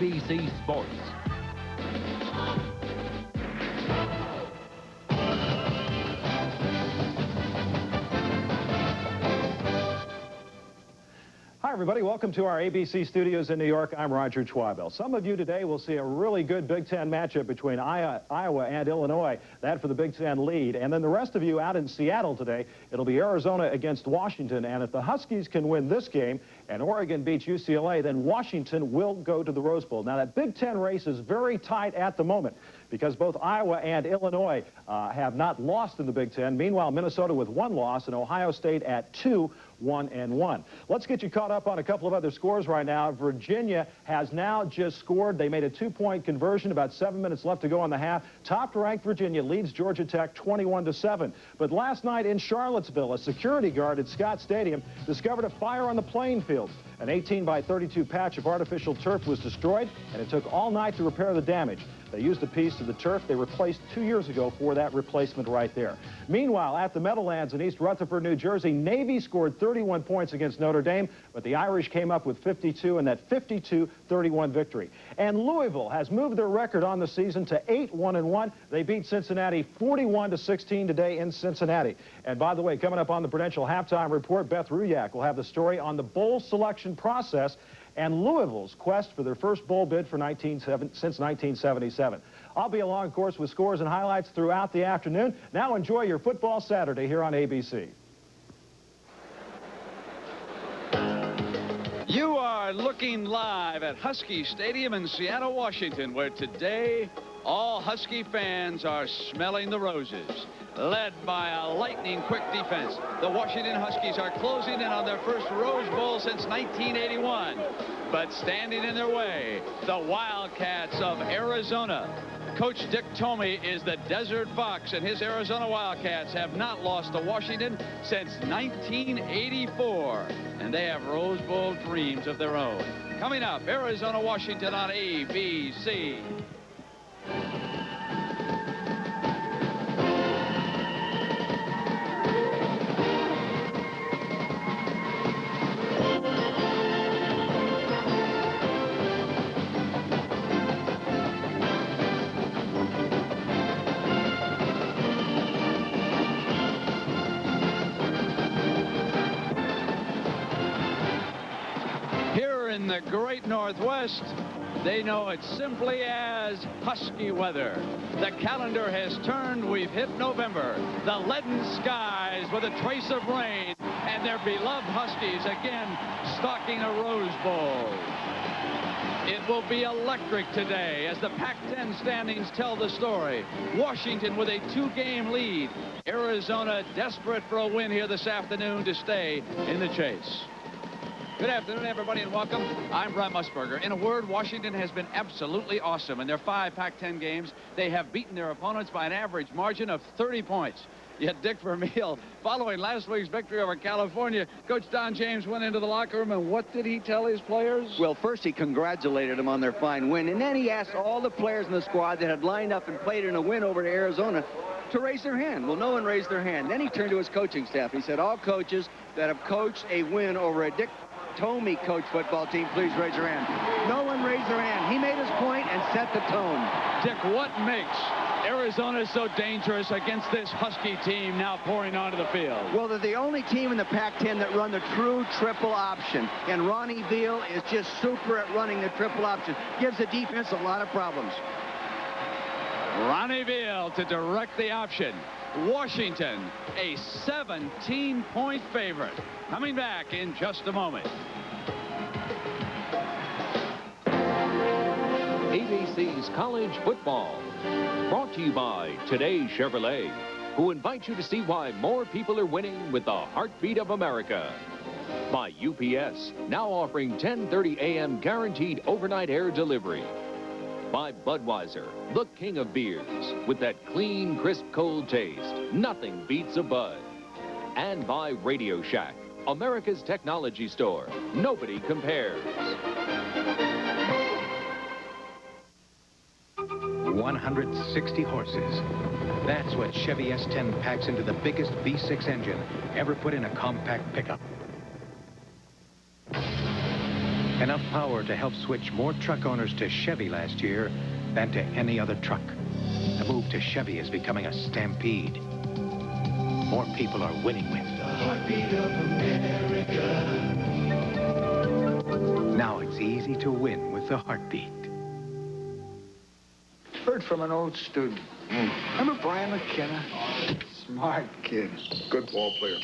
ABC Sports. Hi, everybody. Welcome to our ABC studios in New York. I'm Roger Schwabel. Some of you today will see a really good Big Ten matchup between Iowa and Illinois, that for the Big Ten lead. And then the rest of you out in Seattle today, it'll be Arizona against Washington. And if the Huskies can win this game and Oregon beats UCLA, then Washington will go to the Rose Bowl. Now, that Big Ten race is very tight at the moment because both Iowa and Illinois have not lost in the Big Ten. Meanwhile, Minnesota with 1 loss and Ohio State at 2, 1-1. Let's get you caught up on a couple of other scores right now. Virginia has now just scored. They made a 2-point conversion, about 7 minutes left to go in the half. Top-ranked Virginia leads Georgia Tech 21-7. But last night in Charlottesville, a security guard at Scott Stadium discovered a fire on the playing fields. An 18-by-32 patch of artificial turf was destroyed, and it took all night to repair the damage. They used a piece of the turf they replaced 2 years ago for that replacement right there. Meanwhile, at the Meadowlands in East Rutherford, New Jersey, Navy scored 31 points against Notre Dame, but the Irish came up with 52 in that 52-31 victory. And Louisville has moved their record on the season to 8-1-1. They beat Cincinnati 41-16 today in Cincinnati. And by the way, coming up on the Prudential Halftime Report, Beth Ruyak will have the story on the bowl selection process and Louisville's quest for their first bowl bid for since 1977. I'll be along, of course, with scores and highlights throughout the afternoon. Now enjoy your football Saturday here on ABC. You are looking live at Husky Stadium in Seattle, Washington, where today all Husky fans are smelling the roses. Led by a lightning-quick defense, the Washington Huskies are closing in on their first Rose Bowl since 1981. But standing in their way, the Wildcats of Arizona. Coach Dick Tomey is the Desert Fox, and his Arizona Wildcats have not lost to Washington since 1984. And they have Rose Bowl dreams of their own. Coming up, Arizona-Washington on ABC. In the great Northwest, they know it simply as Husky weather. The calendar has turned. We've hit November. The leaden skies with a trace of rain, and their beloved Huskies again stalking a Rose Bowl. It will be electric today as the Pac-10 standings tell the story. Washington with a 2-game lead. Arizona desperate for a win here this afternoon to stay in the chase. Good afternoon, everybody, and welcome. I'm Brent Musburger. In a word, Washington has been absolutely awesome. In their 5 Pac-10 games, they have beaten their opponents by an average margin of 30 points. Yet Dick Vermeil, following last week's victory over California, Coach Don James went into the locker room, and what did he tell his players? Well, first he congratulated them on their fine win, and then he asked all the players in the squad that had lined up and played in a win over to Arizona to raise their hand. Well, no one raised their hand. Then he turned to his coaching staff. He said, all coaches that have coached a win over a Dick Tomey coach football team, please raise your hand. No one raised their hand. He made his point and set the tone. Dick, what makes Arizona so dangerous against this Husky team now pouring onto the field? Well, they're the only team in the Pac-10 that run the true triple option. And Ronnie Veal is just super at running the triple option. Gives the defense a lot of problems. Ronnie Veal to direct the option. Washington, a 17-point favorite. Coming back in just a moment. ABC's College Football. Brought to you by Today Chevrolet, who invite you to see why more people are winning with the heartbeat of America. By UPS, now offering 10:30 a.m. guaranteed overnight air delivery. By Budweiser, the king of beers, with that clean, crisp, cold taste. Nothing beats a Bud. And by Radio Shack, America's technology store. Nobody compares. 160 horses. That's what Chevy S10 packs into the biggest V6 engine ever put in a compact pickup. Enough power to help switch more truck owners to Chevy last year than to any other truck. The move to Chevy is becoming a stampede. More people are winning with the heartbeat of America. Now it's easy to win with the heartbeat. Heard from an old student. Remember Brian McKenna? Smart kid. Good ball player.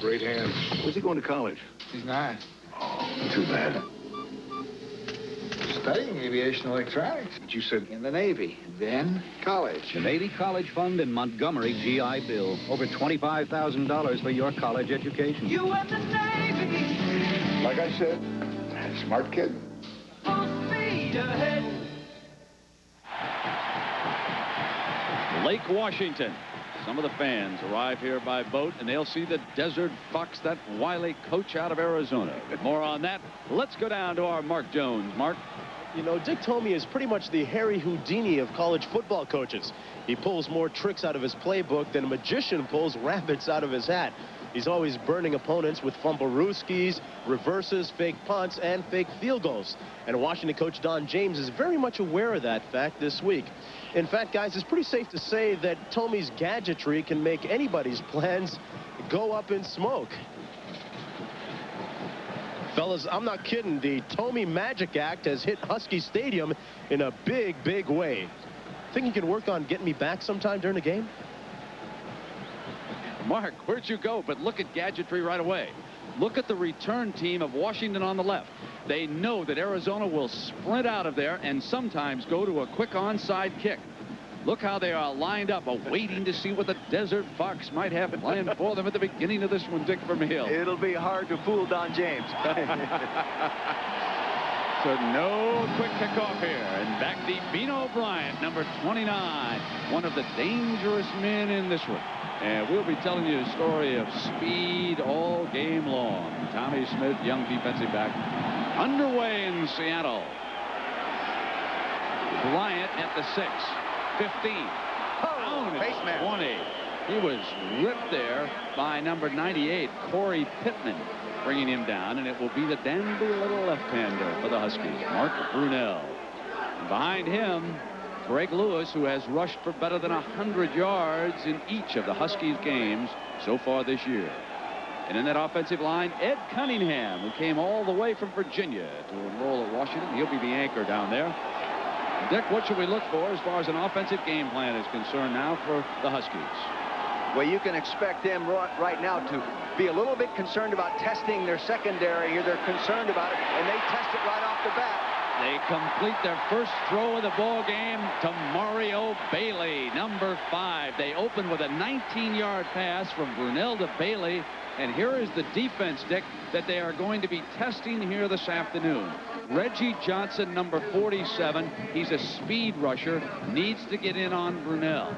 Great hands. Where's he going to college? He's not. Oh, too bad. Studying aviation electronics. But you said... In the Navy. Then college. The Navy College Fund and Montgomery GI Bill. Over $25,000 for your college education. You and the Navy. Like I said, smart kid. Full speed ahead. Lake Washington. Some of the fans arrive here by boat, and they'll see the Desert Fox, that wily coach out of Arizona. But more on that. Let's go down to our Mark Jones. Mark. You know, Dick Tomey is pretty much the Harry Houdini of college football coaches. He pulls more tricks out of his playbook than a magician pulls rabbits out of his hat. He's always burning opponents with fumble-rooskies, reverses, fake punts, and fake field goals. And Washington coach Don James is very much aware of that fact this week. In fact, guys, it's pretty safe to say that Tomey's gadgetry can make anybody's plans go up in smoke. Fellas, I'm not kidding. The Tomey Magic Act has hit Husky Stadium in a big, big way. Think you can work on getting me back sometime during the game? Mark, where'd you go? But look at gadgetry right away. Look at the return team of Washington on the left. They know that Arizona will sprint out of there and sometimes go to a quick onside kick. Look how they are lined up, waiting to see what the Desert Fox might have planned for them at the beginning of this one, Dick Vermeil. It'll be hard to fool Don James. So no quick kickoff here. And back deep, Beano Bryant, number 29, one of the dangerous men in this one. And we'll be telling you a story of speed all game long. Tommy Smith, young defensive back, underway in Seattle. Bryant at the 6, 15. Down at 20. He was ripped there by number 98, Corey Pittman, bringing him down, and it will be the dandy little left-hander for the Huskies, Mark Brunell. And behind him, Greg Lewis, who has rushed for better than 100 yards in each of the Huskies games so far this year. And in that offensive line, Ed Cunningham, who came all the way from Virginia to enroll at Washington. He'll be the anchor down there. Dick, what should we look for as far as an offensive game plan is concerned now for the Huskies? Well, you can expect them right now to be a little bit concerned about testing their secondary here. They're concerned about it, and they test it right off the bat. They complete their first throw of the ball game to Mario Bailey, number 5. They open with a 19-yard pass from Brunell to Bailey. And here is the defense, Dick, that they are going to be testing here this afternoon. Reggie Johnson, number 47. He's a speed rusher, needs to get in on Brunell.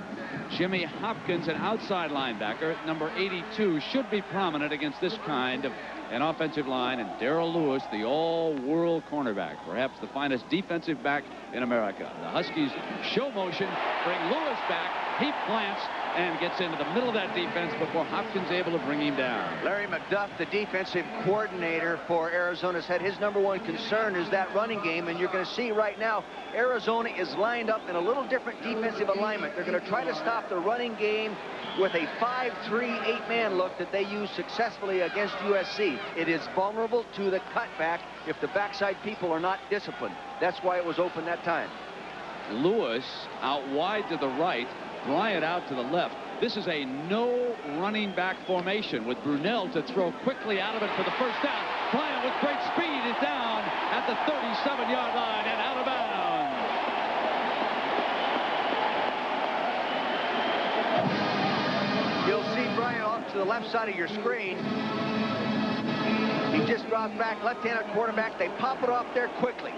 Jimmy Hopkins, an outside linebacker, number 82, should be prominent against this kind of an offensive line. And Darrell Lewis, the all-world cornerback, perhaps the finest defensive back in America. The Huskies show motion, bring Lewis back. He plants and gets into the middle of that defense before Hopkins able to bring him down. Larry McDuff, the defensive coordinator for Arizona, said his #1 concern is that running game, and you're going to see right now Arizona is lined up in a little different defensive alignment. They're going to try to stop the running game with a 5-3 8-man look that they used successfully against USC. It is vulnerable to the cutback if the backside people are not disciplined. That's why it was open that time. Lewis out wide to the right, Bryant out to the left. This is a no running back formation with Brunell to throw quickly out of it for the first down. Bryant with great speed is down at the 37-yard line and out of bounds. You'll see Bryant off to the left side of your screen. He just dropped back, left-handed quarterback. They pop it off there quickly.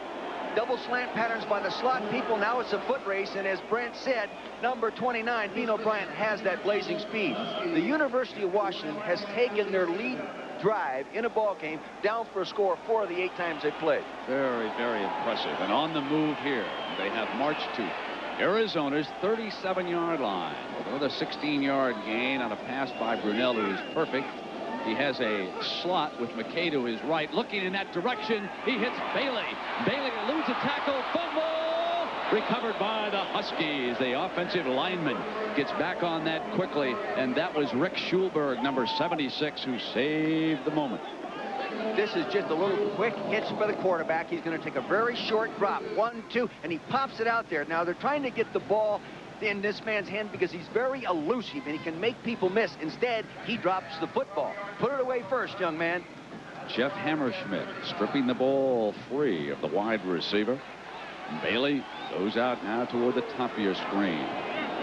Double slant patterns by the slot people. Now it's a foot race, and as Brent said, number 29, Beano Bryant, has that blazing speed. The University of Washington has taken their lead drive in a ball game down for a score 4 of the 8 times they played. Very, very impressive. And on the move here, they have marched to Arizona's 37-yard line with another 16-yard gain on a pass by Brunell, who is perfect. He has a slot with McKay to his right. Looking in that direction, he hits Bailey. Bailey eludes a tackle, fumble! Recovered by the Huskies. The offensive lineman gets back on that quickly, and that was Rick Schulberg, number 76, who saved the moment. This is just a little quick hitch for the quarterback. He's going to take a very short drop. 1, 2, and he pops it out there. Now, they're trying to get the ball in this man's hand because he's very elusive and he can make people miss. Instead, he drops the football. Put it away first, young man. Jeff Hammerschmidt stripping the ball free of the wide receiver. Bailey goes out now toward the top of your screen.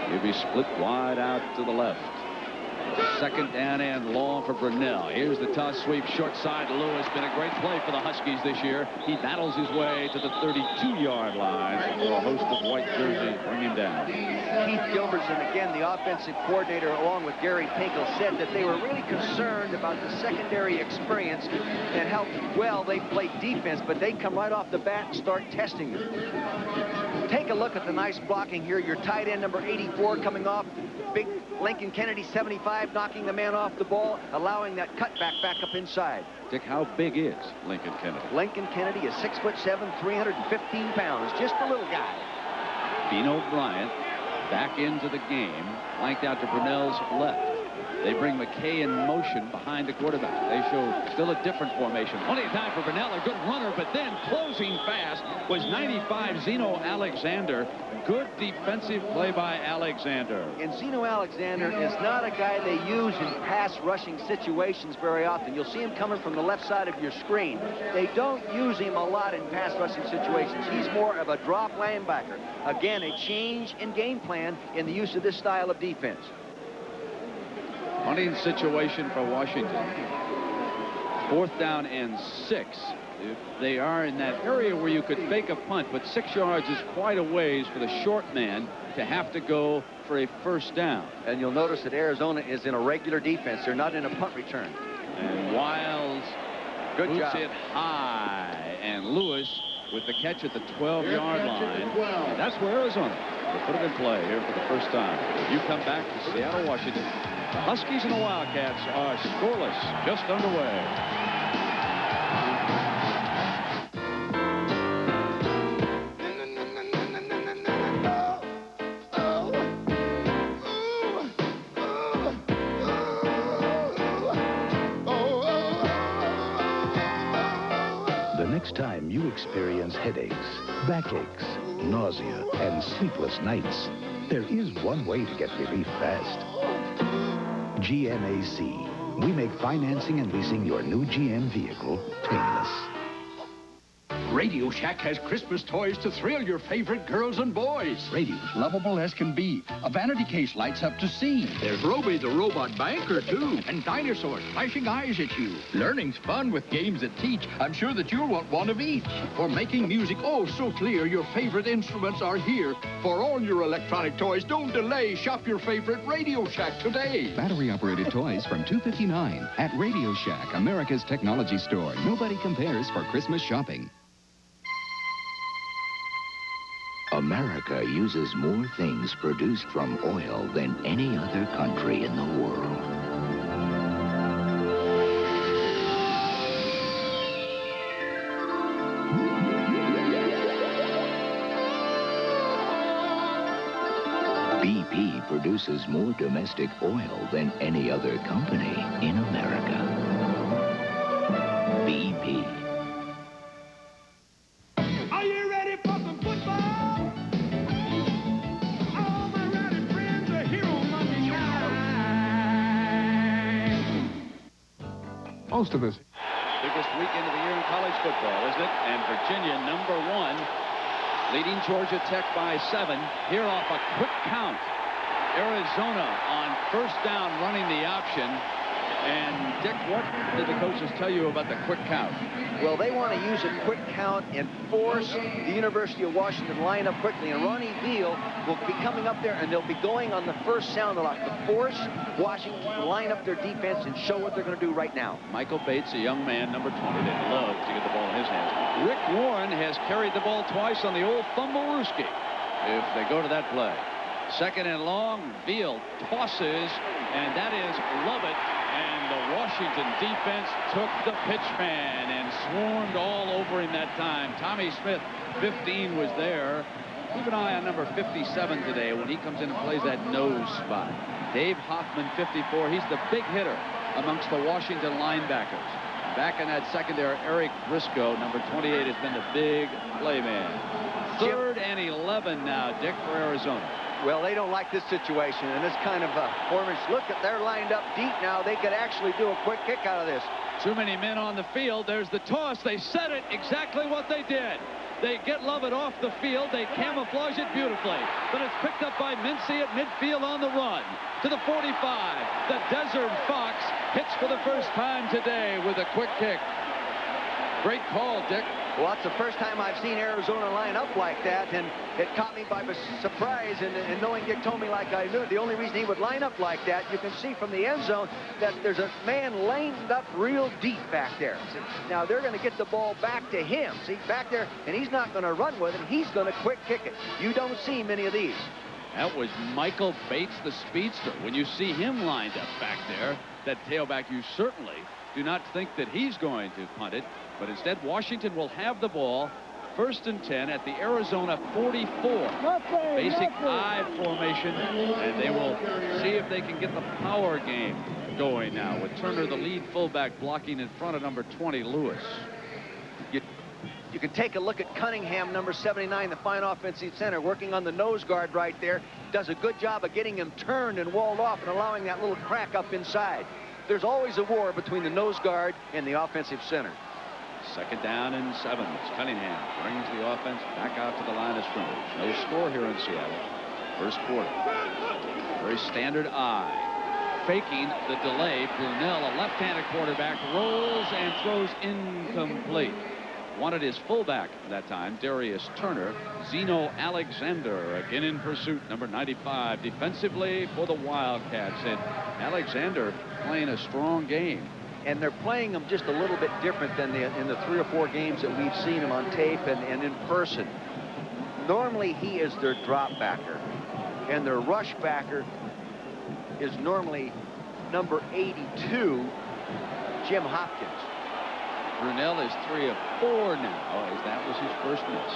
He'll be split wide out to the left. Second down and long for Brunell. Here's the toss sweep short side. Lewis, been a great play for the Huskies this year. He battles his way to the 32-yard line before a host of white jerseys bring him down. Keith Gilbertson, again, the offensive coordinator, along with Gary Pinkel, said that they were really concerned about the secondary experience and how well they play defense, but they come right off the bat and start testing them. Take a look at the nice blocking here. Your tight end, number 84, coming off. Big Lincoln Kennedy, 75, knocking the man off the ball, allowing that cutback back up inside. Dick, how big is Lincoln Kennedy? Lincoln Kennedy is 6'7", 315 pounds. Just a little guy. Dino Bryant back into the game, flanked out to Brunell's left. They bring McKay in motion behind the quarterback. They show still a different formation. Only a time for Brunell, a good runner, but then closing fast was 95 Zeno Alexander. Good defensive play by Alexander. And Zeno Alexander is not a guy they use in pass rushing situations very often. You'll see him coming from the left side of your screen. They don't use him a lot in pass rushing situations. He's more of a drop linebacker. Again, a change in game plan in the use of this style of defense. Punting situation for Washington. 4th down and 6. If they are in that area where you could fake a punt, but 6 yards is quite a ways for the short man to have to go for a first down. And you'll notice that Arizona is in a regular defense. They're not in a punt return. And Wiles boots it high, and Lewis with the catch at the 12-yard line. And that's where Arizona will put it in play here for the first time. You come back to Seattle, Washington. The Huskies and the Wildcats are scoreless, just underway. The next time you experience headaches, backaches, nausea, and sleepless nights, there is one way to get relief fast. GMAC. We make financing and leasing your new GM vehicle painless. Radio Shack has Christmas toys to thrill your favorite girls and boys. Radio's lovable as can be. A vanity case lights up to see. There's Roby the robot banker, too. And dinosaurs flashing eyes at you. Learning's fun with games that teach. I'm sure that you'll want one of each. For making music oh so clear, your favorite instruments are here. For all your electronic toys, don't delay. Shop your favorite Radio Shack today. Battery-operated toys from $2.59 at Radio Shack, America's technology store. Nobody compares for Christmas shopping. America uses more things produced from oil than any other country in the world. BP produces more domestic oil than any other company in America. BP. Most of us. Biggest weekend of the year in college football, isn't it? And Virginia, number 1, leading Georgia Tech by 7. Here off a quick count. Arizona on first down running the option. And, Dick, what did the coaches tell you about the quick count? Well, they want to use a quick count and force the University of Washington to line up quickly. And Ronnie Veal will be coming up there, and they'll be going on the first sound lot to force Washington to line up their defense and show what they're going to do right now. Michael Bates, a young man, number 20, that loves to get the ball in his hands. Rick Warren has carried the ball twice on the old Fumble-Rooski, if they go to that play. Second and long, Veal tosses, and that is Lovett. And the Washington defense took the pitch man and swarmed all over him that time. Tommy Smith, 15, was there. Keep an eye on number 57 today when he comes in and plays that nose spot. Dave Hoffman, 54. He's the big hitter amongst the Washington linebackers. Back in that secondary, Eric Briscoe, number 28, has been the big play man. 3rd and 11 now, Dick, for Arizona. Well, they don't like this situation and this kind of formation. Look, they're lined up deep now. They could actually do a quick kick out of this. Too many men on the field. There's the toss. They set it exactly what they did. They get Lovett off the field. They camouflage it beautifully. But it's picked up by Mincy at midfield on the run. To the 45. The Desert Fox hits for the first time today with a quick kick. Great call, Dick. Well, that's the first time I've seen Arizona line up like that, and it caught me by surprise. And knowing Dick told me like I knew, the only reason he would line up like that, you can see from the end zone that there's a man lined up real deep back there. So now they're going to get the ball back to him. See, back there, and he's not going to run with it. He's going to quick kick it. You don't see many of these. That was Michael Bates, the speedster. When you see him lined up back there, that tailback, you certainly do not think that he's going to punt it. But instead, Washington will have the ball. 1st and 10 at the Arizona 44. Basic I formation. And they will see if they can get the power game going now with Turner, the lead fullback, blocking in front of number 20, Lewis. You can take a look at Cunningham, number 79, the fine offensive center, working on the nose guard right there. Does a good job of getting him turned and walled off and allowing that little crack up inside. There's always a war between the nose guard and the offensive center. 2nd down and 7. Cunningham brings the offense back out to the line of scrimmage. No score here in Seattle. 1st quarter. Very standard I. Faking the delay. Brunell, a left-handed quarterback, rolls and throws incomplete. Wanted his fullback that time, Darius Turner. Zeno Alexander again in pursuit, number 95, defensively for the Wildcats. And Alexander playing a strong game. And they're playing him just a little bit different than in the 3 or 4 games that we've seen him on tape and in person. Normally he is their drop backer, and their rush backer is normally number 82, Jim Hopkins. Brunell is 3 of 4 now, as that was his first miss.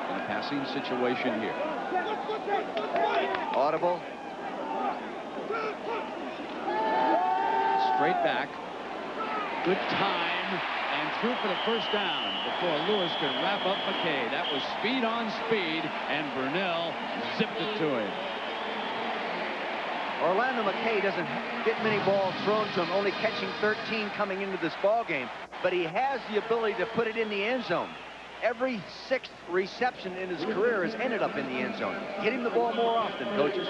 In a passing situation here. Audible. Straight back. Good time. And through for the 1st down before Lewis could wrap up McKay. That was speed on speed, and Brunell zipped it to him. Orlando McKay doesn't get many balls thrown to him, only catching 13 coming into this ball game, but he has the ability to put it in the end zone. Every 6th reception in his career has ended up in the end zone. Get him the ball more often, coaches.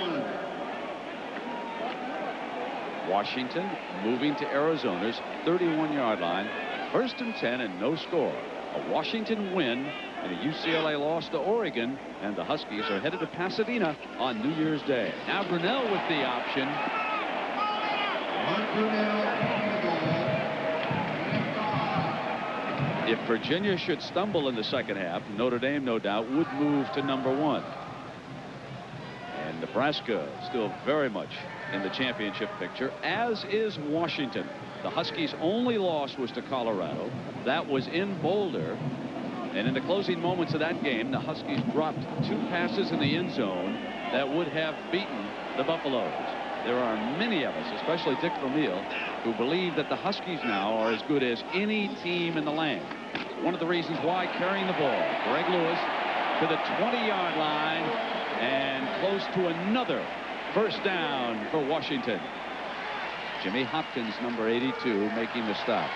Washington moving to Arizona's 31-yard line. 1st and 10 and no score. A Washington win and a UCLA loss to Oregon, and the Huskies are headed to Pasadena on New Year's Day. Now Brunell with the option. If Virginia should stumble in the 2nd half, Notre Dame, no doubt, would move to number 1. And Nebraska still very much in the championship picture, as is Washington. The Huskies' only loss was to Colorado. That was in Boulder. And in the closing moments of that game, the Huskies dropped 2 passes in the end zone that would have beaten the Buffaloes. There are many of us, especially Dick Vermeil, who believe that the Huskies now are as good as any team in the land. One of the reasons why carrying the ball. Greg Lewis to the 20-yard line and close to another 1st down for Washington. Jimmy Hopkins, number 82, making the stop.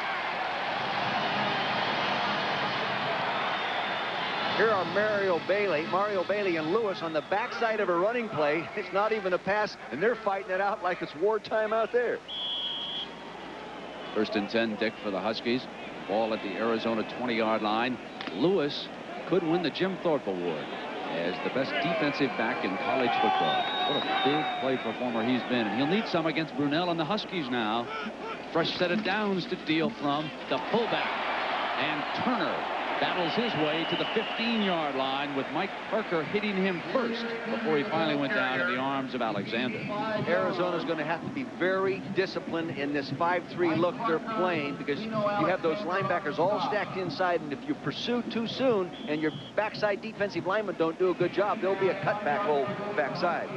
Here are Mario Bailey and Lewis on the backside of a running play. It's not even a pass, and they're fighting it out like it's wartime out there. 1st and 10, Dick, for the Huskies. Ball at the Arizona 20-yard line. Lewis could win the Jim Thorpe Award as the best defensive back in college football. What a big play performer he's been, and he'll need some against Brunell and the Huskies now. Fresh set of downs to deal from the fullback. And Turner battles his way to the 15-yard line with Mike Parker hitting him first before he finally went down in the arms of Alexander. Arizona's going to have to be very disciplined in this 5-3 look they're playing, because you have those linebackers all stacked inside, and if you pursue too soon and your backside defensive linemen don't do a good job, there'll be a cutback hole backside.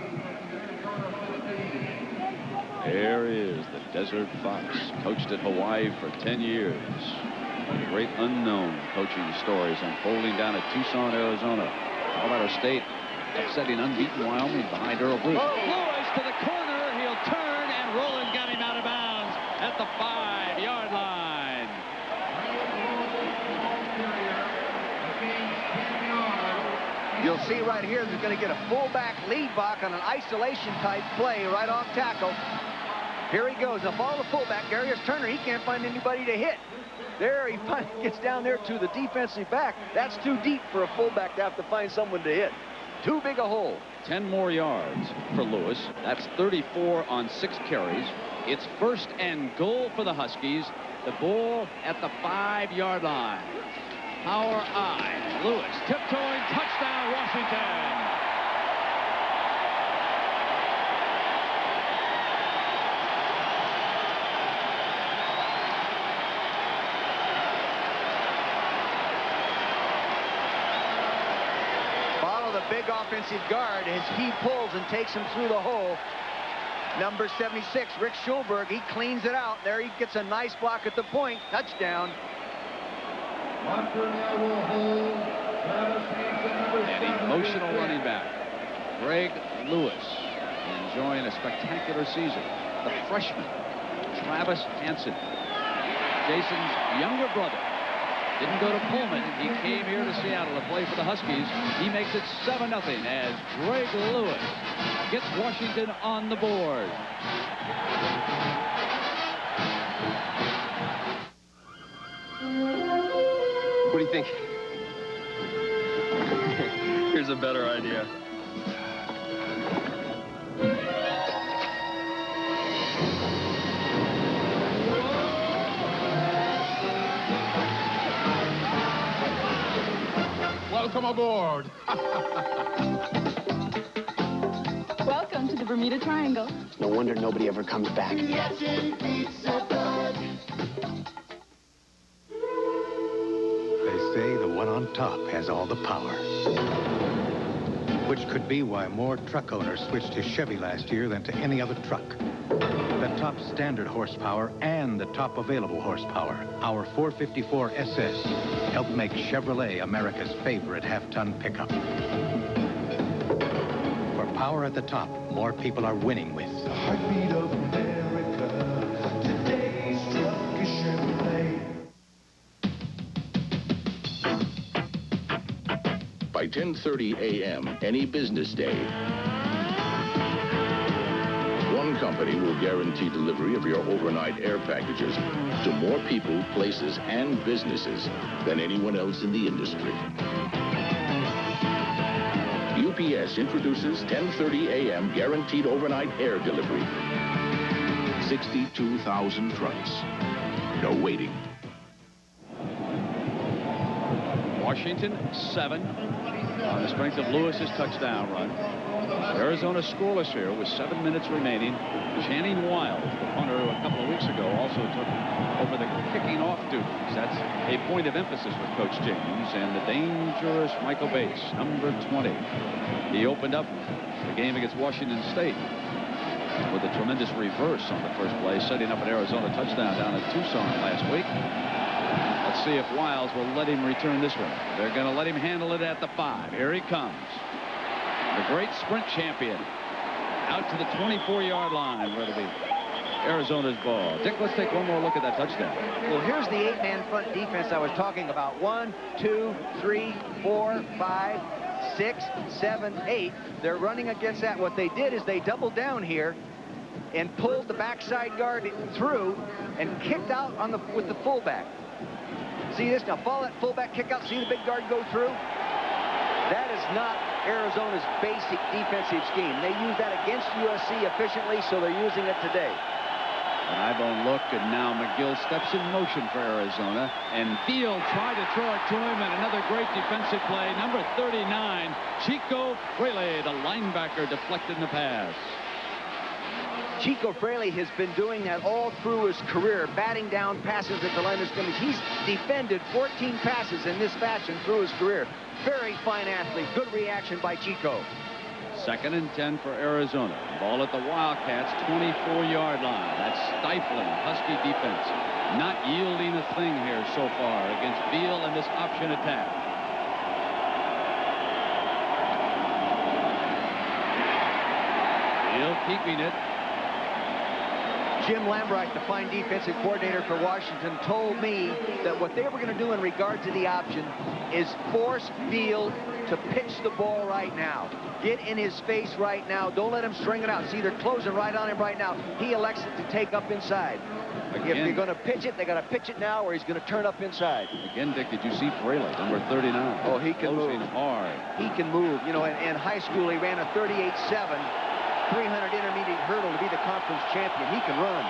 There is the Desert Fox, coached at Hawaii for 10 years. Great unknown coaching stories unfolding down at Tucson, Arizona. Colorado State upsetting unbeaten Wyoming behind Earl Bruce. Lewis to the corner. He'll turn, and Rowland got him out of bounds at the 5-yard line. You'll see right here, they're going to get a fullback lead block on an isolation type play right off tackle. Here he goes. Now follow the fullback, Darius Turner. He can't find anybody to hit. There, he finally gets down there to the defensive back. That's too deep for a fullback to have to find someone to hit. Too big a hole. 10 more yards for Lewis. That's 34 on 6 carries. It's 1st and goal for the Huskies. The ball at the 5-yard line. Power I. Lewis tiptoeing, touchdown, Washington. Big offensive guard as he pulls and takes him through the hole. Number 76, Rick Schulberg, he cleans it out. There he gets a nice block at the point. Touchdown. An emotional running back, Greg Lewis, enjoying a spectacular season. The freshman, Travis Hansen, Jason's younger brother. Didn't go to Pullman. He came here to Seattle to play for the Huskies. He makes it 7-0 as Greg Lewis gets Washington on the board. What do you think? Here's a better idea. Welcome aboard. Welcome to the Bermuda Triangle. No wonder nobody ever comes back. They say the one on top has all the power. Which could be why more truck owners switched to Chevy last year than to any other truck. The top standard horsepower and the top available horsepower, our 454 SS, helped make Chevrolet America's favorite half-ton pickup. For power at the top, more people are winning with. The heartbeat of America, today's truck is Chevrolet. By 10:30 a.m. any business day, one company will guarantee delivery of your overnight air packages to more people, places, and businesses than anyone else in the industry. UPS introduces 10:30 a.m. guaranteed overnight air delivery. 62,000 trucks. No waiting. Washington 7 on the strength of Lewis's touchdown run. Arizona scoreless here with 7 minutes remaining. Channing Wild, the punter a couple of weeks ago, also took over the kicking off duties. That's a point of emphasis with Coach James, and the dangerous Michael Bates, number 20. He opened up the game against Washington State with a tremendous reverse on the first play, setting up an Arizona touchdown down at Tucson last week. Let's see if Wiles will let him return this one. They're going to let him handle it at the 5. Here he comes. The great sprint champion out to the 24-yard line where it'll be Arizona's ball. Dick, let's take one more look at that touchdown. Well, here's the 8-man front defense I was talking about. 1, 2, 3, 4, 5, 6, 7, 8. They're running against that. What they did is they doubled down here and pulled the backside guard through and kicked out on with the fullback. See this now? Follow that fullback kick out. See the big guard go through? That is not Arizona's basic defensive scheme. They use that against USC efficiently, so they're using it today. An eye-bone look, and now McGill steps in motion for Arizona. And Field tried to throw it to him, and another great defensive play. Number 39, Chico Fraley, the linebacker, deflected the pass. Chico Fraley has been doing that all through his career, batting down passes at the line of scrimmage. He's defended 14 passes in this fashion through his career. Very fine athlete. Good reaction by Chico. 2nd and 10 for Arizona. Ball at the Wildcats' 24-yard line. That's stifling Husky defense. Not yielding a thing here so far against Beal and this option attack. Beal keeping it. Jim Lambright, the fine defensive coordinator for Washington, told me that what they were going to do in regard to the option is force Beal to pitch the ball right now. Get in his face right now. Don't let him string it out. See, they're closing right on him right now. He elects it to take up inside. Again, if they're going to pitch it, they got to pitch it now, or he's going to turn up inside. Again, Dick, did you see Fraley, number 39? Oh, he can closing move. Hard. He can move. You know, in high school, he ran a 38.7. 300 intermediate hurdle to be the conference champion. He can run.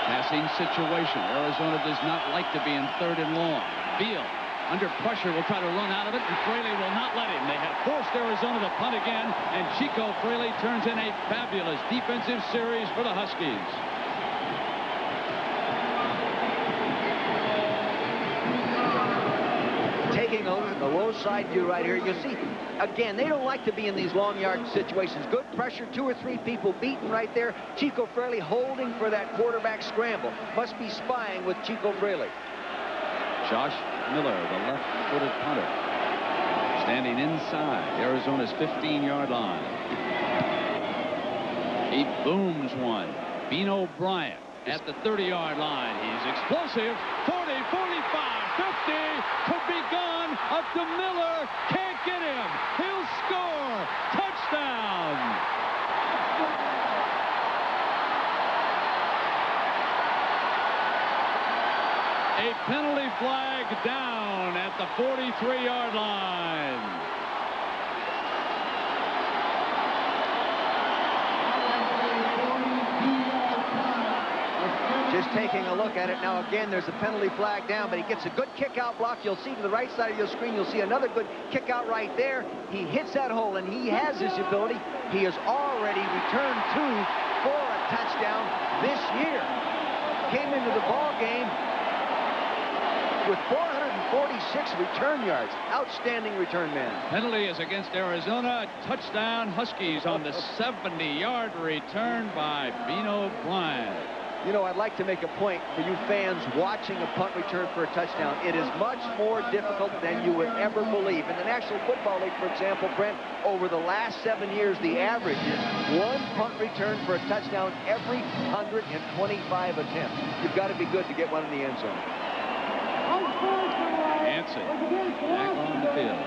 Passing situation. Arizona does not like to be in 3rd and long. Beal, under pressure, will try to run out of it, and Fraley will not let him. They have forced Arizona to punt again, and Chico Fraley turns in a fabulous defensive series for the Huskies. Taking a look at the low side view right here, you see, again, they don't like to be in these long yard situations. Good pressure, 2 or 3 people beaten right there. Chico Fraley holding for that quarterback scramble. Must be spying with Chico Fraley. Josh Miller, the left-footed punter, standing inside Arizona's 15-yard line. He booms one. Bino Bryant at the 30-yard line. He's explosive. 40, 45, 50. Could be gone. Up to Miller. Can't get him. He'll score. Touchdown. A penalty flag down at the 43-yard line. Just taking a look at it now. Again, there's a penalty flag down, but he gets a good kick-out block. You'll see to the right side of your screen, you'll see another good kick-out right there. He hits that hole, and he has this ability. He has already returned 2 for a touchdown this year. Came into the ball game with 446 return yards. Outstanding return man. Penalty is against Arizona. Touchdown Huskies on the 70-yard return by Bino Bryant. You know, I'd like to make a point for you fans watching a punt return for a touchdown. It is much more difficult than you would ever believe. In the National Football League, for example, Brent, over the last 7 years, the average is 1 punt return for a touchdown every 125 attempts. You've got to be good to get one in the end zone. Hansen back on the field.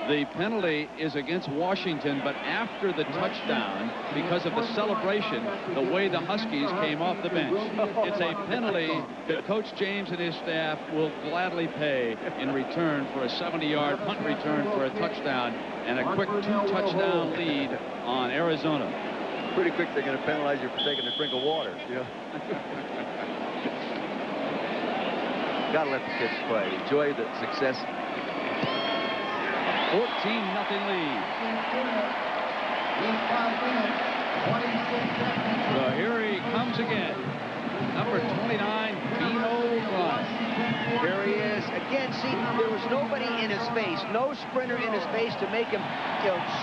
The penalty is against Washington, but after the touchdown, because of the celebration, the way the Huskies came off the bench. It's a penalty that Coach James and his staff will gladly pay in return for a 70-yard punt return for a touchdown and a quick 2-touchdown lead on Arizona. Pretty quick, they're going to penalize you for taking a drink of water. Yeah. Got to let the kids play. Enjoy the success. 14-0 lead. So here he comes again. Number 29, Bino Bryant. Here he is. Again, see, there was nobody in his face, no sprinter in his face to make him,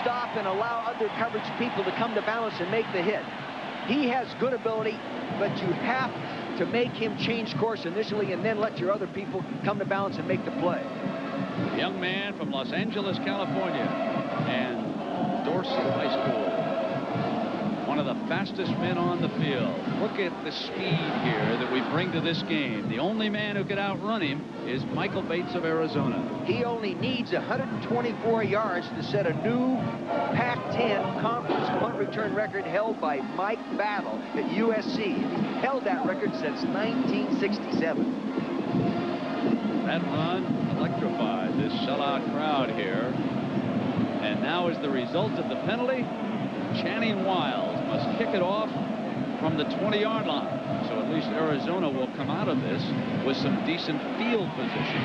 stop and allow other coverage people to come to balance and make the hit. He has good ability, but you have to make him change course initially and then let your other people come to balance and make the play. Young man from Los Angeles, California, and Dorsey High School. One of the fastest men on the field. Look at the speed here that we bring to this game. The only man who could outrun him is Michael Bates of Arizona. He only needs 124 yards to set a new Pac-10 conference punt return record held by Mike Battle at USC. He's held that record since 1967. That run electrified this sellout crowd here. And now as the result of the penalty, Channing Wiles must kick it off from the 20-yard line. So at least Arizona will come out of this with some decent field position.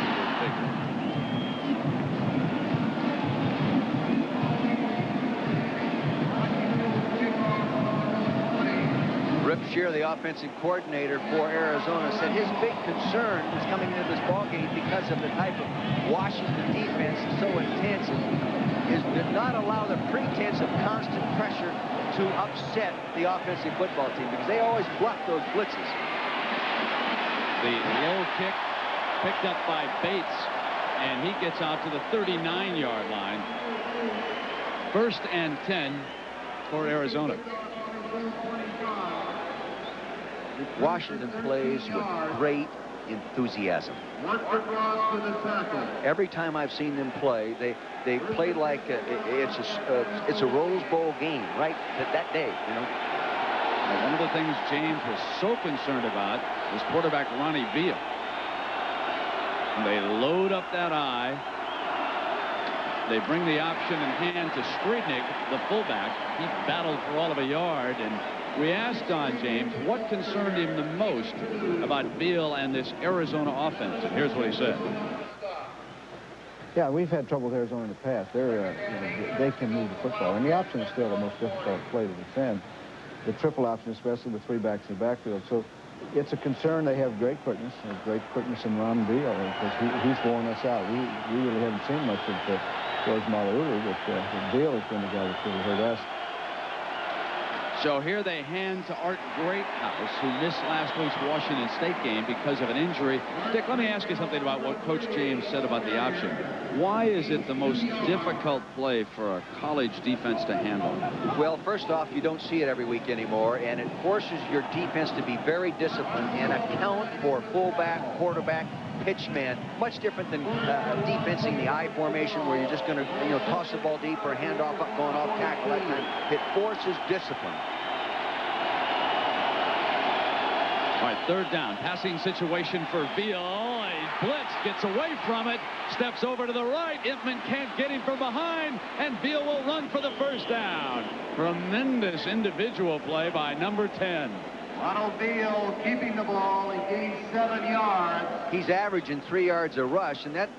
Rip Scheer, the offensive coordinator for Arizona, said his big concern was coming into this ballgame because of the type of Washington defense is so intense, is did not allow the pretense of constant pressure to upset the offensive football team, because they always bluff those blitzes. The low kick picked up by Bates, and he gets out to the 39-yard line. 1st and 10 for Arizona. Washington plays with great enthusiasm. Every time I've seen them play, they play like it's a Rose Bowl game, right? That day, you know. One of the things James was so concerned about was quarterback Ronnie Veal. And they load up that eye. They bring the option in hand to Streetnick, the fullback. He battled for all of a yard, and we asked Don James what concerned him the most about Veal and this Arizona offense, and here's what he said. Yeah, we've had trouble with Arizona in the past. They can move the football, and the option is still the most difficult play to defend. The triple option, especially with 3 backs in the backfield. So it's a concern. They have great quickness. There's great quickness in Ron Veal, because he's worn us out. We really haven't seen much of George Malauulu, but Veal has been the guy that's really hurt us. So here they hand to Art Greathouse, who missed last week's Washington State game because of an injury. Dick, let me ask you something about what Coach James said about the option. Why is it the most difficult play for a college defense to handle? Well, first off, you don't see it every week anymore, and it forces your defense to be very disciplined and account for fullback, quarterback, pitch man. Much different than defensing the I formation, where you're just going to toss the ball deep or hand off up, going off tackle that time. It forces discipline. All right, 3rd down. Passing situation for Veal. He's blitzed, gets away from it, steps over to the right. Ipman can't get him from behind, and Veal will run for the 1st down. Tremendous individual play by number 10. Ronald Veal keeping the ball and gains 7 yards. He's averaging 3 yards a rush, and that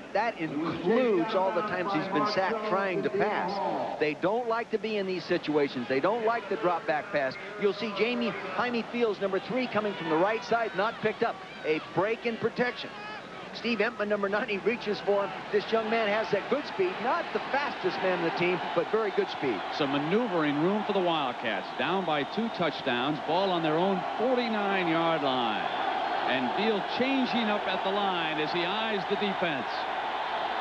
includes all the times he's been sacked trying to pass. They don't like to be in these situations. They don't like the drop back pass. You'll see Jaime Fields, number 3, coming from the right side, not picked up. A break in protection. Steve Emtman, number 90, reaches for him. This young man has that good speed. Not the fastest man in the team, but very good speed. Some maneuvering room for the Wildcats. Down by 2 touchdowns. Ball on their own 49-yard line. And Veal changing up at the line as he eyes the defense.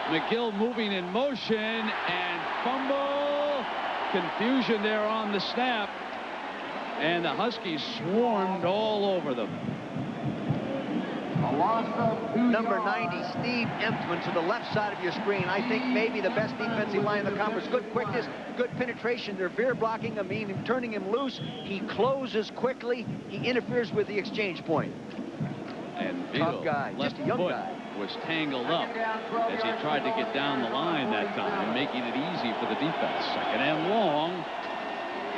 McGill moving in motion, and fumble. Confusion there on the snap. And the Huskies swarmed all over them. Number 90, Steve Emtman, to the left side of your screen. I think maybe the best defensive line in the conference. Good quickness, good penetration. They're veer blocking him, even turning him loose. He closes quickly. He interferes with the exchange point. And tough guy, just a young guy. Was tangled up as he tried to get down the line that time, making it easy for the defense. 2nd and long.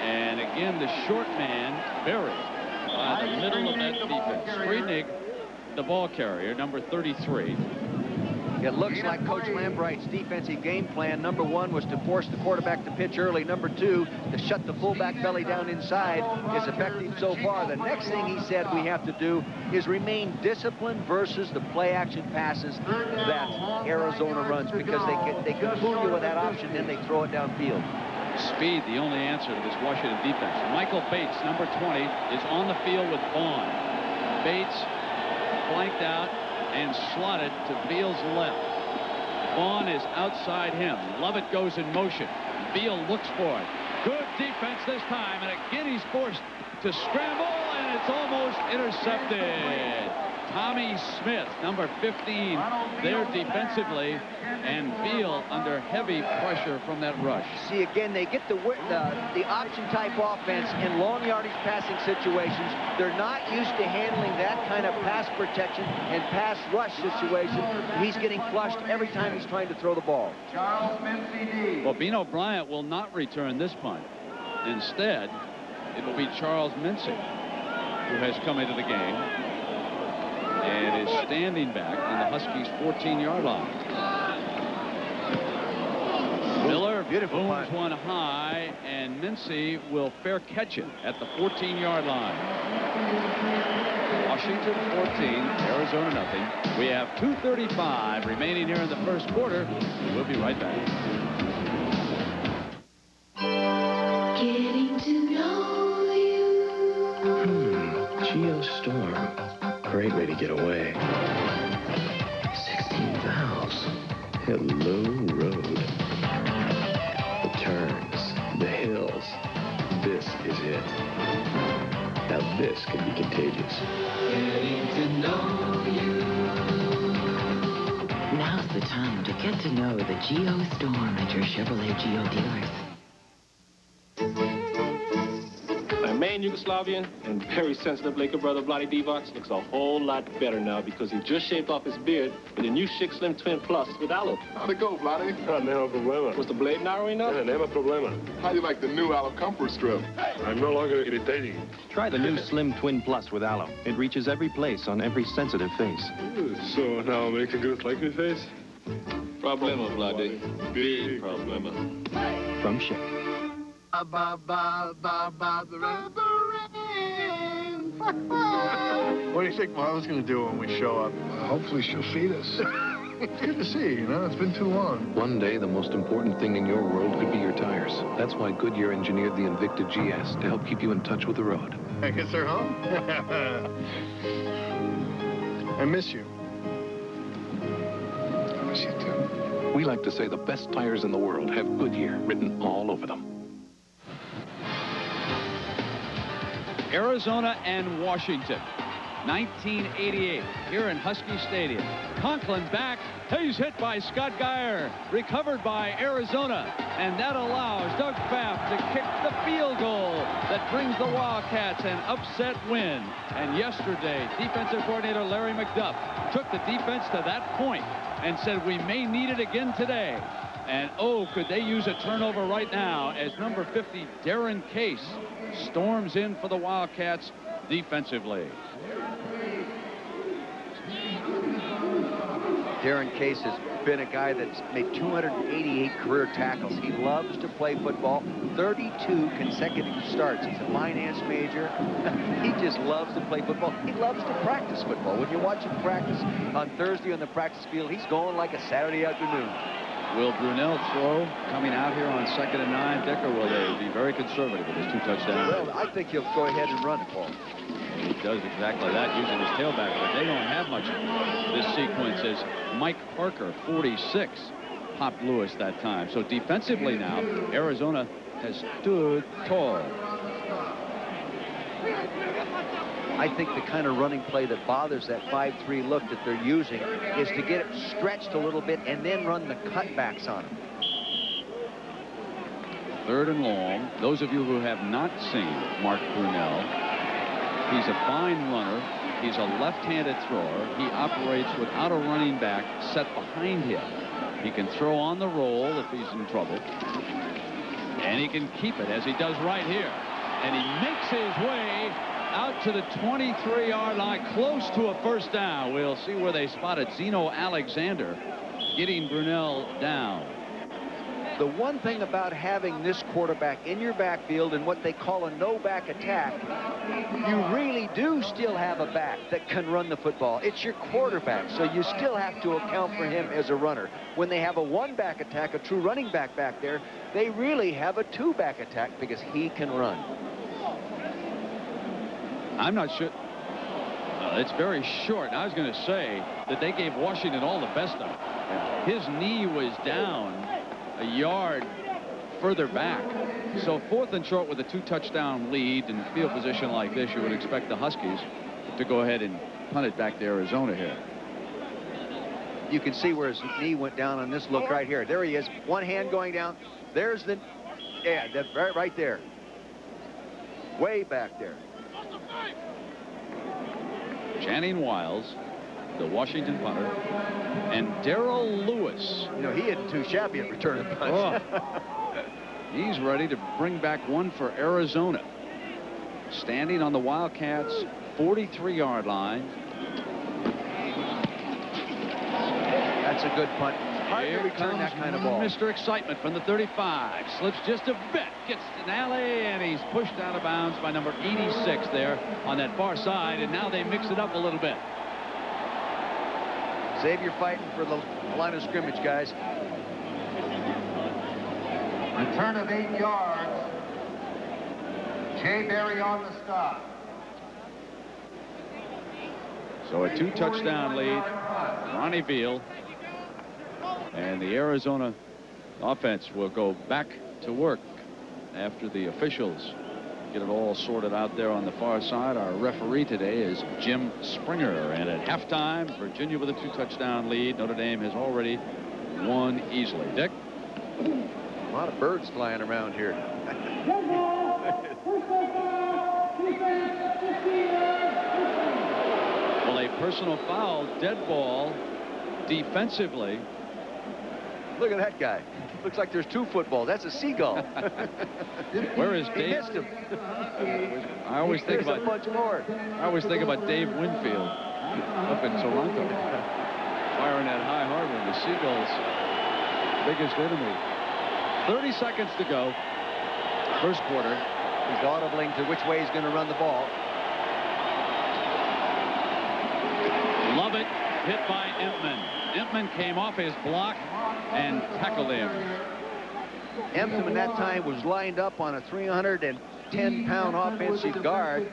And again, the short man buried by the middle of that defense. Streetnick, the ball carrier, number 33. It looks like Coach Lambright's defensive game plan, number 1, was to force the quarterback to pitch early. Number 2, to shut the fullback belly down inside, is effective so far. The next thing he said we have to do is remain disciplined versus the play-action passes that Arizona runs, because they can fool you with that option, then they throw it downfield. Speed, the only answer to this Washington defense. Michael Bates, number 20, is on the field with Vaughn. Bates flanked out and slotted to Veal's left. Vaughn is outside him. Lovett goes in motion. Veal looks for it. Good defense this time, and again he's forced to scramble, and it's almost intercepted. Tommy Smith, number 15, there defensively, and Veal under heavy pressure from that rush. See, again, they get the option-type offense in long yardage passing situations. They're not used to handling that kind of pass protection and pass rush situation. He's getting flushed every time he's trying to throw the ball. Charles Mincy D. Well, Bino Bryant will not return this punt. Instead, it will be Charles Mincy who has come into the game and is standing back on the Huskies' 14-yard line. Miller booms one high, and Mincy will fair catch it at the 14-yard line. Washington 14, Arizona nothing. We have 2:35 remaining here in the first quarter. We'll be right back. Getting to know you. Geostorm. Great way to get away. 16 valves. Hello, road. The turns, the hills. This is it. Now this could be contagious. Getting to know you. Now's the time to get to know the Geostorm at your Chevrolet Geo dealers. My main Yugoslavian and very sensitive Laker brother, Vlade Divac, looks a whole lot better now because he just shaved off his beard with the new Schick Slim Twin Plus with aloe. How'd it go, Vlade? Nema problema. Was the blade narrowing up? Nema problema. How do you like the new aloe comfort strip? I'm no longer irritating. Try the new Slim Twin Plus with aloe. It reaches every place on every sensitive face. So now making good like me face? Problema, Vlade. Big problema. From Schick. What do you think Marla's going to do when we show up? Hopefully she'll feed us. It's good to see you, know? It's been too long. One day, the most important thing in your world could be your tires. That's why Goodyear engineered the Invicta GS to help keep you in touch with the road. I guess they're home. I miss you. I miss you too. We like to say the best tires in the world have Goodyear written all over them. Arizona and Washington, 1988, here in Husky Stadium. Conklin back. He's hit by Scott Geyer. Recovered by Arizona. And that allows Doug Pfaff to kick the field goal that brings the Wildcats an upset win. And yesterday, defensive coordinator Larry McDuff took the defense to that point and said, we may need it again today. And oh, could they use a turnover right now as number 50, Darren Case, storms in for the Wildcats defensively. Darren Case has been a guy that's made 288 career tackles. He loves to play football. 32 consecutive starts. He's a finance major. He just loves to play football. He loves to practice football. When you watch him practice on Thursday on the practice field, he's going like a Saturday afternoon. Will Brunell throw coming out here on 2nd and 9, Dick, or will they be very conservative with his 2 touchdowns? Well, I think he'll go ahead and run it, Paul. He does exactly that using his tailback, but they don't have much this sequence as Mike Parker, 46, popped Lewis that time. So defensively now, Arizona has stood tall. I think the kind of running play that bothers that 5-3 look that they're using is to get it stretched a little bit and then run the cutbacks on him. 3rd and long. Those of you who have not seen Mark Brunell, he's a fine runner. He's a left-handed thrower. He operates without a running back set behind him. He can throw on the roll if he's in trouble. And he can keep it as he does right here. And he makes his way out to the 23-yard line, close to a first down. We'll see where they spotted Zeno Alexander getting Brunell down. The one thing about having this quarterback in your backfield in what they call a no-back attack, you really do still have a back that can run the football. It's your quarterback, so you still have to account for him as a runner. When they have a one-back attack, a true running back back there, they really have a two-back attack because he can run. I'm not sure. It's very short. I was going to say that they gave Washington all the best of it. His knee was down a yard further back. So 4th and short with a 2-touchdown lead in field position like this, you would expect the Huskies to go ahead and punt it back to Arizona here. You can see where his knee went down on this look right here. There he is. One hand going down. There's the, yeah, that right there. Way back there. Channing Wiles, the Washington punter, and Darrell Lewis. You know, he isn't too shabby at returning punts. He's ready to bring back one for Arizona. Standing on the Wildcats' 43-yard line. That's a good punt. Hard to return that kind of ball. Mr. Excitement from the 35. Slips just a bit. Gets an alley, and he's pushed out of bounds by number 86 there on that far side. And now they mix it up a little bit. Save your fighting for the line of scrimmage, guys. Return of 8 yards. Jay Berry on the stop. So a 2-touchdown lead. Ronnie Veal. And the Arizona offense will go back to work after the officials get it all sorted out there on the far side. Our referee today is Jim Springer. And at halftime, Virginia with a 2-touchdown lead. Notre Dame has already won easily. Dick? A lot of birds flying around here. Well, a personal foul, dead ball, defensively. Look at that guy. Looks like there's 2 footballs. That's a seagull. Where is Dave? He missed him. I always think about a bunch more. I always think about Dave Winfield up in Toronto, firing that high harbor. The Seagulls' biggest enemy. 30 seconds to go. First quarter. He's audibling to which way he's going to run the ball. Lovett hit by Empman. Empman came off his block and tackled him. Empman at that time was lined up on a 310-pound offensive guard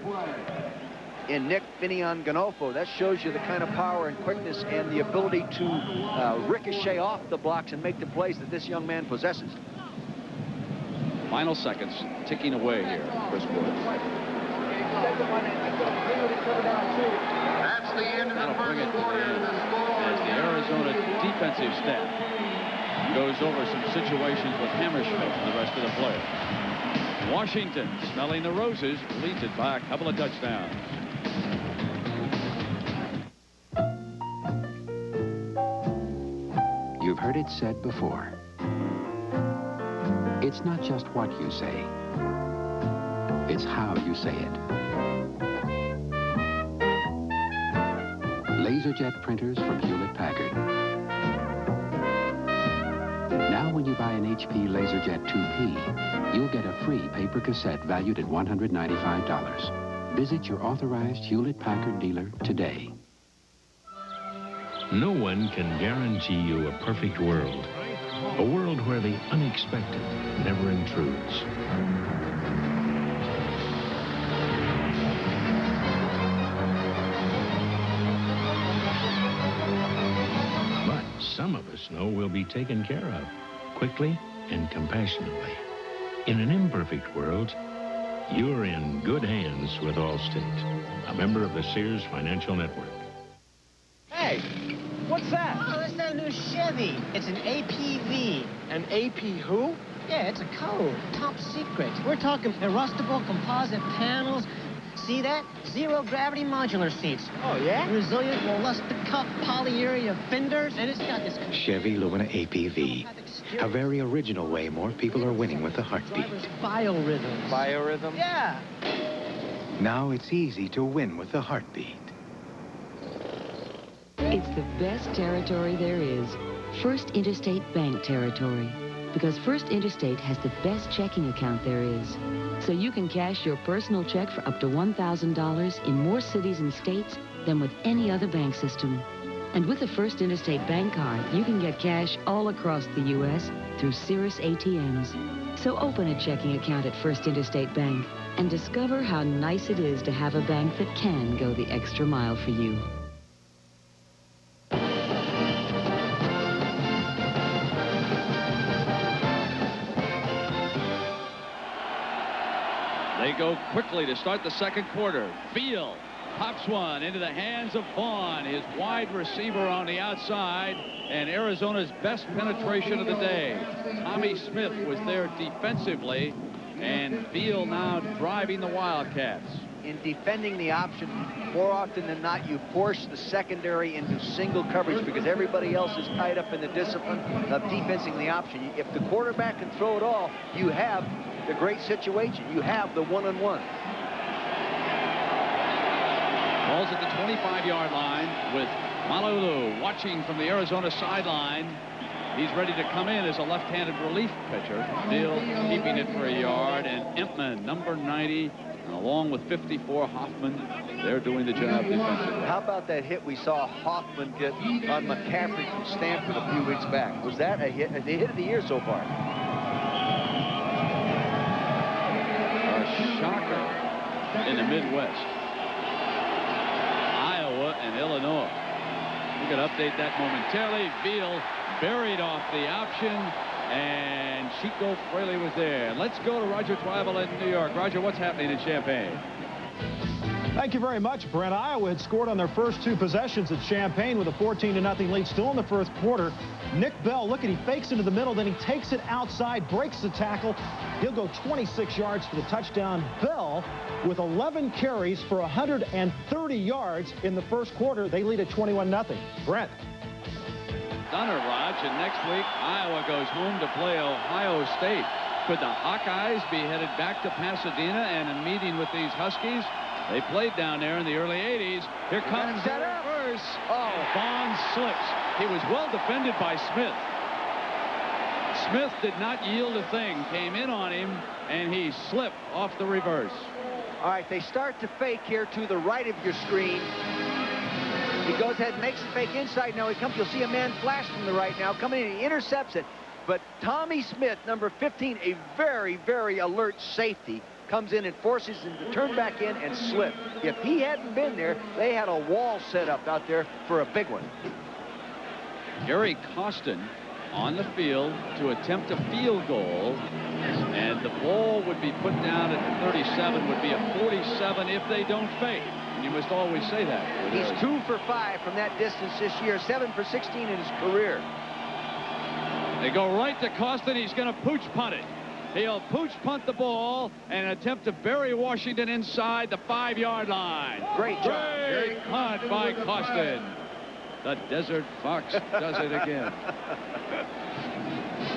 in Nick Finian-Ganolfo. That shows you the kind of power and quickness and the ability to ricochet off the blocks and make the plays that this young man possesses. Final seconds ticking away here. First quarter. That's the end of the first quarter. As the Arizona defensive staff goes over some situations with Hammerschmidt and the rest of the players. Washington, smelling the roses, leads it by a couple of touchdowns. You've heard it said before. It's not just what you say. It's how you say it. LaserJet printers from Hewlett-Packard. Now when you buy an HP LaserJet 2P, you'll get a free paper cassette valued at $195. Visit your authorized Hewlett-Packard dealer today. No one can guarantee you a perfect world. A world where the unexpected never intrudes. But some of us know we'll be taken care of quickly and compassionately. In an imperfect world, you're in good hands with Allstate, a member of the Sears Financial Network. Hey, what's that? Oh, that's that new Chevy. It's an APV. An AP who? Yeah, it's a code. Top secret. We're talking adjustable composite panels. See that? Zero gravity modular seats. Oh, yeah? Resilient mollustic cup polyurea fenders. And it's got this... Chevy Lumina APV. A very original way more people are winning with the heartbeat. Biorhythms. Biorhythm? Yeah. Now it's easy to win with the heartbeat. It's the best territory there is. First Interstate Bank territory. Because First Interstate has the best checking account there is. So you can cash your personal check for up to $1,000 in more cities and states than with any other bank system. And with a First Interstate Bank card, you can get cash all across the U.S. through Cirrus ATMs. So open a checking account at First Interstate Bank and discover how nice it is to have a bank that can go the extra mile for you. They go quickly to start the second quarter. Veal pops one into the hands of Vaughn, his wide receiver on the outside, and Arizona's best penetration of the day. Tommy Smith was there defensively, and Veal now driving the Wildcats. in defending the option, more often than not, you force the secondary into single coverage because everybody else is tied up in the discipline of defensing the option. If the quarterback can throw it all, you have the great situation. You have the one-on-one. Ball's at the 25-yard line with Malulu watching from the Arizona sideline. He's ready to come in as a left-handed relief pitcher. Deal keeping it for a yard, and Empman, number 90, and along with 54, Hoffman, they're doing the job defensively. How about that hit we saw Hoffman get on McCaffrey from Stanford a few weeks back? Was that a hit? The hit of the year so far. A shocker in the Midwest. Iowa and Illinois. We can update that momentarily. Veal buried off the option, and Chico Fraley was there. Let's go to Roger Twibel in New York. Roger, what's happening in Champaign? Thank you very much, Brent. Iowa had scored on their first 2 possessions at Champaign with a 14-0 lead still in the first quarter. Nick Bell, look at, he fakes into the middle, then he takes it outside, breaks the tackle. He'll go 26 yards for the touchdown. Bell with 11 carries for 130 yards in the first quarter. They lead at 21-0. Brent. Dunner, Raj, and next week Iowa goes home to play Ohio State. Could the Hawkeyes be headed back to Pasadena and a meeting with these Huskies? They played down there in the early 80s. Here comes the reverse. Oh, Vaughn slips. He was well defended by Smith. Smith did not yield a thing. Came in on him, and he slipped off the reverse. All right, they start to fake here to the right of your screen. He goes ahead and makes the fake inside. Now he comes. You'll see a man flash from the right now. Coming in, he intercepts it. But Tommy Smith, number 15, a very, very alert safety, comes in and forces him to turn back in and slip. If he hadn't been there, they had a wall set up out there for a big one. Gary Costin on the field to attempt a field goal, and the ball would be put down at the 37, would be a 47 if they don't fake. And you must always say that. He's 2 for 5 from that distance this year, 7 for 16 in his career. They go right to Costin. He's going to pooch punt it. He'll pooch punt the ball and attempt to bury Washington inside the 5-yard line. Great job. Great punt by Costin. The Desert Fox does it again.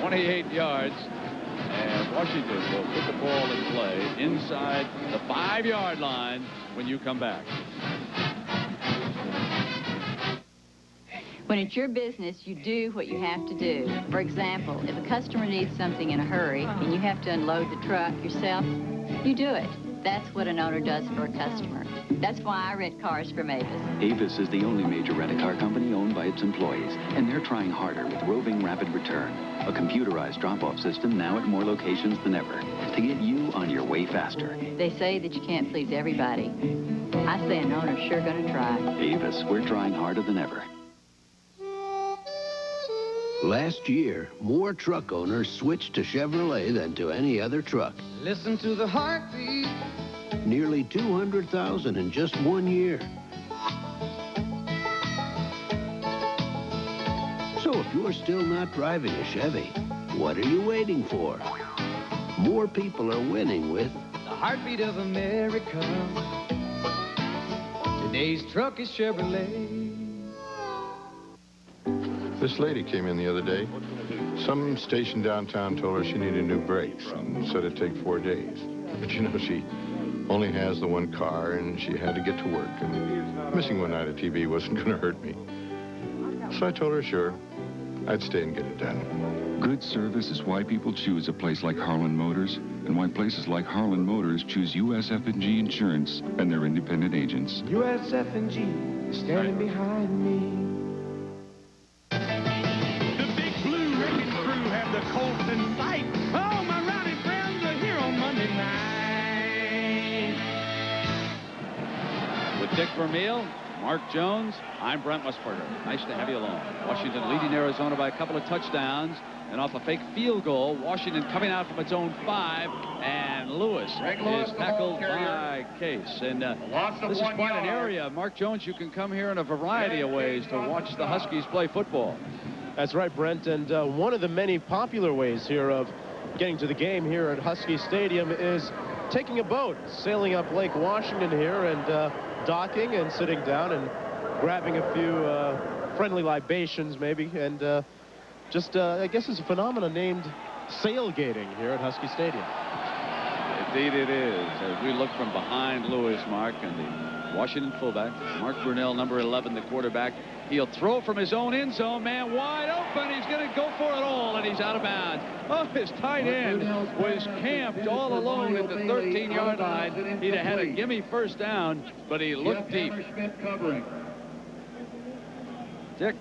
28 yards, and Washington will put the ball in play inside the 5-yard line when you come back. When it's your business, you do what you have to do. For example, if a customer needs something in a hurry and you have to unload the truck yourself, you do it. That's what an owner does for a customer. That's why I rent cars from Avis. Avis is the only major rent-a-car company owned by its employees, and they're trying harder with Roving Rapid Return, a computerized drop-off system now at more locations than ever to get you on your way faster. They say that you can't please everybody. I say an owner's sure gonna try. Avis, we're trying harder than ever. Last year, more truck owners switched to Chevrolet than to any other truck. Listen to the heartbeat. Nearly 200,000 in just 1 year. So if you're still not driving a Chevy, what are you waiting for? More people are winning with The heartbeat of America. Today's truck is Chevrolet. This lady came in the other day. Some station downtown told her she needed new brakes and said it'd take 4 days. But you know, she only has the one car and she had to get to work. And missing one night of TV wasn't going to hurt me. So I told her, sure, I'd stay and get it done. Good service is why people choose a place like Harlan Motors, and why places like Harlan Motors choose USF&G Insurance and their independent agents. USF&G is standing behind me. The Colts in sight. Oh, my rowdy friends are here on Monday night. With Dick Vermeil, Mark Jones, I'm Brent Musburger. Nice to have you along. Washington leading Arizona by a couple of touchdowns, and off a fake field goal, Washington coming out from its own 5, and Lewis is tackled by Case. And this is quite an area. Mark Jones, you can come here in a variety of ways to watch the Huskies play football. That's right, Brent, and one of the many popular ways here of getting to the game here at Husky Stadium is taking a boat, sailing up Lake Washington here and docking and sitting down and grabbing a few friendly libations maybe, and I guess it's a phenomenon named sailgating here at Husky Stadium. Indeed it is. As we look from behind Lewis, Mark, and the Washington fullback, Mark Brunell, number 11, the quarterback. He'll throw from his own end zone, man, wide open. He's going to go for it all, and he's out of bounds. Oh, his tight end was camped all alone at the 13-yard line. He'd have had a gimme first down, but he looked deep. Dick,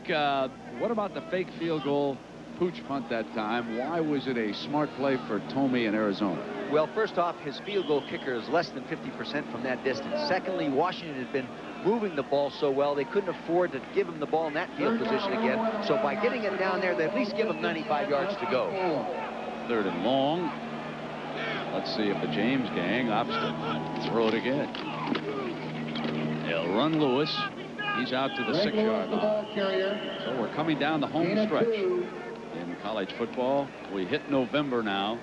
what about the fake field goal pooch punt that time? Why was it a smart play for Tomey in Arizona? Well, first off, his field goal kicker is less than 50% from that distance. Secondly, Washington had been moving the ball so well, they couldn't afford to give him the ball in that field position again. So by getting it down there, they at least give him 95 yards to go. 3rd and long. Let's see if the James gang opts to throw it again. They'll run Lewis. He's out to the 6-yard line. So we're coming down the home stretch in college football. We hit November now.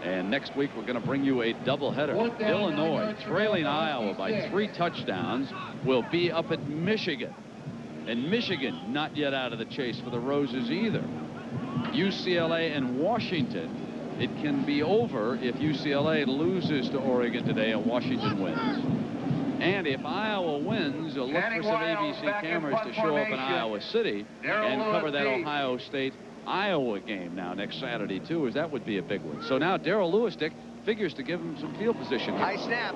And next week, we're going to bring you a doubleheader. Illinois, trailing Iowa by 3 touchdowns, will be up at Michigan. And Michigan not yet out of the chase for the Roses either. UCLA and Washington, it can be over if UCLA loses to Oregon today and Washington wins. And if Iowa wins, look for some ABC cameras to show up in Iowa City and cover that Ohio State Iowa game now next Saturday too, as that would be a big one. So now Darrell Lewis, Dick, figures to give him some field position here. High snap.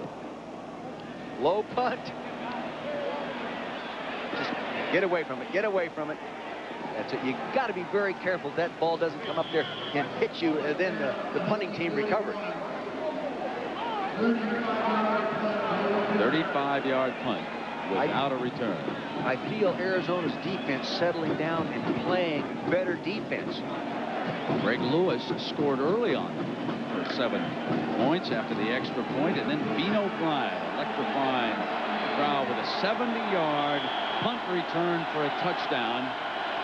Low punt. Just get away from it. Get away from it. That's it. You got to be very careful that ball doesn't come up there and hit you, and then the punting team recovers. 35-yard punt without a return. I feel Arizona's defense settling down and playing better defense. Greg Lewis scored early on them for 7 points after the extra point, and then Bino Bryant electrifying the crowd with a 70-yard punt return for a touchdown.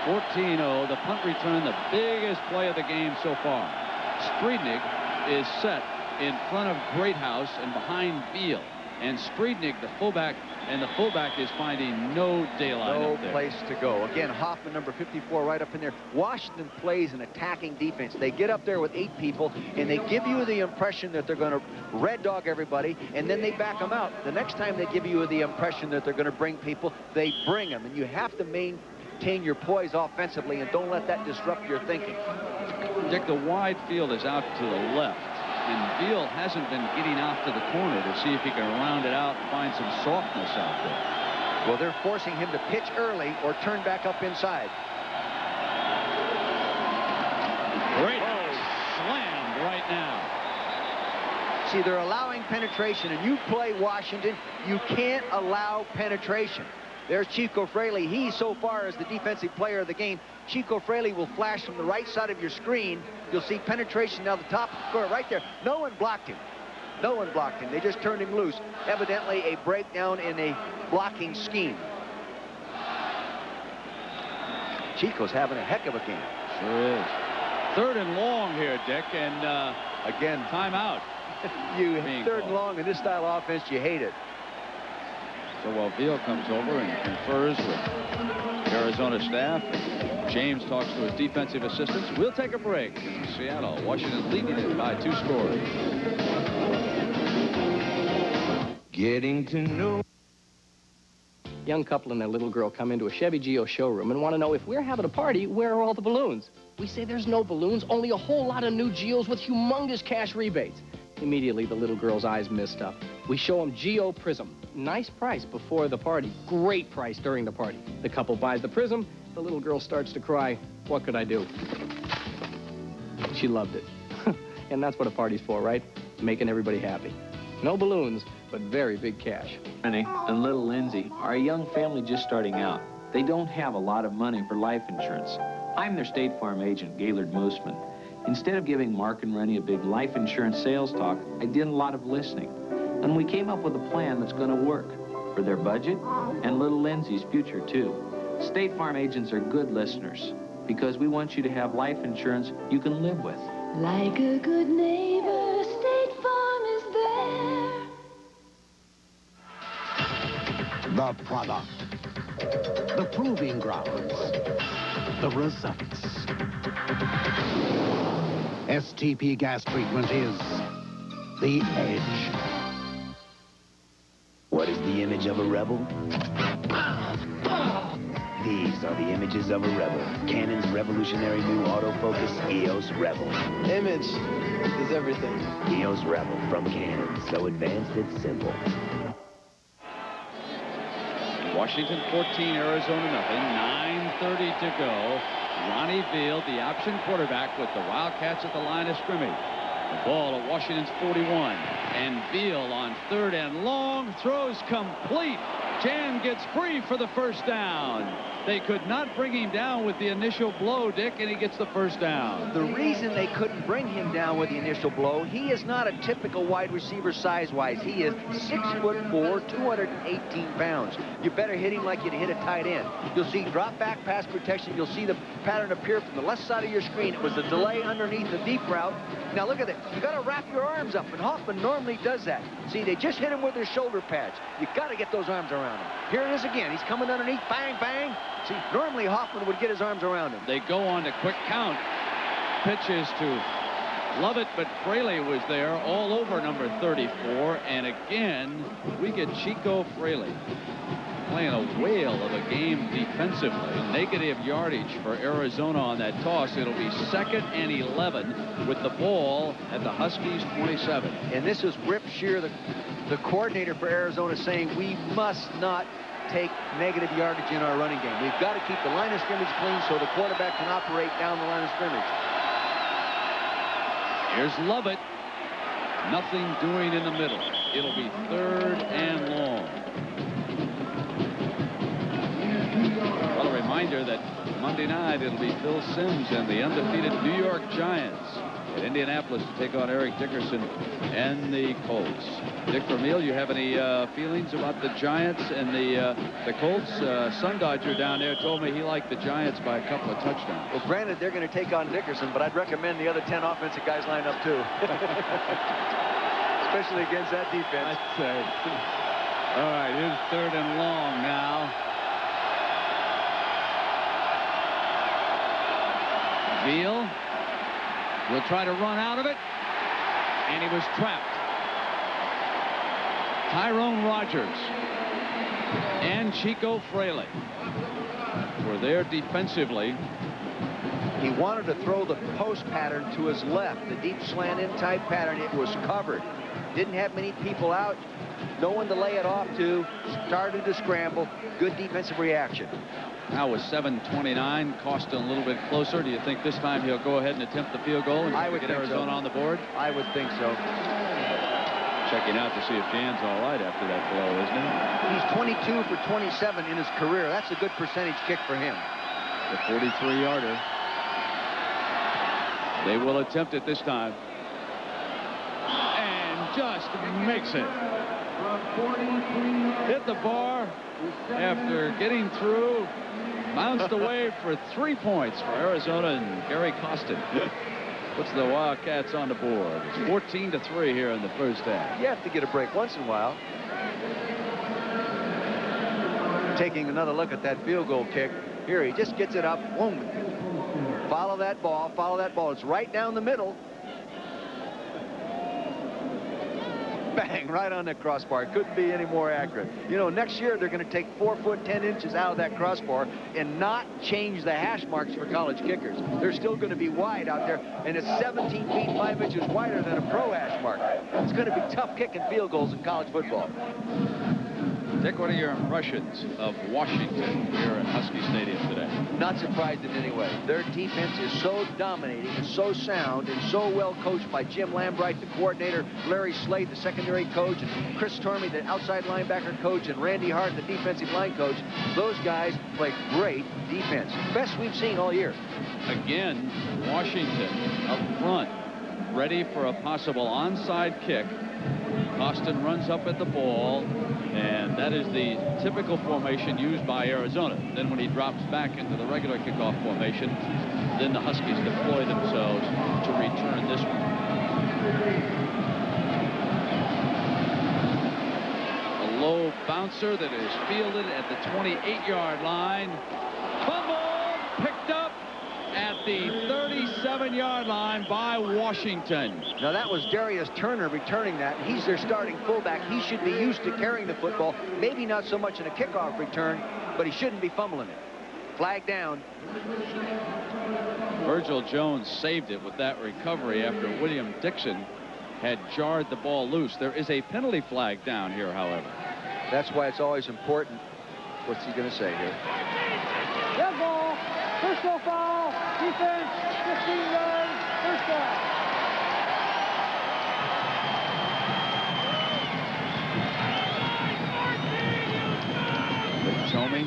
14-0, the punt return, the biggest play of the game so far. Striednig is set in front of Greathouse and behind Beal. And Striednig, the fullback is finding no daylight up there. No place to go. Again, Hoffman, number 54, right up in there. Washington plays an attacking defense. They get up there with 8 people, and they give you the impression that they're going to red dog everybody, and then they back them out. The next time they give you the impression that they're going to bring people, they bring them. And you have to maintain your poise offensively, and don't let that disrupt your thinking. Dick, the wide field is out to the left. And Beal hasn't been getting out to the corner to see if he can round it out and find some softness out there. Well, they're forcing him to pitch early or turn back up inside. Great slammed right now. See, they're allowing penetration, and you play Washington, you can't allow penetration. There's Chico Fraley. He, so far, is the defensive player of the game. Chico Fraley will flash from the right side of your screen. You'll see penetration down the top of the score right there. No one blocked him. No one blocked him. They just turned him loose. Evidently a breakdown in a blocking scheme. Chico's having a heck of a game. Sure is. 3rd and long here, Dick, and again, timeout. Third and long in this style of offense, you hate it. So while Beal comes over and confers with Arizona staff, James talks to his defensive assistants. We'll take a break in Seattle. Washington leading it by 2 scores. Getting to know. Young couple and their little girl come into a Chevy Geo showroom and want to know if we're having a party, where are all the balloons? We say there's no balloons, only a whole lot of new Geos with humongous cash rebates. Immediately, the little girl's eyes mist up. We show them Geo Prism. Nice price before the party. Great price during the party. The couple buys the Prism. The little girl starts to cry. What could I do? She loved it. And that's what a party's for, right? Making everybody happy. No balloons, but very big cash. Annie and little Lindsay are a young family just starting out. They don't have a lot of money for life insurance. I'm their State Farm agent, Gaylord Moosman. Instead of giving Mark and Rennie a big life insurance sales talk, I did a lot of listening. And we came up with a plan that's going to work for their budget and little Lindsay's future, too. State Farm agents are good listeners because we want you to have life insurance you can live with. Like a good neighbor, State Farm is there. The product. The proving grounds. The results. STP gas treatment is the edge. What is the image of a rebel? These are the images of a rebel. Canon's revolutionary new autofocus EOS Rebel. Image is everything. EOS Rebel from Canon. So advanced, it's simple. Washington 14, Arizona nothing. 9:30 to go. Ronnie Veal, the option quarterback, with the Wildcats at the line of scrimmage. The ball at Washington's 41. And Veal on 3rd and long, throws complete. Jan gets free for the first down. They could not bring him down with the initial blow, Dick, and he gets the first down. The reason they couldn't bring him down with the initial blow, he is not a typical wide receiver size-wise. He is 6'4", 218 pounds. You better hit him like you'd hit a tight end. You'll see drop-back pass protection. You'll see the pattern appear from the left side of your screen. It was the delay underneath the deep route. Now look at it. You got to wrap your arms up, and Hoffman normally does that. See, they just hit him with their shoulder pads. You got to get those arms around him. Here it is again. He's coming underneath. Bang, bang. See, normally Hoffman would get his arms around him. They go on to quick count. Pitches to Lovett, but Fraley was there all over number 34. And again, we get Chico Fraley playing a whale of a game defensively. Negative yardage for Arizona on that toss. It'll be 2nd and 11 with the ball at the Huskies 27. And this is Rip Shear, the coordinator for Arizona, saying we must not take negative yardage in our running game. We've got to keep the line of scrimmage clean so the quarterback can operate down the line of scrimmage. Here's Lovett. Nothing doing in the middle. It'll be 3rd and long. Well, a reminder that Monday night it'll be Phil Simms and the undefeated New York Giants at Indianapolis to take on Eric Dickerson and the Colts. Dick Vermeil, you have any feelings about the Giants and the Colts? Sun Dodger down there told me he liked the Giants by a couple of touchdowns. Well, granted, they're going to take on Dickerson, but I'd recommend the other 10 offensive guys line up too. Especially against that defense. I'd say. All right, here's 3rd and long now. Veal will try to run out of it, and he was trapped. Tyrone Rogers and Chico Fraley were there defensively. He wanted to throw the post pattern to his left, the deep slant in type pattern. It was covered. Didn't have many people out. No one to lay it off to. Started to scramble. Good defensive reaction. Now with 7:29, Costin a little bit closer. Do you think this time he'll go ahead and attempt the field goal and get Arizona on the board? I would think so. Checking out to see if Jan's all right after that blow, isn't he? He's 22 for 27 in his career. That's a good percentage kick for him. The 43-yarder. They will attempt it this time. And just makes it. Hit the bar after getting through. Bounced away for 3 points for Arizona and Gary Costin. Puts the Wildcats on the board. It's 14-3 here in the first half. You have to get a break once in a while. Taking another look at that field goal kick. Here, he just gets it up. Boom. Follow that ball. Follow that ball. It's right down the middle. Bang, right on that crossbar. Couldn't be any more accurate. You know, next year they're going to take 4 foot 10 inches out of that crossbar and not change the hash marks for college kickers. They're still going to be wide out there, and it's 17 feet 5 inches wider than a pro hash mark. It's going to be tough kicking field goals in college football. Dick, what are your impressions of Washington here at Husky Stadium today? Not surprised in any way. Their defense is so dominating and so sound and so well coached by Jim Lambright, the coordinator, Larry Slade, the secondary coach, and Chris Tormey, the outside linebacker coach, and Randy Hart, the defensive line coach. Those guys play great defense. Best we've seen all year. Again, Washington up front, ready for a possible onside kick. Costin runs up at the ball, and that is the typical formation used by Arizona. Then when he drops back into the regular kickoff formation, then the Huskies deploy themselves to return this one. A low bouncer that is fielded at the 28-yard line. Fumble picked up at the 37-yard line by Washington. Now that was Darius Turner returning that. He's their starting fullback. He should be used to carrying the football. Maybe not so much in a kickoff return, but he shouldn't be fumbling it. Flag down. Virgil Jones saved it with that recovery after William Dixon had jarred the ball loose. There is a penalty flag down here, however. That's why it's always important. What's he going to say here? Red ball, personal foul, defense, 15 yards, first down. Tomey,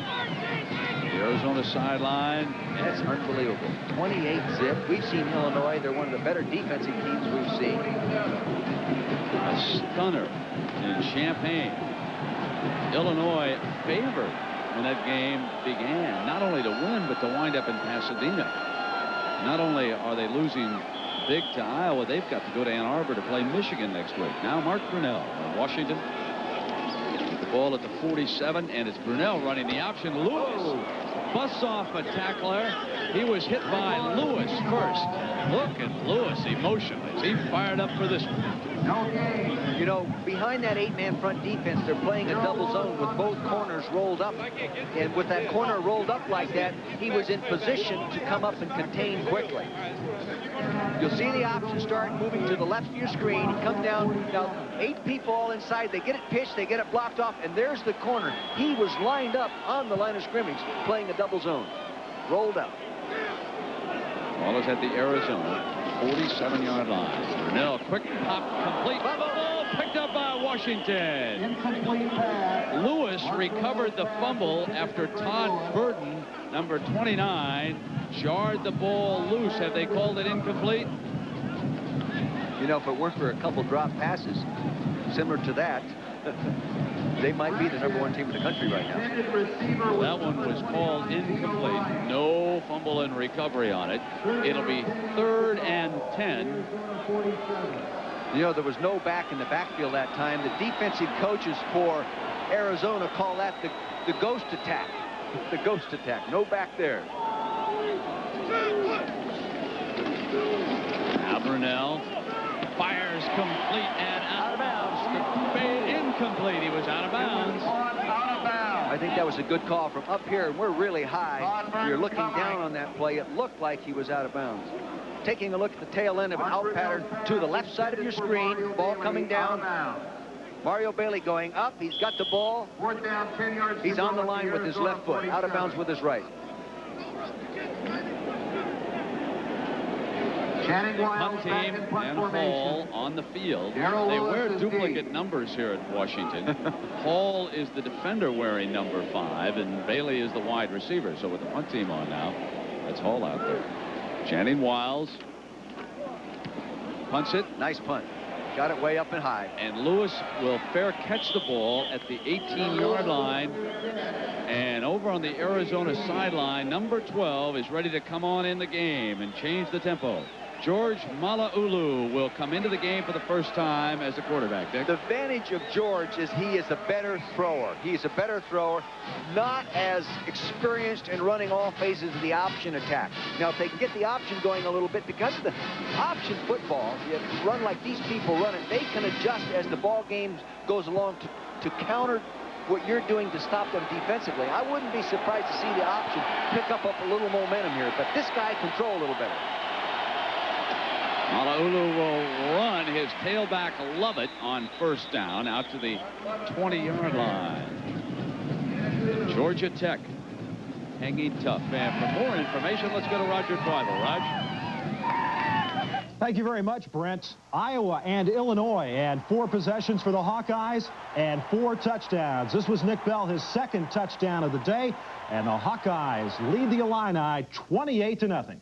the Arizona sideline. That's unbelievable. 28 zip. We've seen Illinois. They're one of the better defensive teams we've seen. A stunner in Champaign. Illinois favored when that game began, not only to win, but to wind up in Pasadena. Not only are they losing big to Iowa, they've got to go to Ann Arbor to play Michigan next week. Now Mark Brunell of Washington. The ball at the 47, and it's Brunell running the option. Lewis busts off a tackler. He was hit by Lewis first. Look at Lewis emotionless. He fired up for this one. You know, behind that 8-man front defense, they're playing a double zone with both corners rolled up. And with that corner rolled up like that, he was in position to come up and contain quickly. You'll see the option start moving to the left of your screen. He comes down. Now, 8 people all inside. They get it pitched. They get it blocked off. And there's the corner. He was lined up on the line of scrimmage playing a double zone. Rolled up. Ball is at the Arizona 47-yard line. Brunell, quick pop, complete. Fumble picked up by Washington. Incomplete pass. Lewis recovered the fumble after Todd Burton, number 29, jarred the ball loose. Have they called it incomplete? You know, if it weren't for a couple drop passes similar to that, they might be the #1 team in the country right now. That one was called incomplete. No fumble and recovery on it. It'll be 3rd and 10. You know, there was no back in the backfield that time. The defensive coaches for Arizona call that the ghost attack. The ghost attack. No back there. Now Brunell fires complete and out of bounds. Incomplete. He was out of bounds. I think that was a good call from up here, and we're really high. You're looking down on that play. It looked like he was out of bounds. Taking a look at the tail end of an out pattern to the left side of your screen. Ball coming down. Mario Bailey going up. He's got the ball. He's on the line with his left foot. Out of bounds with his right. Punt team and Hall on the field. They wear duplicate numbers here at Washington. Hall is the defender wearing number 5, and Bailey is the wide receiver. So with the punt team on now, that's Hall out there. Channing Wiles punts it. Nice punt. Got it way up and high. And Lewis will fair catch the ball at the 18-yard line. And over on the Arizona sideline, number 12 is ready to come on in the game and change the tempo. George Malaulu will come into the game for the first time as a quarterback, Dick. The advantage of George is he is a better thrower. He's a better thrower, not as experienced in running all phases of the option attack. Now, if they can get the option going a little bit, because of the option football, you run like these people run it, they can adjust as the ball game goes along to counter what you're doing to stop them defensively. I wouldn't be surprised to see the option pick up a little momentum here, but this guy can throw a little better. Malaulu will run his tailback Lovett on first down out to the 20-yard line. Georgia Tech hanging tough. And for more information, let's go to Roger Twibel. Raj. Thank you very much, Brent. Iowa and Illinois, and 4 possessions for the Hawkeyes and 4 touchdowns. This was Nick Bell, his 2nd touchdown of the day, and the Hawkeyes lead the Illini 28-0.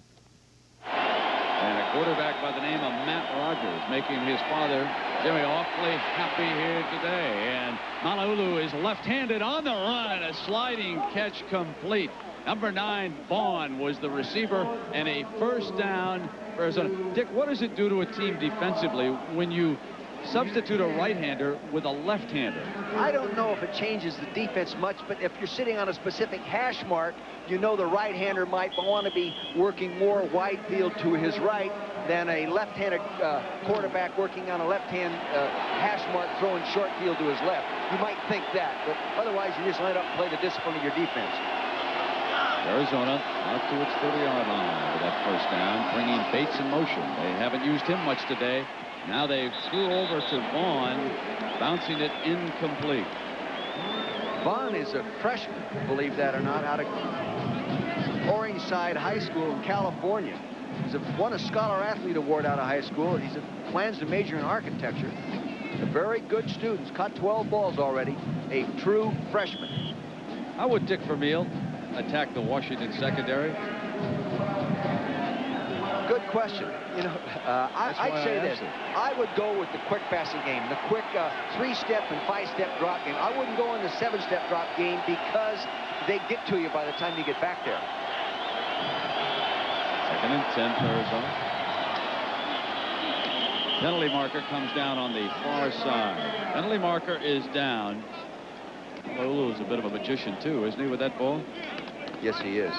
And a quarterback by the name of Matt Rogers making his father, Jimmy, awfully happy here today. And Malaulu is left-handed on the run, and a sliding catch complete. Number 9, Vaughn, was the receiver, and a first down for Arizona. Dick, what does it do to a team defensively when you substitute a right-hander with a left-hander. I don't know if it changes the defense much, but if you're sitting on a specific hash mark, you know the right-hander might want to be working more wide field to his right than a left-handed quarterback working on a left-hand hash mark throwing short field to his left. You might think that, but otherwise you just line up and play the discipline of your defense. Arizona out to its 30-yard line with that first down, bringing Bates in motion. They haven't used him much today. Now they threw over to Vaughn, bouncing it incomplete. Vaughn is a freshman, believe that or not, out of Orange Side High School in California. He's won a Scholar Athlete Award out of high school. He plans to major in architecture. A very good student. Caught 12 balls already. A true freshman. How would Dick Vermeil attack the Washington secondary? Good question. You know, I'd say this. I would go with the quick passing game, the quick 3-step and 5-step drop game. I wouldn't go in the 7-step drop game because they get to you by the time you get back there. 2nd and 10 for Arizona. Penalty marker comes down on the far side. Penalty marker is down. Lulu's a bit of a magician too, isn't he, with that ball? Yes, he is.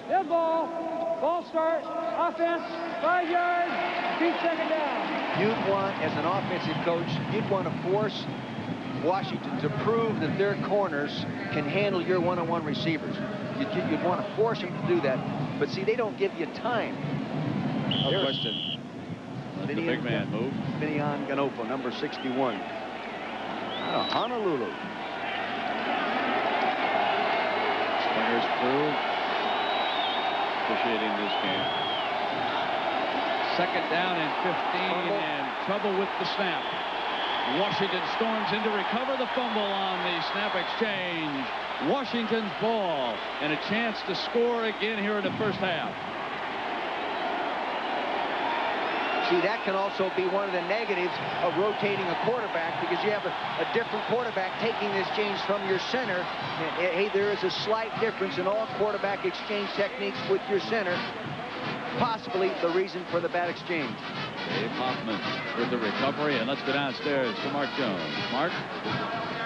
Field goal. Ball start. Offense. 5 yards. Beat 2nd down. You'd want, as an offensive coach, you'd want to force Washington to prove that their corners can handle your one-on-one receivers. You'd want to force them to do that. But see, they don't give you time. No question. Let the big man move. Finian Ganopo, number 61. Out of Honolulu. Springer's crew officiating this game. 2nd down and 15, and trouble with the snap. Washington storms in to recover the fumble on the snap exchange. Washington's ball, and a chance to score again here in the first half. See, that can also be one of the negatives of rotating a quarterback, because you have a different quarterback taking this exchange from your center. Hey, there is a slight difference in all quarterback exchange techniques with your center. Possibly the reason for the bad exchange. Dave Hoffman with the recovery, and let's go downstairs to Mark Jones. Mark?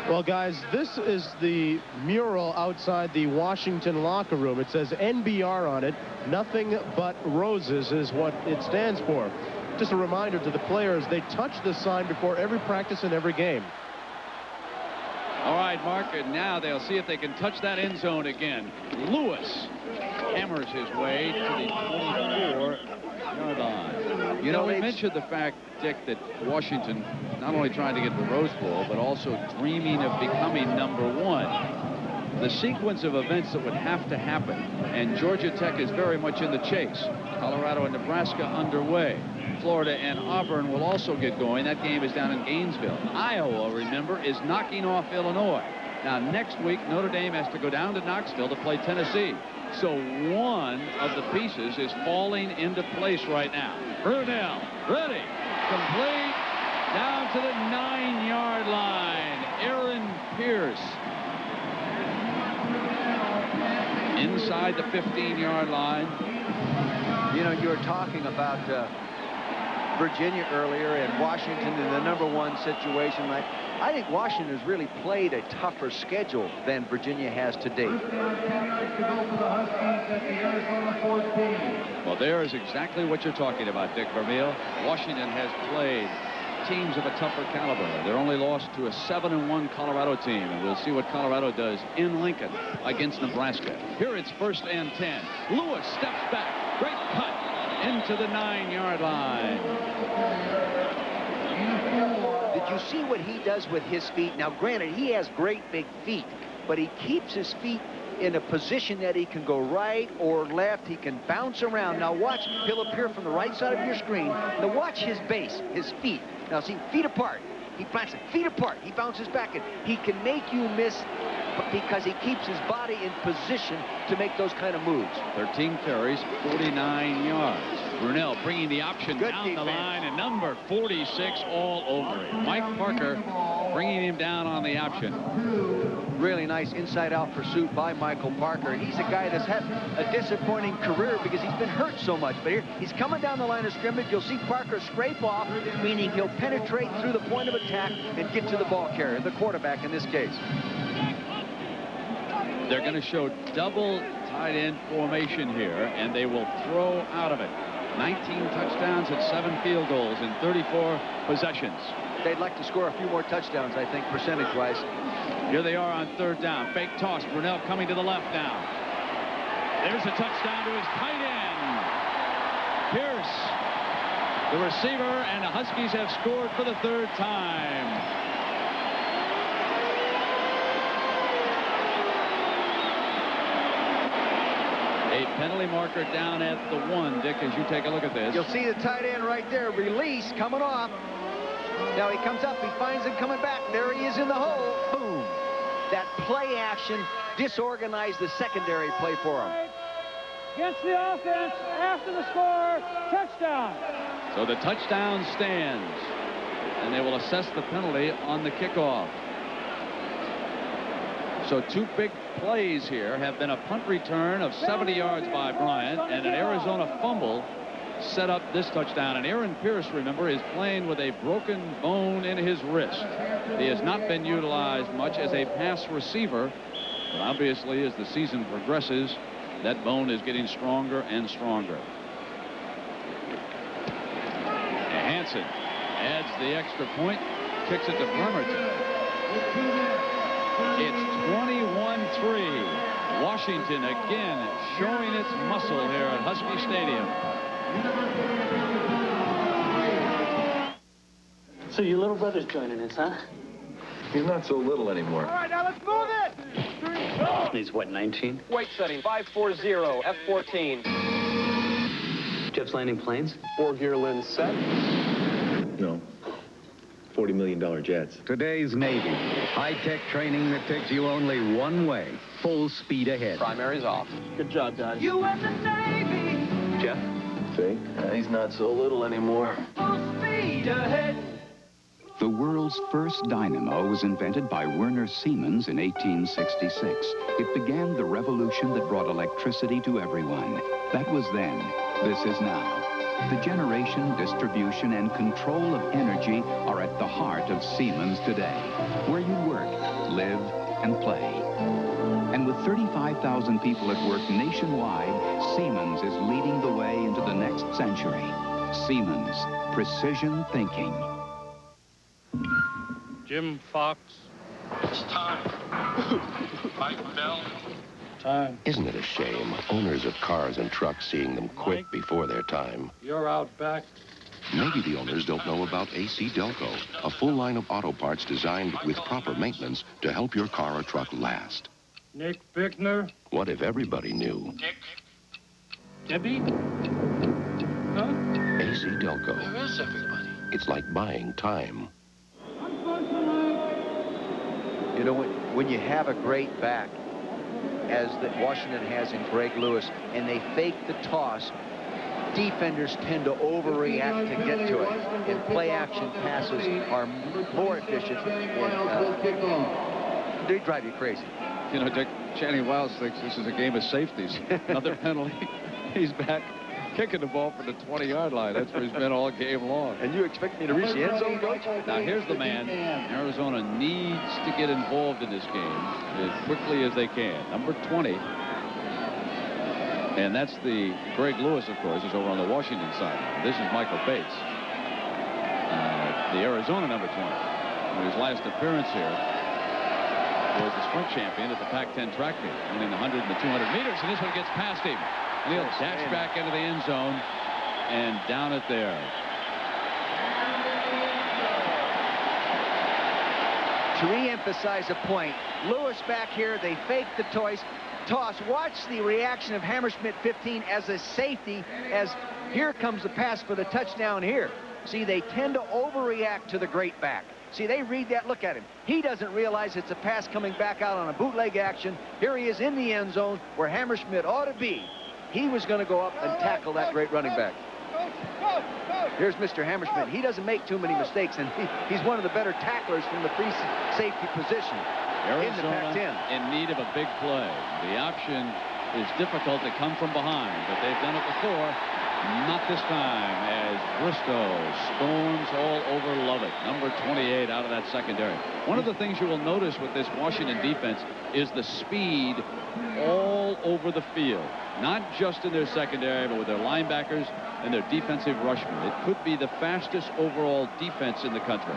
Well, guys, this is the mural outside the Washington locker room. It says NBR on it. Nothing but roses is what it stands for. Just a reminder to the players, they touch this sign before every practice and every game. All right, Mark, and now they'll see if they can touch that end zone again. Lewis hammers his way to the 24-yard line. You know, we mentioned the fact, Dick, that Washington not only trying to get the Rose Bowl, but also dreaming of becoming #1. The sequence of events that would have to happen, and Georgia Tech is very much in the chase. Colorado and Nebraska underway. Florida and Auburn will also get going. That game is down in Gainesville. Iowa, remember, is knocking off Illinois. Now, next week, Notre Dame has to go down to Knoxville to play Tennessee. So one of the pieces is falling into place right now. Brunell, ready, complete, down to the 9-yard line. Aaron Pierce. Inside the 15-yard line. You know, you were talking about Virginia earlier and Washington in the #1 situation. I think Washington has really played a tougher schedule than Virginia has to date. Well, there is exactly what you're talking about, Dick Vermeil. Washington has played teams of a tougher caliber. They're only lost to a 7-1 Colorado team, and we'll see what Colorado does in Lincoln against Nebraska. Here it's 1st and 10. Lewis steps back. Great cut into the 9-yard line. Did you see what he does with his feet? Now, granted, he has great big feet, but he keeps his feet in a position that he can go right or left. He can bounce around. Now watch, he'll appear from the right side of your screen. Now watch his base, his feet. Now see, feet apart. He plants it, feet apart. He bounces back, and he can make you miss because he keeps his body in position to make those kind of moves. 13 carries, 49 yards. Brunell bringing the option down the line, and number 46 all over it. Mike Parker bringing him down on the option. Really nice inside-out pursuit by Michael Parker. He's a guy that's had a disappointing career because he's been hurt so much. But here, he's coming down the line of scrimmage. You'll see Parker scrape off, meaning he'll penetrate through the point of attack and get to the ball carrier, the quarterback in this case. They're going to show double tight end formation here, and they will throw out of it. 19 touchdowns and 7 field goals in 34 possessions. They'd like to score a few more touchdowns, I think, percentage-wise. Here they are on third down. Fake toss. Brunell coming to the left now. There's a touchdown to his tight end. Pierce, the receiver, and the Huskies have scored for the third time. A penalty marker down at the 1, Dick, as you take a look at this. You'll see the tight end right there. Release coming off. Now he comes up. He finds him coming back. There he is in the hole. Boom. That play action disorganized the secondary play for him. Against the offense, after the score, touchdown. So the touchdown stands, and they will assess the penalty on the kickoff. So 2 big plays here have been a punt return of 70 yards by Bryant and an Arizona fumble set up this touchdown. And Aaron Pierce, remember, is playing with a broken bone in his wrist. He has not been utilized much as a pass receiver, but obviously as the season progresses, that bone is getting stronger and stronger. Hansen adds the extra point, kicks it to Bremerton. It's 21-3. Washington again showing its muscle here at Husky Stadium. So your little brother's joining us, huh? He's not so little anymore. All right, now let's move it. He's what, 19? Weight setting 540 F14. Jeff's landing planes? 4-gear lens set. No. $40 million jets. Today's Navy. High-tech training that takes you only one way. Full speed ahead. Primary's off. Good job, guys. You and the Navy. Jeff? See? He's not so little anymore. Full speed ahead. The world's first dynamo was invented by Werner Siemens in 1866. It began the revolution that brought electricity to everyone. That was then. This is now. The generation, distribution, and control of energy are at the heart of Siemens today, where you work, live, and play. And with 35,000 people at work nationwide, Siemens is leading the way into the next century. Siemens, precision thinking. Jim Fox. It's time. Mike Bell. Time. Isn't it a shame, owners of cars and trucks seeing them quit before their time? You're out back. Maybe the owners don't know about AC Delco, a full line of auto parts designed with proper maintenance to help your car or truck last. Nick Bickner. What if everybody knew? Nick. Debbie? Huh? AC Delco. Where is everybody? It's like buying time. You know, when you have a great back, as that Washington has in Greg Lewis, and they fake the toss, defenders tend to overreact to get to it. And play-action passes are more efficient. And, they drive you crazy. You know, Dick, Channing Wiles thinks this is a game of safeties. Another penalty. He's back kicking the ball for the 20-yard line. That's where he's been all game long. And you expect me to reach the end zone, Coach? Now, here's the man Arizona needs to get involved in this game as quickly as they can. Number 20. And that's the Greg Lewis, of course, is over on the Washington side. This is Michael Bates, the Arizona number 20. In his last appearance here was the sprint champion at the Pac-10 track meet, winning the 100 and the 200 meters, and this one gets past him. And he'll dash back into the end zone and down it there. To re-emphasize a point, Lewis back here, they fake the toss. Watch the reaction of Hammerschmidt 15 as a safety, as here comes the pass for the touchdown here. See, they tend to overreact to the great back. See, they read that. Look at him. He doesn't realize it's a pass coming back out on a bootleg action. Here he is in the end zone where Hammerschmidt ought to be. He was going to go up and tackle that great running back. Here's Mr. Hammerschmidt. He doesn't make too many mistakes, and he's one of the better tacklers from the free safety position. in the Pac-10. In need of a big play. The option is difficult to come from behind, but they've done it before. Not this time, as Bristow storms all over Lovett, number 28, out of that secondary. One of the things you will notice with this Washington defense is the speed all over the field. Not just in their secondary, but with their linebackers and their defensive rushmen. It could be the fastest overall defense in the country.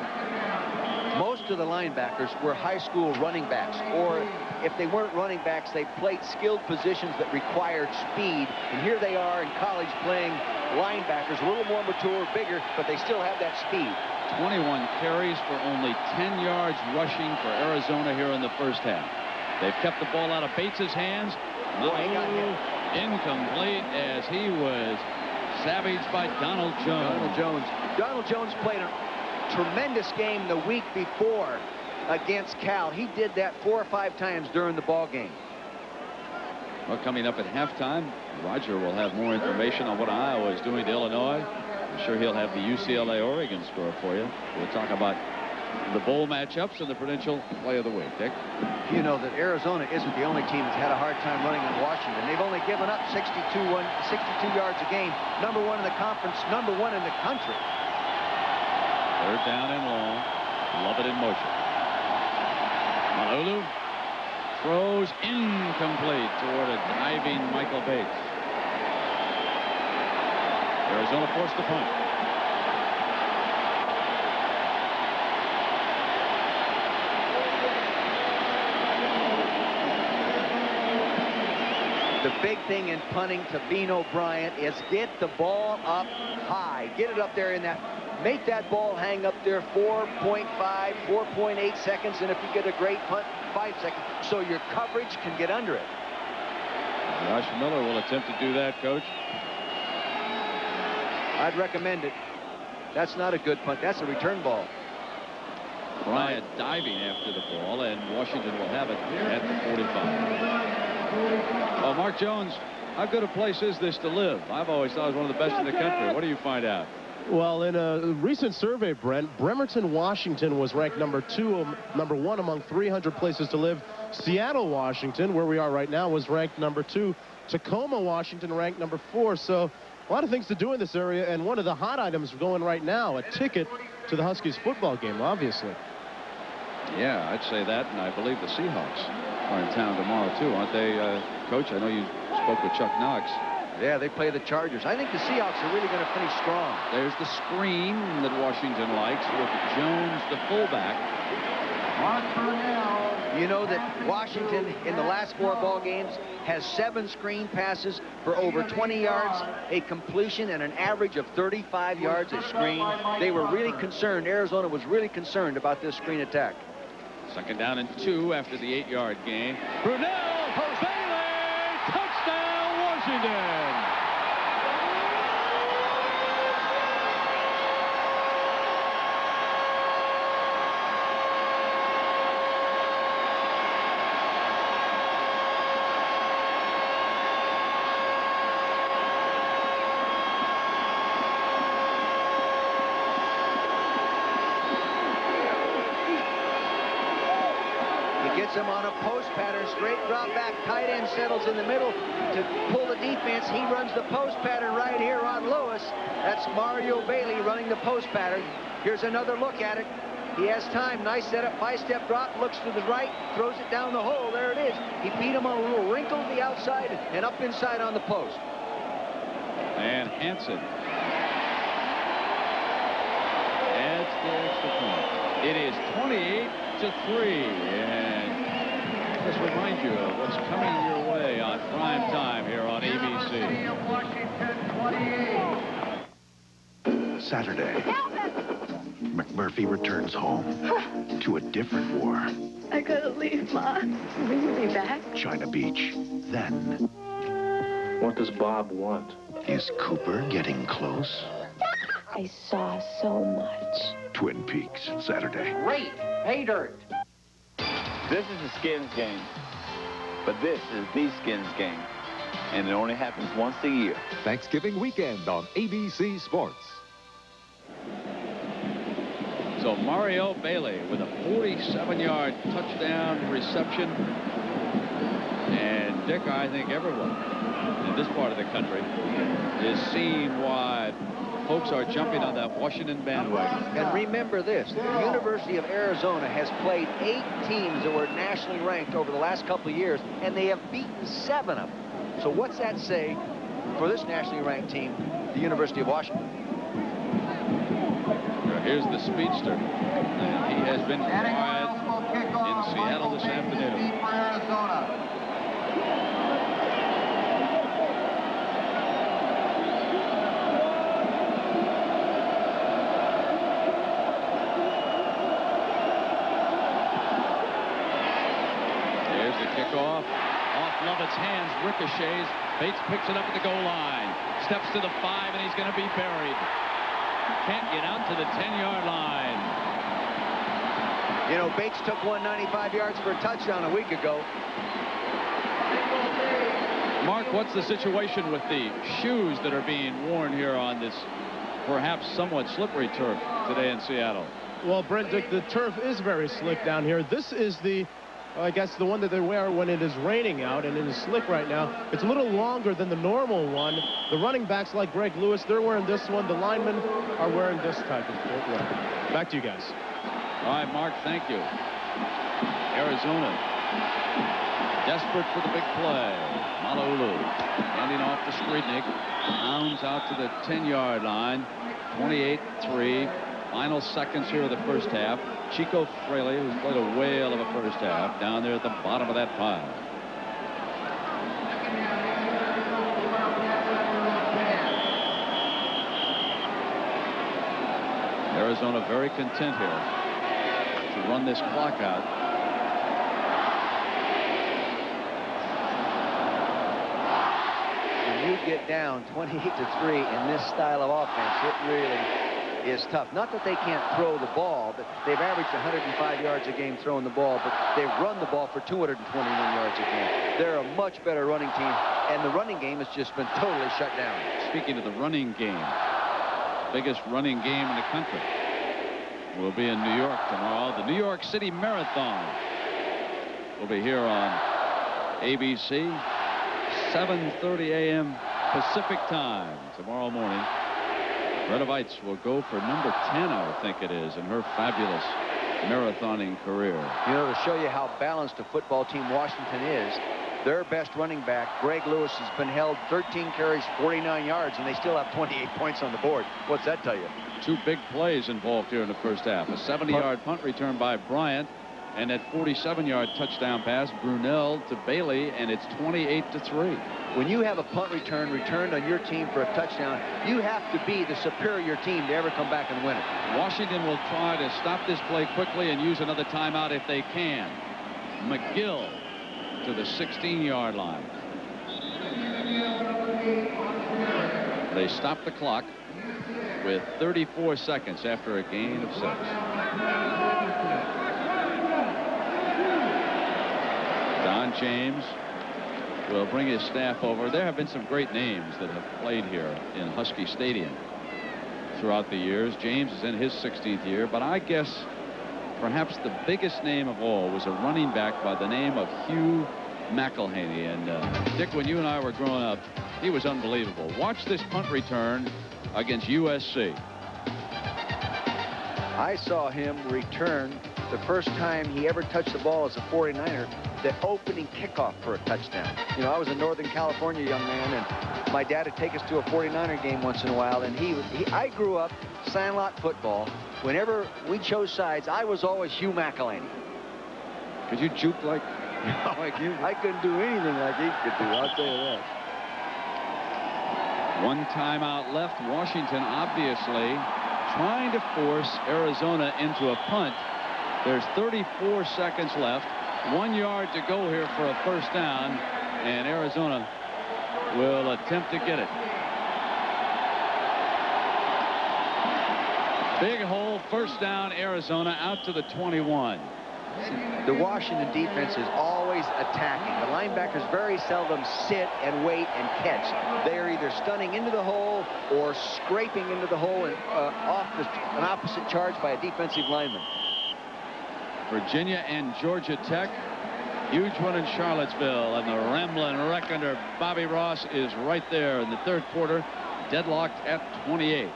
Most of the linebackers were high school running backs, or if they weren't running backs, they played skilled positions that required speed. And here they are in college playing linebackers, a little more mature, bigger, but they still have that speed. 21 carries for only 10 yards rushing for Arizona here in the first half. They've kept the ball out of Bates's hands. Incomplete, as he was savaged by Donald Jones. Donald Jones played a tremendous game the week before against Cal. He did that 4 or 5 times during the ball game. Well, coming up at halftime, Roger will have more information on what Iowa is doing to Illinois. I'm sure he'll have the UCLA-Oregon score for you. We'll talk about the bowl matchups and the Prudential Play of the Week. Dick? You know that Arizona isn't the only team that's had a hard time running on Washington. They've only given up 62 yards a game. Number 1 in the conference, number 1 in the country. Third down and long. Lovett in motion. Malulu throws incomplete toward a diving Michael Bates. Arizona forced the punt. The big thing in punting to Bean O'Brien is get the ball up high. Get it up there in that. Make that ball hang up there 4.5, 4.8 seconds, and if you get a great punt, 5 seconds, so your coverage can get under it. Josh Miller will attempt to do that, Coach. I'd recommend it. That's not a good punt. That's a return ball. Bryant diving after the ball, and Washington will have it at the 45. Well, Mark Jones, how good a place is this to live? I've always thought it was one of the best in the country. What do you find out? Well, in a recent survey, Brent, Bremerton, Washington was ranked number 1 among 300 places to live. Seattle, Washington, where we are right now, was ranked number 2. Tacoma, Washington, ranked number 4. So a lot of things to do in this area, and one of the hot items going right now, a ticket to the Huskies football game, obviously. Yeah, I'd say that, and I believe the Seahawks are in town tomorrow, too, aren't they, Coach? I know you spoke with Chuck Knox. Yeah, they play the Chargers. I think the Seahawks are really going to finish strong. There's the screen that Washington likes with Jones, the fullback. You know that Washington, in the last 4 ball games, has 7 screen passes for over 20 yards, a completion, and an average of 35 yards a screen. They were really concerned. Arizona was really concerned about this screen attack. Second down and 2 after the 8-yard gain. Brunell for Bailey. Touchdown, Washington. Him on a post pattern, straight drop back, tight end settles in the middle to pull the defense. He runs the post pattern right here on Lewis. That's Mario Bailey running the post pattern. Here's another look at it. He has time. Nice setup, 5-step drop, looks to the right, throws it down the hole. There it is. He beat him on a little wrinkle to the outside and up inside on the post. And Hansen adds the extra point. It is 28-3, and let's remind you of what's coming your way on prime time here on ABC. Saturday, McMurphy returns home to a different war. I gotta leave, Mom. Bring me back. China Beach. Then... What does Bob want? Is Cooper getting close? I saw so much. Twin Peaks, Saturday. Great. Pay dirt. This is the Skins game, but this is the Skins game, and it only happens once a year. Thanksgiving weekend on ABC Sports. So Mario Bailey with a 47-yard touchdown reception. And Dick, I think everyone in this part of the country is seeing why folks are jumping on that Washington bandwagon. And remember this, the University of Arizona has played 8 teams that were nationally ranked over the last couple of years, and they have beaten 7 of them. So what's that say for this nationally ranked team, the University of Washington? Here's the speedster. And he has been quiet in Seattle this afternoon. There's the kickoff. Off Lovett's hands, ricochets. Bates picks it up at the goal line. Steps to the 5, and he's going to be buried. Can't get out to the 10-yard line. You know, Bates took 195 yards for a touchdown a week ago. Mark, what's the situation with the shoes that are being worn here on this perhaps somewhat slippery turf today in Seattle? Well, Brent, Dick, the turf is very slick down here. This is the, I guess, the one that they wear when it is raining out, and it is slick right now. It's a little longer than the normal one. The running backs like Greg Lewis, they're wearing this one. The linemen are wearing this type of footwear. Back to you guys. All right, Mark, thank you. Arizona desperate for the big play. Malaulu handing off to Skriednik. Pounds out to the 10-yard line. 28-3. Final seconds here of the first half. Chico Fraley, who's played a whale of a first half, down there at the bottom of that pile. Arizona very content here to run this clock out. When you get down 28-3 in this style of offense, it really is tough. Not that they can't throw the ball, but they've averaged 105 yards a game throwing the ball, but they've run the ball for 221 yards a game. They're a much better running team, and the running game has just been totally shut down. Speaking of the running game, biggest running game in the country will be in New York tomorrow. The New York City Marathon will be here on ABC, 7:30 a.m. Pacific time tomorrow morning. Greta Weitz will go for number 10, I would think it is, in her fabulous marathoning career. You know, to show you how balanced a football team Washington is, their best running back, Greg Lewis, has been held 13 carries, 49 yards, and they still have 28 points on the board. What's that tell you? 2 big plays involved here in the first half. A 70-yard punt return by Bryant, and that 47-yard touchdown pass, Brunell to Bailey, and it's 28-3. When you have a punt return returned on your team for a touchdown, you have to be the superior team to ever come back and win it. Washington will try to stop this play quickly and use another timeout if they can. McGill to the 16-yard line. They stop the clock with 34 seconds after a gain of 6. Don James will bring his staff over. There have been some great names that have played here in Husky Stadium throughout the years. James is in his 16th year, but I guess perhaps the biggest name of all was a running back by the name of Hugh McElhaney. And Dick, when you and I were growing up, he was unbelievable. Watch this punt return against USC. I saw him return the first time he ever touched the ball as a 49er, the opening kickoff for a touchdown. You know, I was a Northern California young man, and my dad would take us to a 49er game once in a while, and I grew up sandlot football. Whenever we chose sides, I was always Hugh McElhaney. Could you juke like you? I couldn't do anything like he could do, I'll tell you that. One timeout left. Washington obviously trying to force Arizona into a punt. There's 34 seconds left. 1 yard to go here for a first down, and Arizona will attempt to get it. Big hole, first down, Arizona out to the 21. The Washington defense is always always attacking. The linebackers very seldom sit and wait and catch. They're either stunning into the hole or scraping into the hole and off an opposite charge by a defensive lineman. Virginia and Georgia Tech. Huge one in Charlottesville, and the Ramblin' Wreck under Bobby Ross is right there in the third quarter, deadlocked at 28.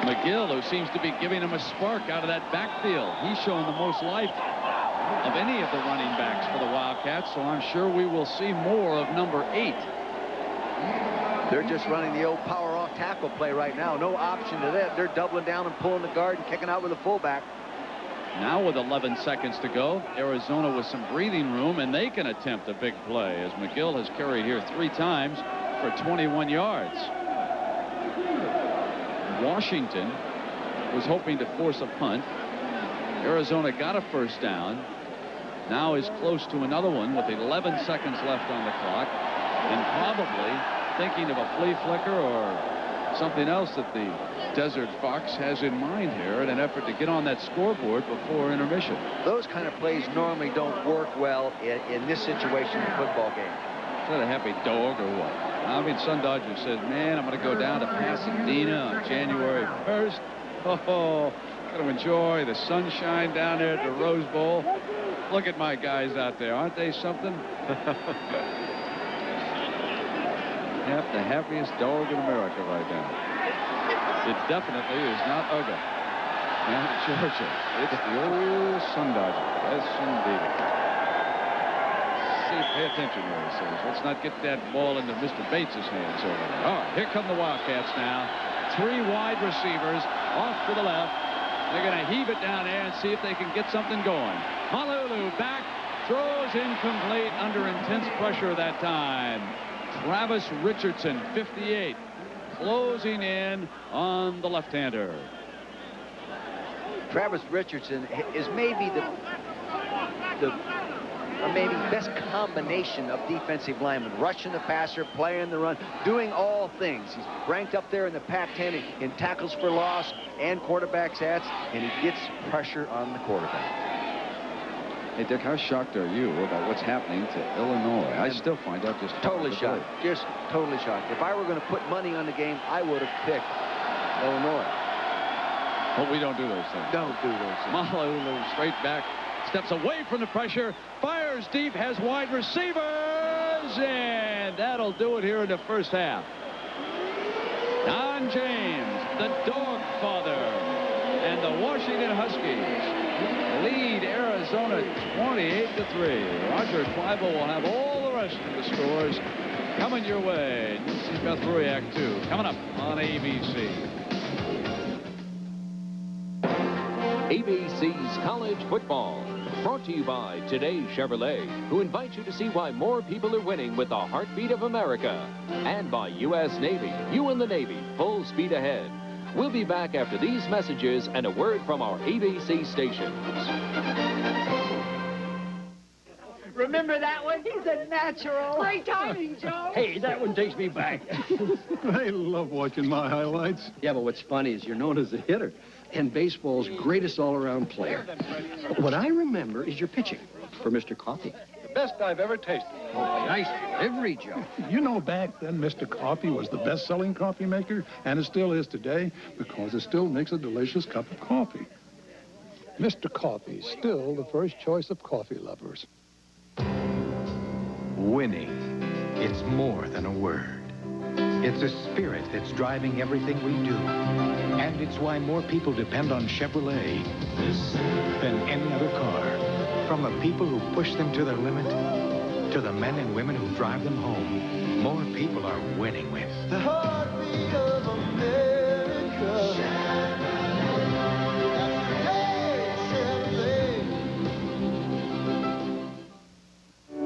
McGill, who seems to be giving him a spark out of that backfield. He's shown the most life of any of the running backs for the Wildcats, so I'm sure we will see more of number 8. They're just running the old power off tackle play right now. No option to that. They're doubling down and pulling the guard and kicking out with a fullback. Now with 11 seconds to go, Arizona with some breathing room, and they can attempt a big play as McGill has carried here 3 times for 21 yards. Washington was hoping to force a punt. Arizona got a first down. Now is close to another one with 11 seconds left on the clock, and probably thinking of a flea flicker or something else that the Desert Fox has in mind here in an effort to get on that scoreboard before intermission. Those kind of plays normally don't work well in this situation in a football game. Is that a happy dog or what? I mean, Sun Dodger says, man, I'm going to go down to Pasadena on January 1st. Oh, going to enjoy the sunshine down there at the Rose Bowl. Look at my guys out there. Aren't they something? The happiest dog in America right now. It definitely is not Uga. And Georgia. It's the old Sun Dodger. Yes, indeed. See, pay attention here, he says. Let's not get that ball into Mr. Bates' hands over there. All right, here come the Wildcats now. 3 wide receivers off to the left. They're going to heave it down there and see if they can get something going. Malulu back, throws incomplete under intense pressure that time. Travis Richardson, 58, closing in on the left-hander. Travis Richardson is maybe the best combination of defensive linemen, rushing the passer, playing the run, doing all things. He's ranked up there in the Pac-10 in tackles for loss and quarterback stats, and he gets pressure on the quarterback. Hey, Dick, how shocked are you about what's happening to Illinois? I still find out just totally shocked. Just totally shocked. If I were going to put money on the game, I would have picked Illinois. But we don't do those things. Don't do those things. Malulu straight back, steps away from the pressure, fires deep, has wide receivers, and that'll do it here in the first half. Don James, the dog father, and the Washington Huskies lead Arizona 28-3. Roger Clyburn will have all the rest of the scores coming your way. You'll see Beth Ruiak, too, coming up on ABC. ABC's College Football, brought to you by Today's Chevrolet, who invites you to see why more people are winning with the heartbeat of America. And by U.S. Navy, you and the Navy, full speed ahead. We'll be back after these messages and a word from our ABC stations. Remember that one? He's a natural. Great timing, Joe. Hey, that one takes me back. I love watching my highlights. Yeah, but what's funny is you're known as a hitter and baseball's greatest all-around player. But what I remember is your pitching for Mr. Coffee. The best I've ever tasted. Oh, nice delivery, Joe. You know, back then, Mr. Coffee was the best-selling coffee maker, and it still is today, because it still makes a delicious cup of coffee. Mr. Coffee, still the first choice of coffee lovers. Winning. It's more than a word. It's a spirit that's driving everything we do. And it's why more people depend on Chevrolet than any other car. From the people who push them to their limit to the men and women who drive them home, more people are winning with the heartbeat of America.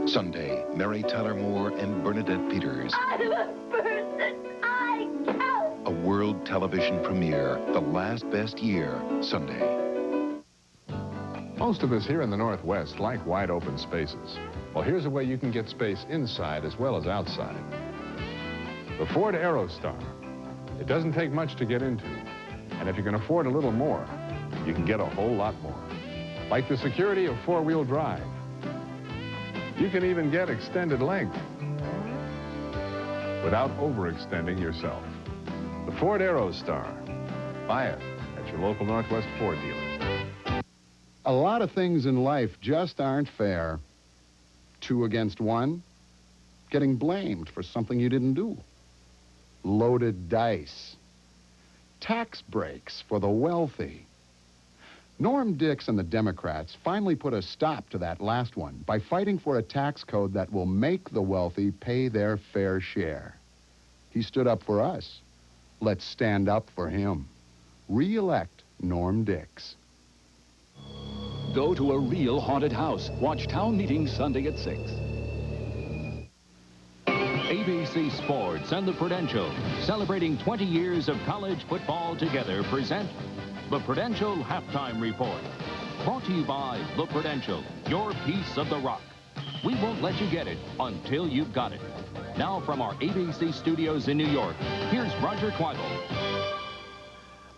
Sunday, Mary Tyler Moore and Bernadette Peters. I'm a person. I count. A world television premiere, The Last Best Year, Sunday. Most of us here in the Northwest like wide open spaces. Well, here's a way you can get space inside as well as outside. The Ford Aerostar. It doesn't take much to get into. And if you can afford a little more, you can get a whole lot more. like the security of four-wheel drive. You can even get extended length without overextending yourself. The Ford Aerostar. Buy it at your local Northwest Ford dealer. A lot of things in life just aren't fair. 2 against 1, getting blamed for something you didn't do. Loaded dice. Tax breaks for the wealthy. Norm Dix and the Democrats finally put a stop to that last one by fighting for a tax code that will make the wealthy pay their fair share. He stood up for us. Let's stand up for him. Re-elect Norm Dix. Go to a real haunted house. Watch Town Meeting Sunday at 6. ABC Sports and the Prudential, celebrating 20 years of college football together, present the Prudential Halftime Report. Brought to you by the Prudential, your piece of the rock. We won't let you get it until you've got it. Now from our ABC studios in New York, here's Roger Quibble.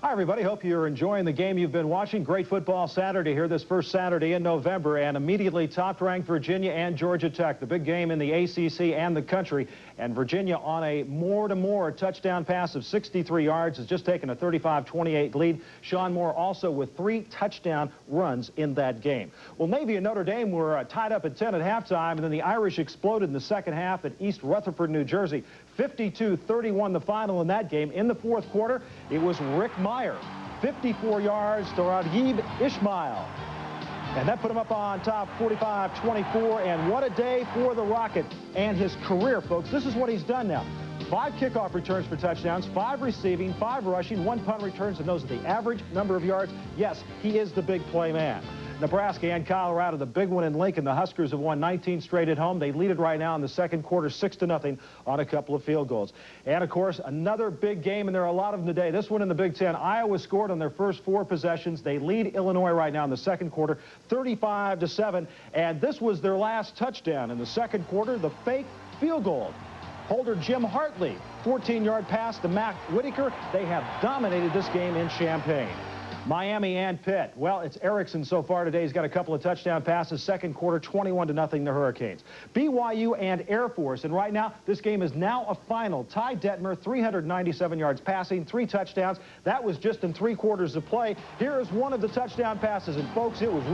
Hi, everybody. Hope you're enjoying the game you've been watching. Great football Saturday here, this first Saturday in November, and immediately top-ranked Virginia and Georgia Tech, the big game in the ACC and the country. And Virginia on a more-to-more touchdown pass of 63 yards has just taken a 35-28 lead. Sean Moore also with 3 touchdown runs in that game. Well, Navy and Notre Dame were tied up at 10 at halftime, and then the Irish exploded in the second half at East Rutherford, New Jersey. 52-31 the final in that game. In the fourth quarter, it was Rick Meyer, 54 yards to Raghib Ismail. And that put him up on top, 45-24. And what a day for the Rocket and his career, folks. This is what he's done now. 5 kickoff returns for touchdowns, 5 receiving, 5 rushing, 1 punt returns, and those are the average number of yards. Yes, he is the big play man. Nebraska and Colorado, the big one in Lincoln. The Huskers have won 19 straight at home. They lead it right now in the second quarter, 6-0 on a couple of field goals. And, of course, another big game, and there are a lot of them today. This one in the Big Ten. Iowa scored on their first 4 possessions. They lead Illinois right now in the second quarter, 35-7. And this was their last touchdown in the second quarter, the fake field goal. Holder Jim Hartley, 14-yard pass to Matt Whitaker. They have dominated this game in Champaign. Miami and Pitt. Well, it's Erickson so far today. He's got a couple of touchdown passes. Second quarter, 21-0 the Hurricanes. BYU and Air Force. And right now, this game is now a final. Ty Detmer, 397 yards passing, 3 touchdowns. That was just in 3 quarters of play. Here is one of the touchdown passes. And, folks, it was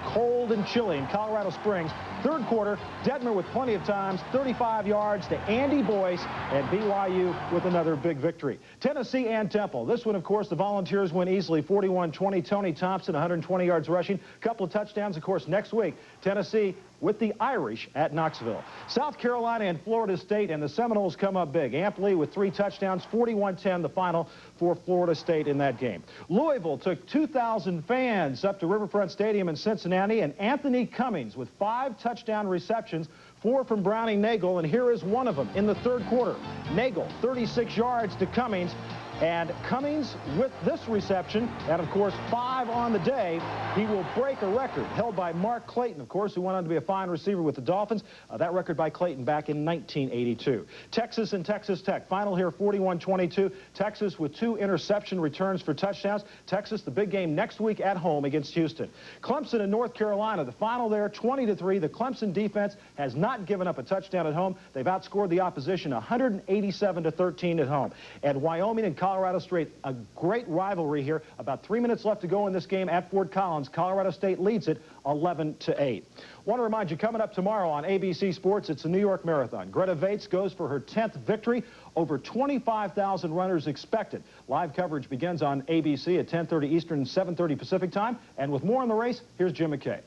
cold and chilly in Colorado Springs. Third quarter, Detmer with plenty of times, 35 yards to Andy Boyce, and BYU with another big victory. Tennessee and Temple. This one, of course, the Volunteers win easily, 41-20. Tony Thompson, 120 yards rushing. Couple of touchdowns, of course, next week. Tennessee with the Irish at Knoxville. South Carolina and Florida State, and the Seminoles come up big. Ampli with 3 touchdowns, 41-10 the final for Florida State in that game. Louisville took 2,000 fans up to Riverfront Stadium in Cincinnati, and Anthony Cummings with 5 touchdown receptions, 4 from Browning Nagel, and here is one of them in the third quarter. Nagel, 36 yards to Cummings. And Cummings with this reception, and of course 5 on the day, he will break a record held by Mark Clayton, of course, who went on to be a fine receiver with the Dolphins. That record by Clayton back in 1982. Texas and Texas Tech. Final here, 41-22. Texas with 2 interception returns for touchdowns. Texas, the big game next week at home against Houston. Clemson and North Carolina. The final there, 20-3. The Clemson defense has not given up a touchdown at home. They've outscored the opposition 187-13 at home. And Wyoming and Colorado State, a great rivalry here. About 3 minutes left to go in this game at Fort Collins. Colorado State leads it 11-8. Want to remind you, coming up tomorrow on ABC Sports, it's the New York Marathon. Greta Vates goes for her 10th victory. Over 25,000 runners expected. Live coverage begins on ABC at 10:30 Eastern, 7:30 Pacific time. And with more on the race, here's Jim McKay.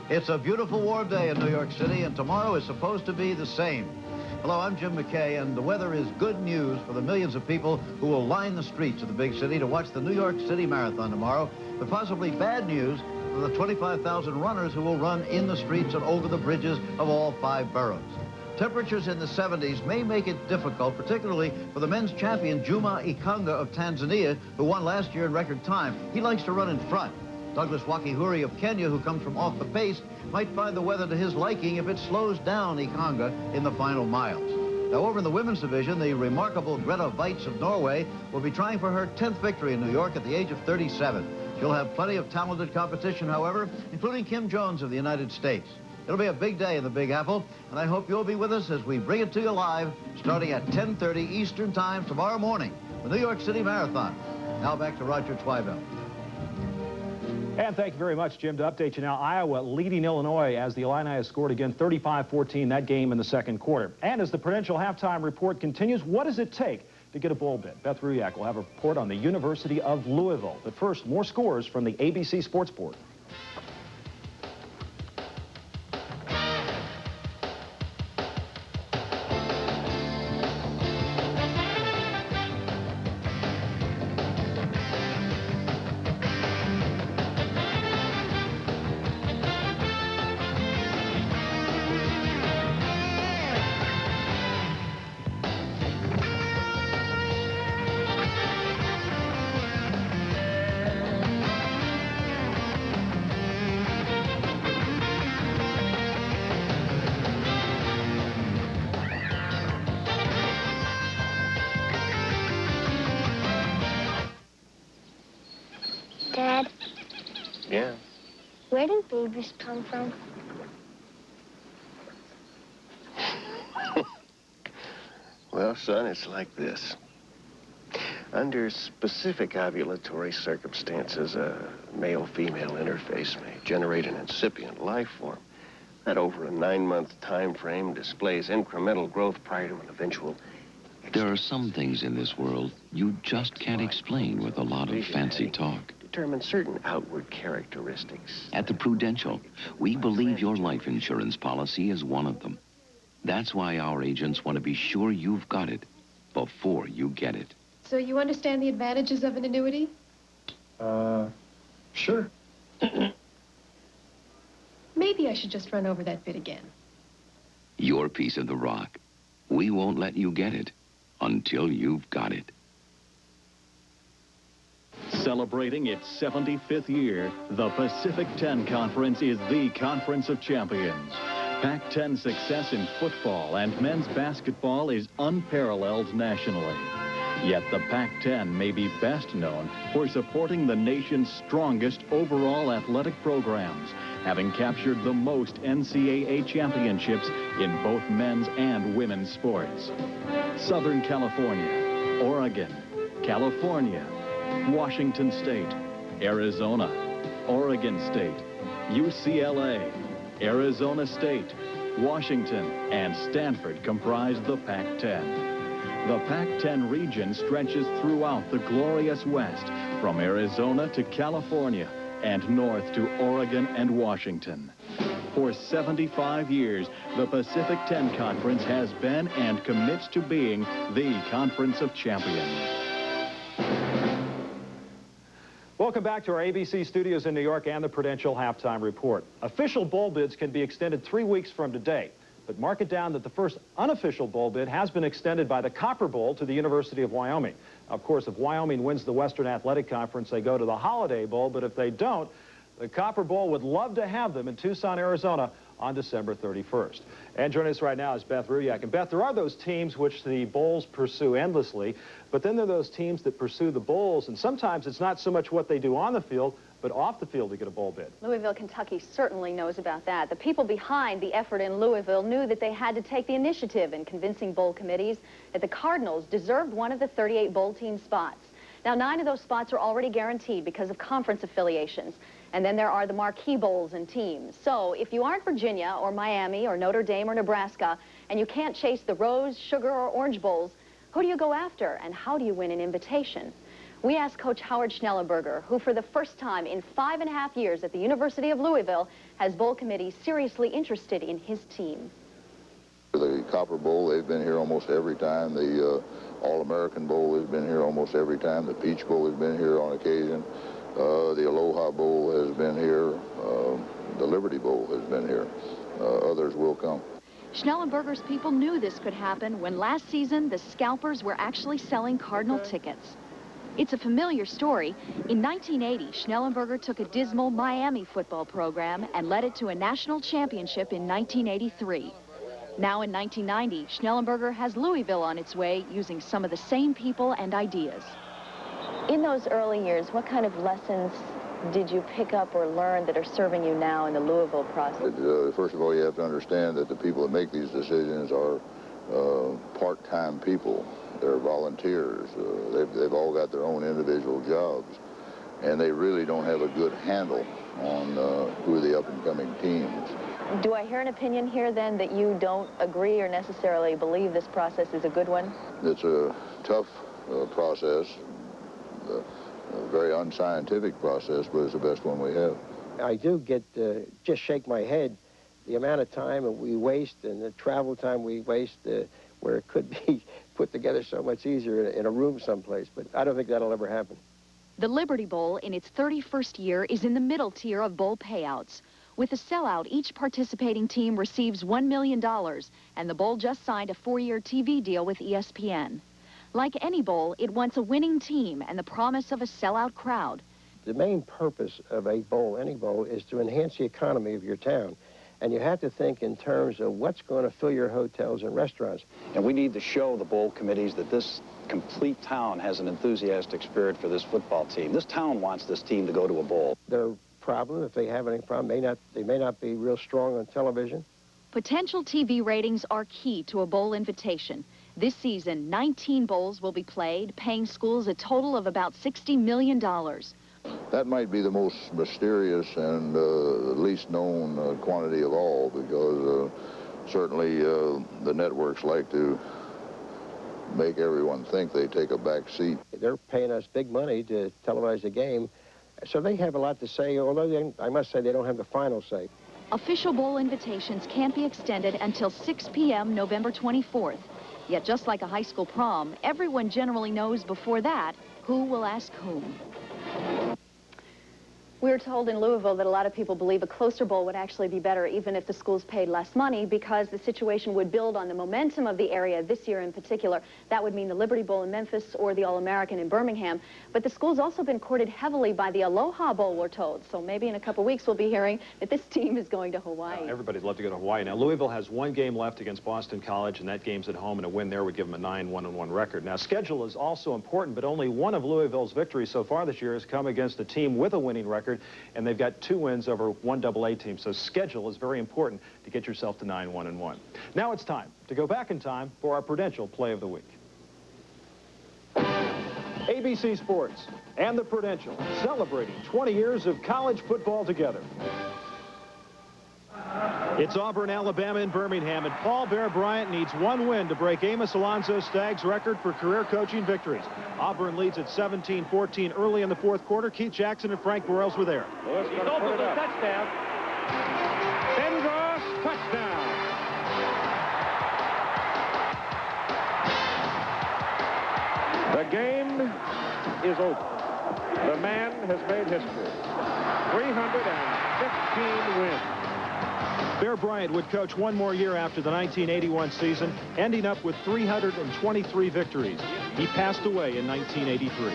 It's a beautiful warm day in New York City, and tomorrow is supposed to be the same. Hello, I'm Jim McKay, and the weather is good news for the millions of people who will line the streets of the big city to watch the New York City Marathon tomorrow, but possibly bad news for the 25,000 runners who will run in the streets and over the bridges of all 5 boroughs. Temperatures in the 70s may make it difficult, particularly for the men's champion Juma Ikonga of Tanzania, who won last year in record time. He likes to run in front. Douglas Wakihuri of Kenya, who comes from off the pace, might find the weather to his liking if it slows down Ikonga in the final miles. Now, over in the women's division, the remarkable Greta Vates of Norway will be trying for her 10th victory in New York at the age of 37. She'll have plenty of talented competition, however, including Kim Jones of the United States. It'll be a big day in the Big Apple, and I hope you'll be with us as we bring it to you live, starting at 10:30 Eastern Time tomorrow morning, the New York City Marathon. Now back to Roger Twibell. And thank you very much, Jim. To update you now, Iowa leading Illinois as the Illini has scored again 35-14 that game in the second quarter. And as the Prudential halftime report continues, what does it take to get a bowl bid? Beth Ruyak will have a report on the University of Louisville. But first, more scores from the ABC Sports Board. Dad, Yeah? where do babies come from? Well, son, it's like this. Under specific ovulatory circumstances, a male-female interface may generate an incipient life form that over a 9-month time frame displays incremental growth prior to an eventual... There are some things in this world you just can't explain with a lot of fancy talk. Determine certain outward characteristics. At the Prudential, we believe your life insurance policy is one of them. That's why our agents want to be sure you've got it before you get it. So you understand the advantages of an annuity? Sure. Maybe I should just run over that bit again. Your piece of the rock. We won't let you get it until you've got it. Celebrating its 75th year, the Pacific 10 Conference is the Conference of Champions. Pac-10 success in football and men's basketball is unparalleled nationally. Yet the Pac-10 may be best known for supporting the nation's strongest overall athletic programs, having captured the most NCAA championships in both men's and women's sports. Southern California, Oregon, California, Washington State, Arizona, Oregon State, UCLA, Arizona State, Washington, and Stanford comprise the Pac-10. The Pac-10 region stretches throughout the glorious West, from Arizona to California and north to Oregon and Washington. For 75 years, the Pacific 10 Conference has been and commits to being the Conference of Champions. Welcome back to our ABC studios in New York and the Prudential Halftime Report. Official bowl bids can be extended 3 weeks from today. But mark it down that the first unofficial bowl bid has been extended by the Copper Bowl to the University of Wyoming. Of course, if Wyoming wins the Western Athletic Conference, they go to the Holiday Bowl. But if they don't, the Copper Bowl would love to have them in Tucson, Arizona on December 31st. And joining us right now is Beth Ruyak. And Beth, there are those teams which the bowls pursue endlessly, but then there are those teams that pursue the bowls, and sometimes it's not so much what they do on the field, but off the field to get a bowl bid. Louisville, Kentucky certainly knows about that. The people behind the effort in Louisville knew that they had to take the initiative in convincing bowl committees that the Cardinals deserved one of the 38 bowl team spots. Now, 9 of those spots are already guaranteed because of conference affiliations. And then there are the marquee bowls and teams. So if you aren't Virginia or Miami or Notre Dame or Nebraska, and you can't chase the Rose, Sugar, or Orange Bowls, who do you go after, and how do you win an invitation? We asked Coach Howard Schnellenberger, who for the first time in 5.5 years at the University of Louisville has bowl committees seriously interested in his team. The Copper Bowl, they've been here almost every time. The All-American Bowl has been here almost every time. The Peach Bowl has been here on occasion. The Aloha Bowl has been here. The Liberty Bowl has been here. Others will come. Schnellenberger's people knew this could happen when last season the scalpers were actually selling Cardinal tickets. It's a familiar story. In 1980, Schnellenberger took a dismal Miami football program and led it to a national championship in 1983. Now in 1990, Schnellenberger has Louisville on its way using some of the same people and ideas. In those early years, what kind of lessons did you pick up or learn that are serving you now in the Louisville process? First of all, you have to understand that the people that make these decisions are part-time people. They're volunteers. They've all got their own individual jobs, and they really don't have a good handle on who are the up-and-coming teams. Do I hear an opinion here, then, that you don't agree or necessarily believe this process is a good one? It's a tough process, a very unscientific process, but it's the best one we have. I do get, just shake my head, the amount of time we waste and the travel time we waste where it could be put together so much easier in a room someplace, but I don't think that'll ever happen. The Liberty Bowl, in its 31st year, is in the middle tier of bowl payouts. With a sellout, each participating team receives $1 million, and the bowl just signed a 4-year TV deal with ESPN. Like any bowl, it wants a winning team and the promise of a sellout crowd. The main purpose of a bowl, any bowl, is to enhance the economy of your town. And you have to think in terms of what's going to fill your hotels and restaurants. And we need to show the bowl committees that this complete town has an enthusiastic spirit for this football team. This town wants this team to go to a bowl. Their problem, if they have any problem, they may not be real strong on television. Potential TV ratings are key to a bowl invitation. This season, 19 bowls will be played, paying schools a total of about $60 million. That might be the most mysterious and least known quantity of all, because certainly the networks like to make everyone think they take a back seat. They're paying us big money to televise the game, so they have a lot to say, although I must say they don't have the final say. Official bowl invitations can't be extended until 6 p.m. November 24th. Yet just like a high school prom, everyone generally knows before that who will ask whom. We were told in Louisville that a lot of people believe a closer bowl would actually be better even if the schools paid less money, because the situation would build on the momentum of the area this year in particular. That would mean the Liberty Bowl in Memphis or the All-American in Birmingham. But the school's also been courted heavily by the Aloha Bowl, we're told. So maybe in a couple weeks we'll be hearing that this team is going to Hawaii. Everybody'd love to go to Hawaii. Now, Louisville has one game left against Boston College, and that game's at home, and a win there would give them a 9-1-1 record. Now, schedule is also important, but only one of Louisville's victories so far this year has come against a team with a winning record, and they've got 2 wins over one AA team. So schedule is very important to get yourself to 9-1-1. Now it's time to go back in time for our Prudential Play of the Week. ABC Sports and the Prudential celebrating 20 years of college football together. It's Auburn, Alabama in Birmingham, and Paul Bear Bryant needs 1 win to break Amos Alonzo Stagg's record for career coaching victories. Auburn leads at 17-14 early in the 4th quarter. Keith Jackson and Frank Boyles were there. Lewis going to put it up. Touchdown. Penrose, touchdown. The game is over. The man has made history. 315 wins. Bear Bryant would coach 1 more year after the 1981 season, ending up with 323 victories. He passed away in 1983.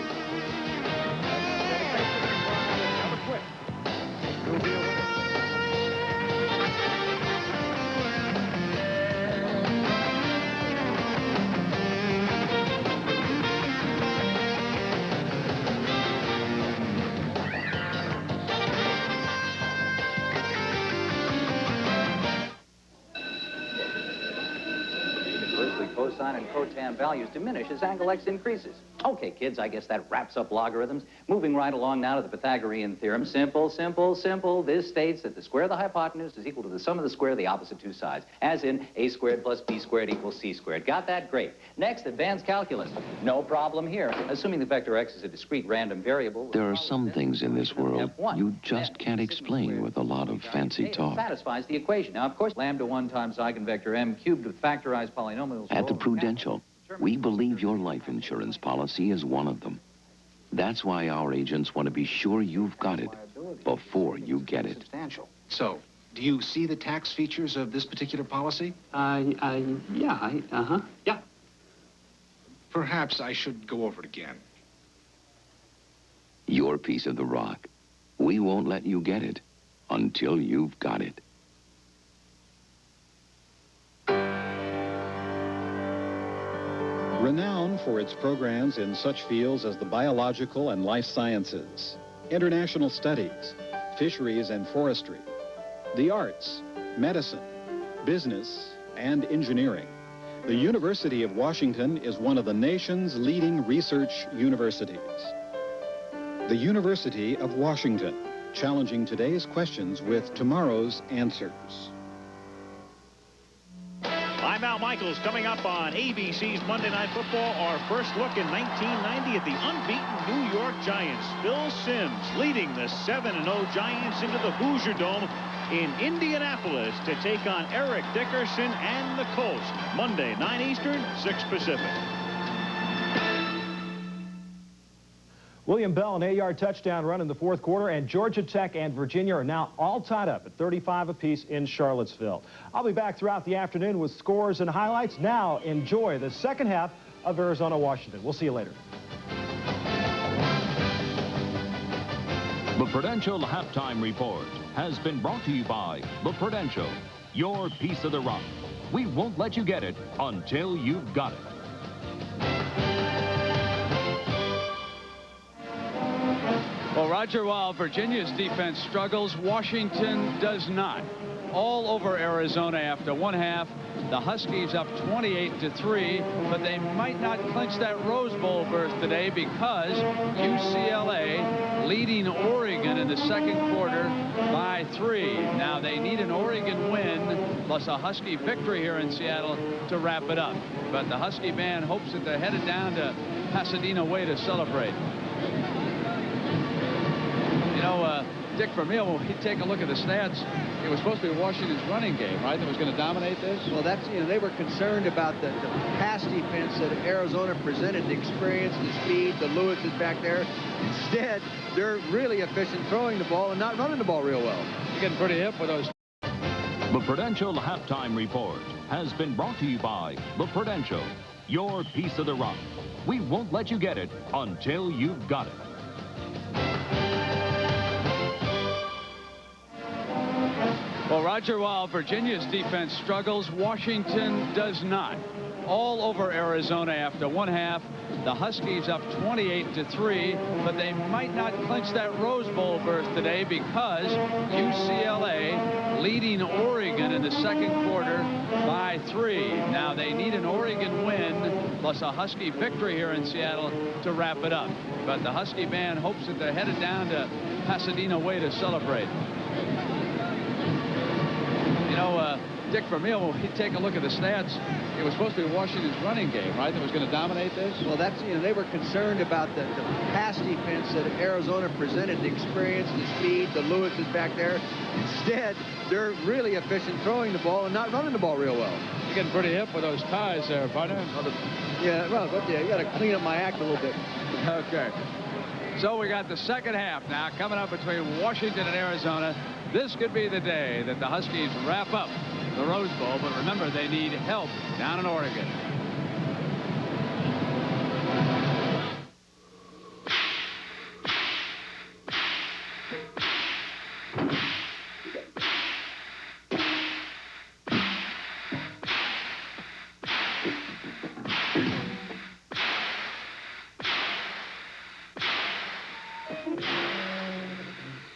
Cosine and cotan values diminish as angle x increases. Okay, kids, I guess that wraps up logarithms. Moving right along now to the Pythagorean theorem. Simple, simple, simple. This states that the square of the hypotenuse is equal to the sum of the square of the opposite 2 sides. As in, a squared plus b squared equals c squared. Got that? Great. Next, advanced calculus. No problem here. Assuming the vector x is a discrete random variable. There are some things in this world you just can't explain with a lot of fancy talk. Satisfies the equation. Now, of course, lambda 1 times eigenvector m cubed with factorized polynomials. At the Prudential, we believe your life insurance policy is one of them. That's why our agents want to be sure you've got it before you get it. So, do you see the tax features of this particular policy? Yeah. Perhaps I should go over it again. Your piece of the rock. We won't let you get it until you've got it. Renowned for its programs in such fields as the biological and life sciences, international studies, fisheries and forestry, the arts, medicine, business, and engineering. The University of Washington is one of the nation's leading research universities. The University of Washington, challenging today's questions with tomorrow's answers. I'm Al Michaels. Coming up on ABC's Monday Night Football, our first look in 1990 at the unbeaten New York Giants. Phil Simms leading the 7-0 Giants into the Hoosier Dome in Indianapolis to take on Eric Dickerson and the Colts. Monday, 9 Eastern, 6 Pacific. William Bell, an 8-yard touchdown run in the fourth quarter, and Georgia Tech and Virginia are now all tied up at 35 apiece in Charlottesville. I'll be back throughout the afternoon with scores and highlights. Now enjoy the second half of Arizona-Washington. We'll see you later. The Prudential Halftime Report has been brought to you by The Prudential, your piece of the rock. We won't let you get it until you've got it. Well, Roger, while Virginia's defense struggles, Washington does not. All over Arizona after one half. The Huskies up 28-3, but they might not clinch that Rose Bowl berth today because UCLA leading Oregon in the second quarter by 3. Now they need an Oregon win plus a Husky victory here in Seattle to wrap it up. But the Husky band hopes that they're headed down to Pasadena Way to celebrate. You know, Dick Vermeil, when we take a look at the stats, it was supposed to be Washington's running game, right, that was going to dominate this? Well, that's, you know, they were concerned about the pass defense that Arizona presented, the experience, the speed, the Lewis is back there. Instead, they're really efficient throwing the ball and not running the ball real well. You're getting pretty hip with those. The Prudential Halftime Report has been brought to you by The Prudential, your piece of the rock. We won't let you get it until you've got it. Well, Roger, while Virginia's defense struggles, Washington does not. All over Arizona after one half. The Huskies up 28-3, but they might not clinch that Rose Bowl berth today because UCLA leading Oregon in the second quarter by 3. Now they need an Oregon win plus a Husky victory here in Seattle to wrap it up. But the Husky band hopes that they're headed down to Pasadena Way to celebrate. You know, Dick Vermeil, when we take a look at the stats, it was supposed to be Washington's running game, right, that was going to dominate this? Well, that's, you know, they were concerned about the pass defense that Arizona presented, the experience, the speed, the Lewis is back there. Instead, they're really efficient throwing the ball and not running the ball real well. You're getting pretty hip with those ties there, partner. Yeah, well, yeah, you got to clean up my act a little bit. Okay. So we got the second half now coming up between Washington and Arizona. This could be the day that the Huskies wrap up the Rose Bowl, but remember, they need help down in Oregon.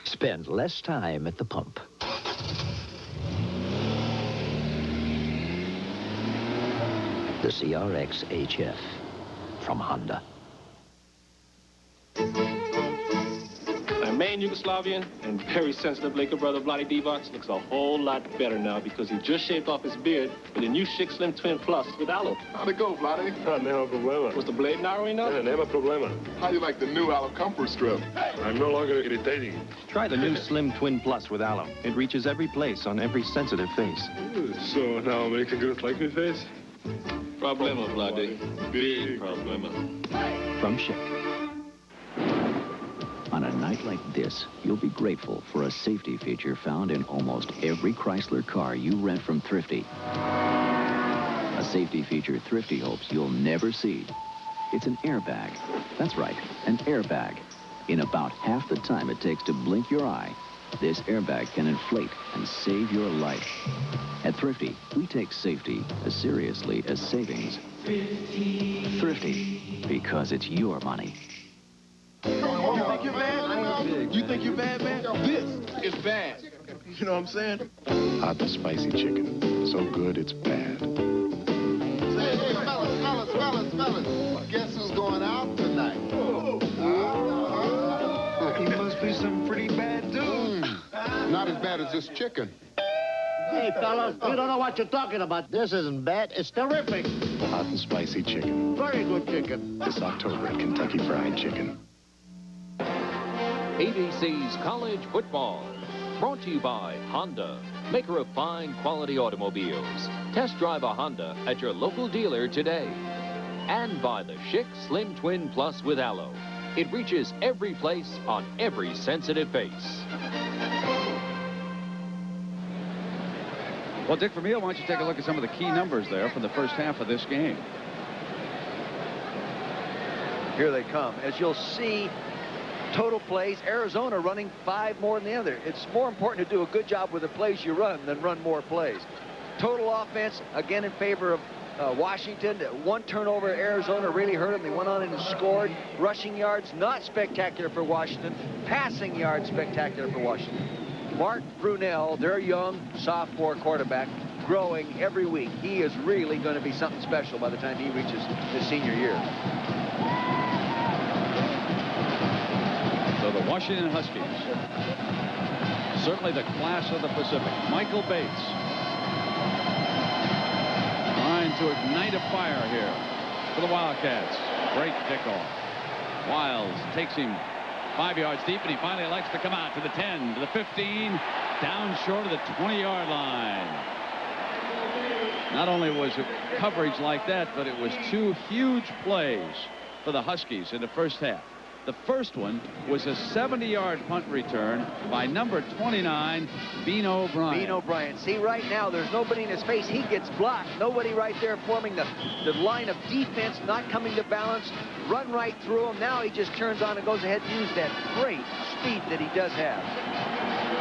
Spend less time at the pump. The CRX HF from Honda. Our main Yugoslavian and very sensitive Laker brother, Vlade Divac, looks a whole lot better now because he just shaved off his beard with the new Chic Slim Twin Plus with aloe. How'd it go, Vlade? Never problema. Was the blade narrowing up? Never problema. How do you like the new aloe comfort strip? I'm no longer irritating. Try the new Slim Twin Plus with aloe. It reaches every place on every sensitive face. So now American girls like me face? Problema, Vlade. Big problema. From Chic. On a night like this, you'll be grateful for a safety feature found in almost every Chrysler car you rent from Thrifty. A safety feature Thrifty hopes you'll never see. It's an airbag. That's right, an airbag. In about half the time it takes to blink your eye, this airbag can inflate and save your life. At Thrifty, we take safety as seriously as savings. Thrifty, because it's your money. You think you're bad? You think you're bad, man? This is bad. You know what I'm saying? Hot and spicy chicken. So good, it's bad. Hey, fellas. Guess who's going out tonight? He must be some pretty bad dude. Not as bad as this chicken. Hey, fellas, you don't know what you're talking about. This isn't bad. It's terrific. Hot and spicy chicken. Very good chicken. This October at Kentucky Fried Chicken. ABC's College Football. Brought to you by Honda, maker of fine quality automobiles. Test drive a Honda at your local dealer today. And by the Schick Slim Twin Plus with Aloe. It reaches every place on every sensitive face. Well, Dick Vermeil, why don't you take a look at some of the key numbers there from the first half of this game. Here they come. As you'll see, total plays, Arizona running 5 more than the other. It's more important to do a good job with the plays you run than run more plays. Total offense, again, in favor of Washington. 1 turnover, Arizona really hurt them. They went on and scored. Rushing yards, not spectacular for Washington. Passing yards, spectacular for Washington. Mark Brunell, their young sophomore quarterback, growing every week. He is really going to be something special by the time he reaches his senior year. So the Washington Huskies, certainly the class of the Pacific. Michael Bates trying to ignite a fire here for the Wildcats. Great kickoff. Wiles takes him 5 yards deep, and he finally elects to come out to the 10, to the 15, down short of the 20-yard line. Not only was it coverage like that, but it was 2 huge plays for the Huskies in the first half. The first one was a 70-yard punt return by number 29, Bean O'Brien. Bean O'Brien. See, right now, there's nobody in his face. He gets blocked. Nobody right there forming the line of defense, not coming to balance. Run right through him. Now he just turns on and goes ahead and uses that great speed that he does have.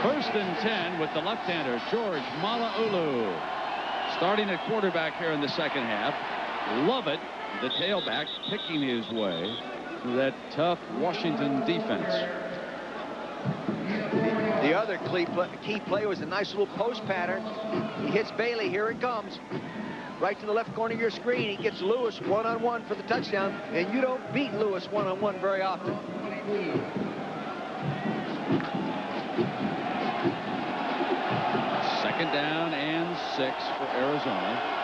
1st and 10 with the left-hander, George Mala'ulu. Starting at quarterback here in the second half. Lovett, the tailback, picking his way through that tough Washington defense. The other key play was a nice little post pattern. He hits Bailey. Here it comes. Right to the left corner of your screen. He gets Lewis one-on-one for the touchdown, and you don't beat Lewis one-on-one very often. Second down and 6 for Arizona.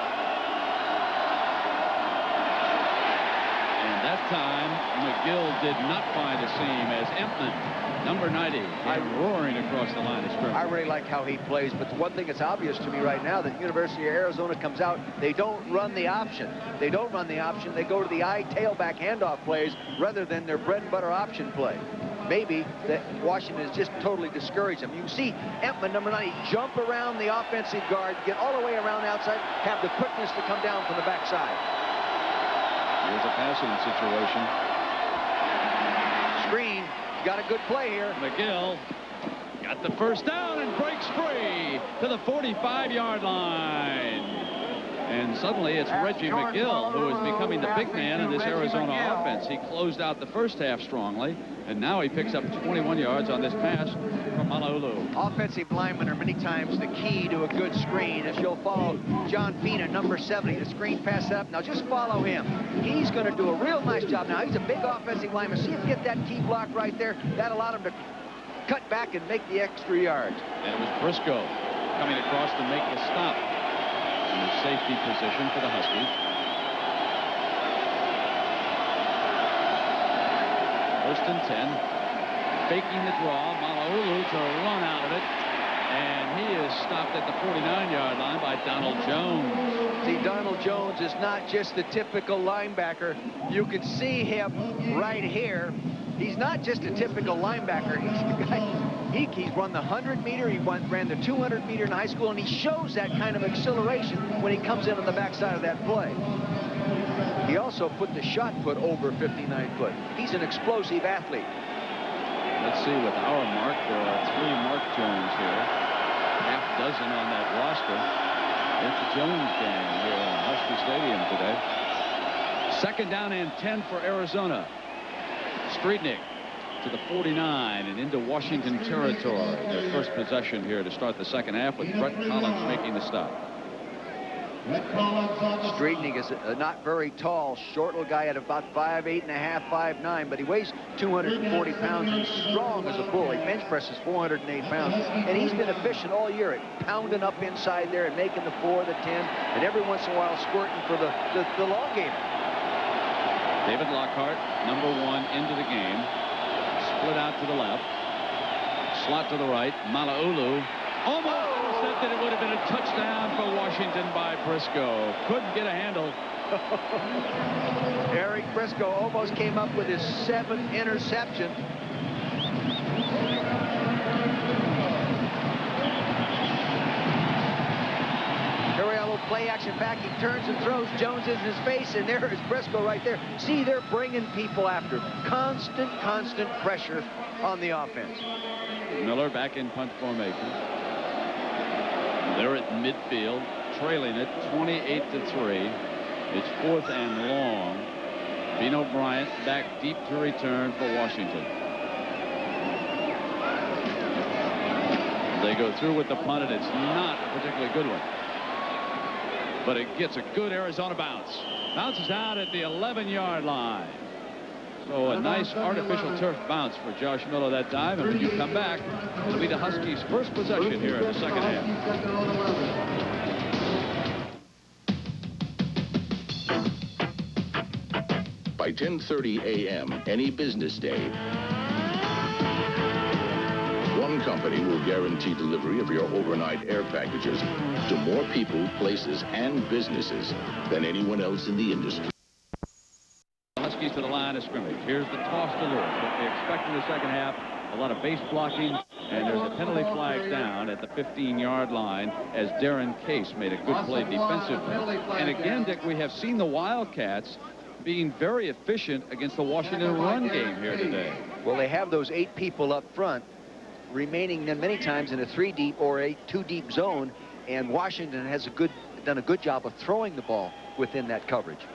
That time, McGill did not find a seam as Empman, number 90, came roaring across the line of scrimmage. I really like how he plays, but one thing that's obvious to me right now, that University of Arizona comes out, they don't run the option. They don't run the option. They go to the tailback handoff plays rather than their bread and butter option play. Maybe that Washington has just totally discouraged them. You can see Empman, number 90, jump around the offensive guard, get all the way around the outside, have the quickness to come down from the backside. Here's a passing situation. Screen. Got a good play here. McGill got the first down and breaks free to the 45-yard line. And suddenly it's Reggie McGill who is becoming the big man in this Arizona offense. He closed out the first half strongly, and now he picks up 21 yards on this pass from Mala'ulu. Offensive linemen are many times the key to a good screen. As you'll follow John Pena, number 70, the screen pass up. Now just follow him. He's going to do a real nice job. Now he's a big offensive lineman. See if you get that key block right there. That allowed him to cut back and make the extra yards. And it was Briscoe coming across to make the stop. In the safety position for the Huskies. 1st and 10. Faking the draw. Mala'ulu to run out of it. And he is stopped at the 49-yard line by Donald Jones. See, Donald Jones is not just the typical linebacker. You can see him right here. He's not just a typical linebacker. He's the guy. He's run the 100-meter. He ran the 200-meter in high school, and he shows that kind of acceleration when he comes in on the backside of that play. He also put the shot put over 59 foot. He's an explosive athlete. Let's see, with our mark, there are 3 Mark Jones here. Half dozen on that roster. It's the Jones gang here in Husky Stadium today. 2nd down and 10 for Arizona. Streetnick to the 49 and into Washington territory. Their first possession here to start the second half with Brett Collins making the stop. Streetnik is not very tall, short little guy at about 5'8 and a half, 5'9", but he weighs 240 pounds and strong as a bull. He bench presses 408 pounds, and he's been efficient all year at pounding up inside there and making the 4, the 10, and every once in a while squirting for the long game. David Lockhart, number 1 into the game. Split out to the left. Slot to the right. Mala'ulu almost intercepted. It would have been a touchdown for Washington by Briscoe. Couldn't get a handle. Eric Briscoe almost came up with his 7th interception. Here we have a little play action back. He turns and throws. Jones in his face, and there is Briscoe right there. See, they're bringing people after. Constant pressure on the offense. Miller back in punt formation. They're at midfield, trailing it 28-3. It's 4th and long. Bino Bryant back deep to return for Washington. They go through with the punt, and it's not a particularly good one. But it gets a good Arizona bounce. Bounces out at the 11-yard line. So a nice artificial turf bounce for Josh Miller that time. And when you come back, it'll be the Huskies' first possession here in the second half. By 10:30 a.m. any business day, one company will guarantee delivery of your overnight air packages to more people, places, and businesses than anyone else in the industry. Huskies to the line of scrimmage. Here's the toss to Lewis. What they expect in the second half, a lot of base blocking, and there's a penalty flag down at the 15-yard line as Darren Case made a good play defensively. And again, Dick, we have seen the Wildcats being very efficient against the Washington run game here today. Well, they have those 8 people up front, remaining then many times in a 3-deep or a 2-deep zone, and Washington has done a good job of throwing the ball within that coverage.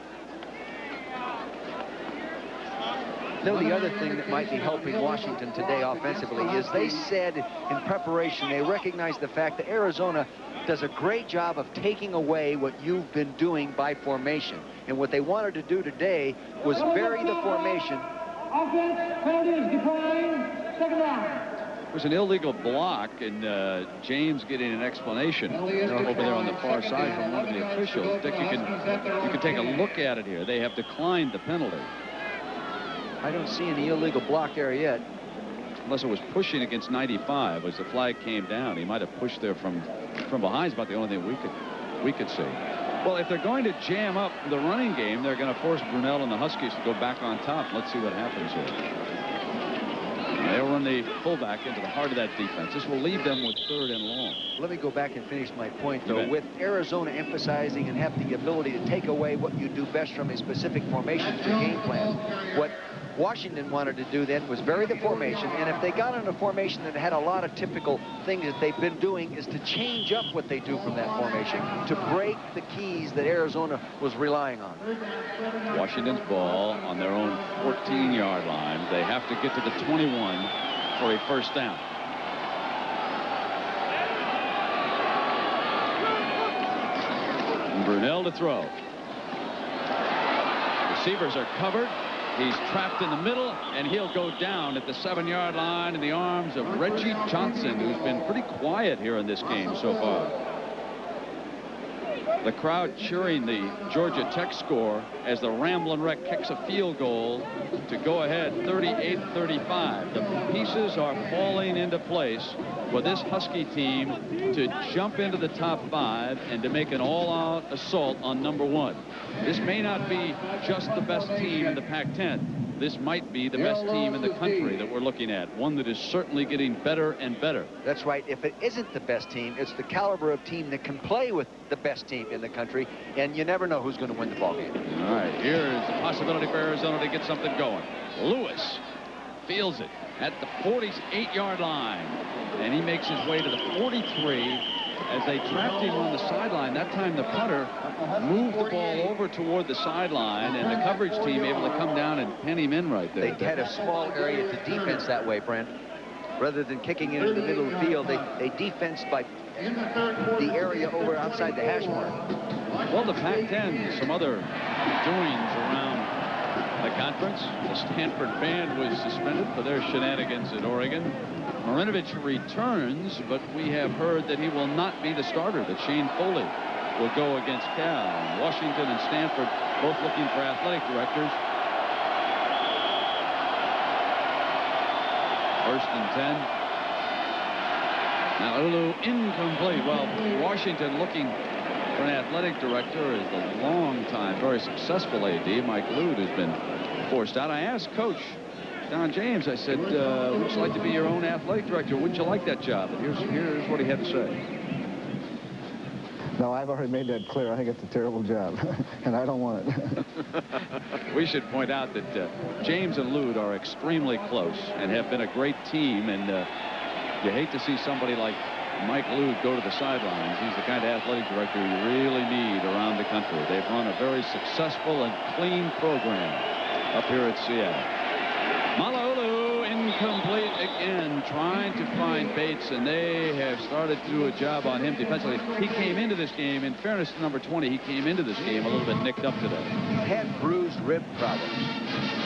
Now, the other thing that might be helping Washington today offensively is they said in preparation, they recognize the fact that Arizona does a great job of taking away what you've been doing by formation. And what they wanted to do today was vary the formation. Offense, penalty is declined, second down. It was an illegal block, and James getting an explanation over there on the far side from one of the officials. Dick, you can take a look at it here. They have declined the penalty. I don't see any illegal block there yet. Unless it was pushing against 95 as the flag came down. He might have pushed there from behind. It's about the only thing we could see. Well, if they're going to jam up the running game, they're going to force Brunell and the Huskies to go back on top. Let's see what happens here. They'll run the fullback into the heart of that defense. This will leave them with 3rd and long. Let me go back and finish my point, though. With Arizona emphasizing and have the ability to take away what you do best from a specific formation to game plan, what Washington wanted to do then was vary the formation, and if they got in a formation that had a lot of typical things that they've been doing, is to change up what they do from that formation to break the keys that Arizona was relying on. Washington's ball on their own 14-yard line. They have to get to the 21 for a first down. Brunell to throw. Receivers are covered. He's trapped in the middle, and he'll go down at the 7-yard line in the arms of Reggie Johnson, who's been pretty quiet here in this game so far. The crowd cheering the Georgia Tech score as the Ramblin' Wreck kicks a field goal to go ahead 38-35. The pieces are falling into place for this Husky team to jump into the top 5 and to make an all-out assault on number 1. This may not be just the best team in the Pac-10. This might be the best team in the country that we're looking at, one that is certainly getting better and better. That's right. If it isn't the best team, it's the caliber of team that can play with the best team in the country, and you never know who's going to win the ball game. All right, here's the possibility for Arizona to get something going. Lewis fields it at the 48-yard line, and he makes his way to the 43 as they trapped him on the sideline. That time the punter moved the ball over toward the sideline, and the coverage team able to come down and pen him in right there. They had a small area to defense that way, Brent. Rather than kicking it into the middle of the field, they defense by the area over outside the hash mark. Well, the Pac-10, some other doings around the conference. The Stanford band was suspended for their shenanigans at Oregon. Marinovich returns, but we have heard that he will not be the starter, that Shane Foley will go against Cal. Washington and Stanford both looking for athletic directors. 1st and 10. Now Ulu incomplete. Well, Washington looking for an athletic director is the long-time, very successful AD. Mike Lude has been forced out. I asked Coach Don James, I said, would you like to be your own athletic director? Wouldn't you like that job? And here's what he had to say. No, I've already made that clear. I think it's a terrible job, and I don't want it. We should point out that James and Lude are extremely close and have been a great team, and you hate to see somebody like Mike Lude go to the sidelines. He's the kind of athletic director you really need around the country. They've run a very successful and clean program up here at Seattle. Malaulu incomplete again, trying to find Bates, and they have started to do a job on him defensively. He came into this game, in fairness to number 20, he came into this game a little bit nicked up today. Had bruised rib problems.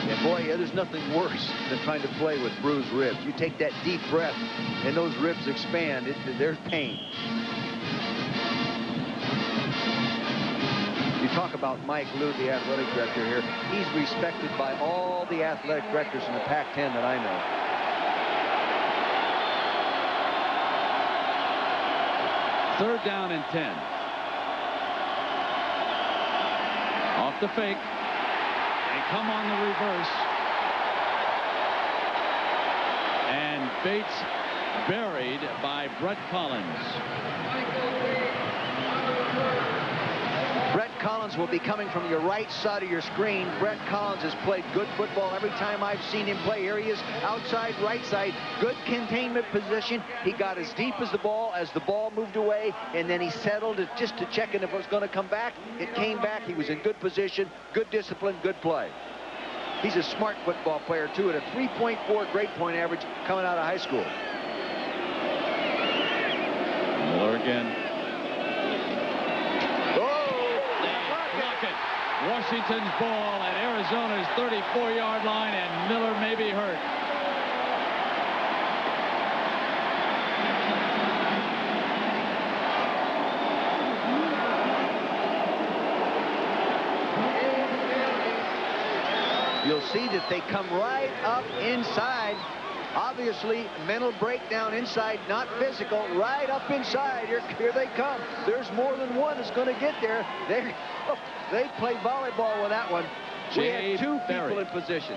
And boy, there's nothing worse than trying to play with bruised ribs. You take that deep breath, and those ribs expand. There's pain. You talk about Mike Lude, the athletic director here. He's respected by all the athletic directors in the Pac-10 that I know. Third down and 10. Off the fake. They come on the reverse. And Bates buried by Brett Collins. Brett Collins will be coming from your right side of your screen. Brett Collins has played good football every time I've seen him play. Here he is, outside right side, good containment position. He got as deep as the ball moved away, and then he settled it just to check in if it was going to come back. It came back. He was in good position, good discipline, good play. He's a smart football player, too, at a 3.4 grade point average coming out of high school. Miller again. Washington's ball at Arizona's 34-yard line, and Miller may be hurt. You'll see that they come right up inside. Obviously, mental breakdown inside, not physical, right up inside. Here they come. There's more than one that's going to get there. They play volleyball with that one. We had two people in position.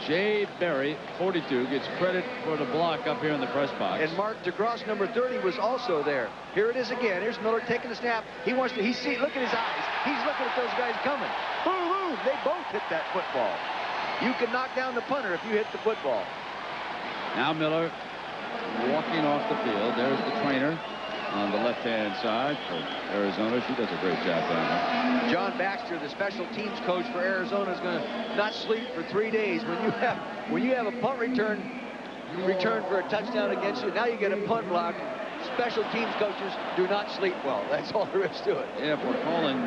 Jay Berry, 42, gets credit for the block up here in the press box. And Mark DeGrosse, number 30, was also there. Here it is again. Here's Miller taking the snap. He wants to, look at his eyes. He's looking at those guys coming. Boom, boom. They both hit that football. You can knock down the punter if you hit the football. Now Miller walking off the field. There's the trainer on the left-hand side for Arizona. She does a great job down there. John Baxter, the special teams coach for Arizona, is going to not sleep for 3 days. When you have a punt return for a touchdown against you, now you get a punt block. Special teams coaches do not sleep well. That's all there is to it. Yeah, if we're calling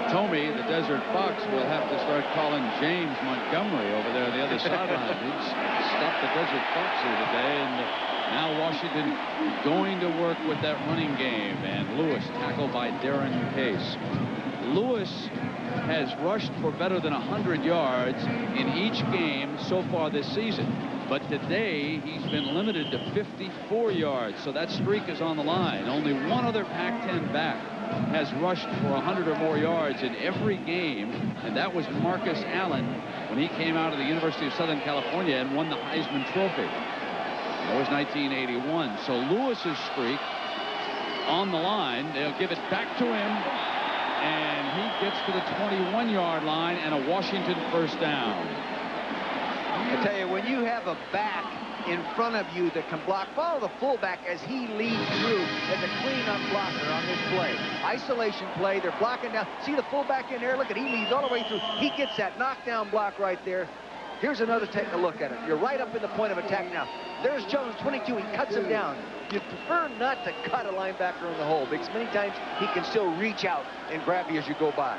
Tomey, the Desert Fox, will have to start calling James Montgomery over there on the other sideline. He's stopped the Desert Fox here today, and now Washington going to work with that running game, and Lewis tackled by Darren Case. Lewis has rushed for better than 100 yards in each game so far this season, but today he's been limited to 54 yards, so that streak is on the line. Only one other Pac-10 back has rushed for 100 or more yards in every game, and that was Marcus Allen when he came out of the University of Southern California and won the Heisman Trophy. That was 1981. So Lewis's streak on the line. They'll give it back to him, and he gets to the 21-yard line and a Washington first down. I tell you, when you have a back in front of you that can block. Follow the fullback as he leads through as a cleanup blocker on this play. Isolation play. They're blocking down. See the fullback in there? Look at, he leads all the way through. He gets that knockdown block right there. Here's another take a look at it. You're right up in the point of attack now. There's Jones, 22. He cuts him down. You'd prefer not to cut a linebacker in the hole because many times he can still reach out and grab you as you go by.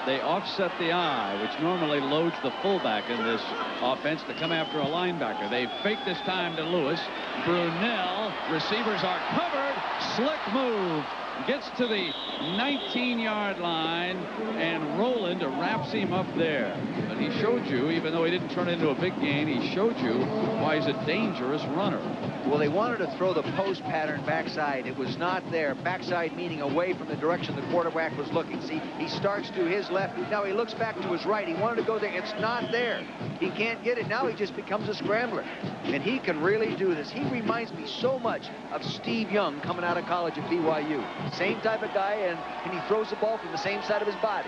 They offset the eye, which normally loads the fullback in this offense to come after a linebacker. They fake this time to Lewis. Brunell, receivers are covered. Slick move. Gets to the 19-yard line, and Roland wraps him up there. But he showed you, even though he didn't turn into a big gain, he showed you why he's a dangerous runner. Well, they wanted to throw the post pattern backside. It was not there. Backside meaning away from the direction the quarterback was looking. See, he starts to his left. Now he looks back to his right. He wanted to go there. It's not there. He can't get it. Now he just becomes a scrambler. And he can really do this. He reminds me so much of Steve Young coming out of college at BYU. Same type of guy, and he throws the ball from the same side of his body.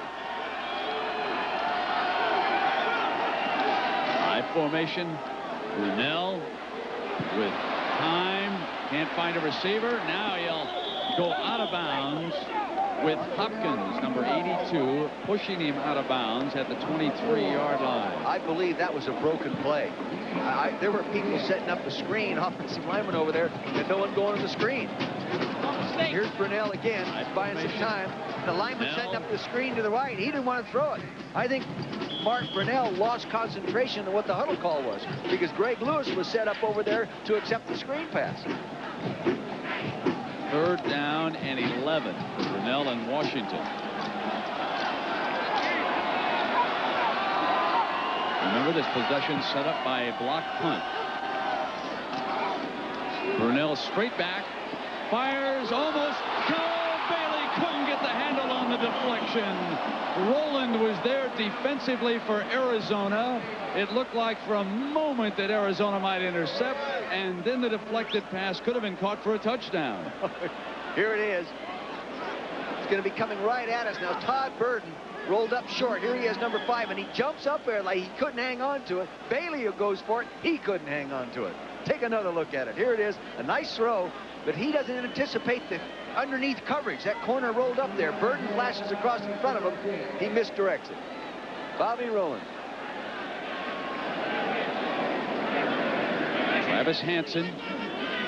High formation. Brunell with time. Can't find a receiver. Now he'll go out of bounds with Hopkins, number 82, pushing him out of bounds at the 23-yard line. I believe that was a broken play. There were people setting up the screen, offensive lineman over there, and no one going to the screen. Here's Brunell again, buying some time. The lineman setting up the screen to the right. He didn't want to throw it. I think Mark Brunell lost concentration on what the huddle call was because Greg Lewis was set up over there to accept the screen pass. 3rd down and 11 for Brunell and Washington. Remember, this possession set up by a block punt. Brunell straight back, fires, almost. No, Bailey couldn't get the handle on the deflection. Roland was there defensively for Arizona. It looked like for a moment that Arizona might intercept, and then the deflected pass could have been caught for a touchdown. Here it is. It's going to be coming right at us now. Todd Burton rolled up short. Here he is, number 5, and he jumps up there like he couldn't hang on to it. Bailey goes for it. He couldn't hang on to it. Take another look at it. Here it is, a nice throw, but he doesn't anticipate the underneath coverage. That corner rolled up there. Burton flashes across in front of him. He misdirects it. Bobby Rowland. Travis Hansen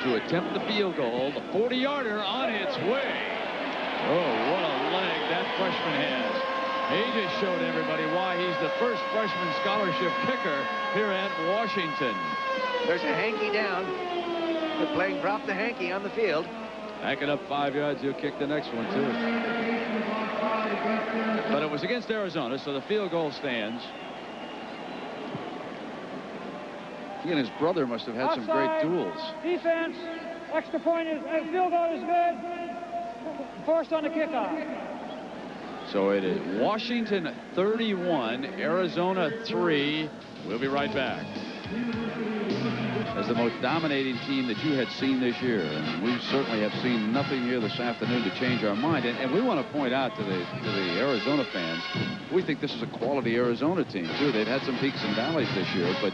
to attempt the field goal. The 40-yarder on its way. Oh, what a leg that freshman has. He just showed everybody why he's the first freshman scholarship kicker here at Washington. There's a hanky down. They're playing drop the hanky on the field. Back it up 5 yards, he'll kick the next one, too. But it was against Arizona, so the field goal stands. He and his brother must have had some great duels. Defense, extra point is, field goal is good. Forced on the kickoff. So it is Washington 31, Arizona 3. We'll be right back. As the most dominating team that you had seen this year, and we certainly have seen nothing here this afternoon to change our mind. And we want to point out to the Arizona fans, we think this is a quality Arizona team too. They've had some peaks and valleys this year, but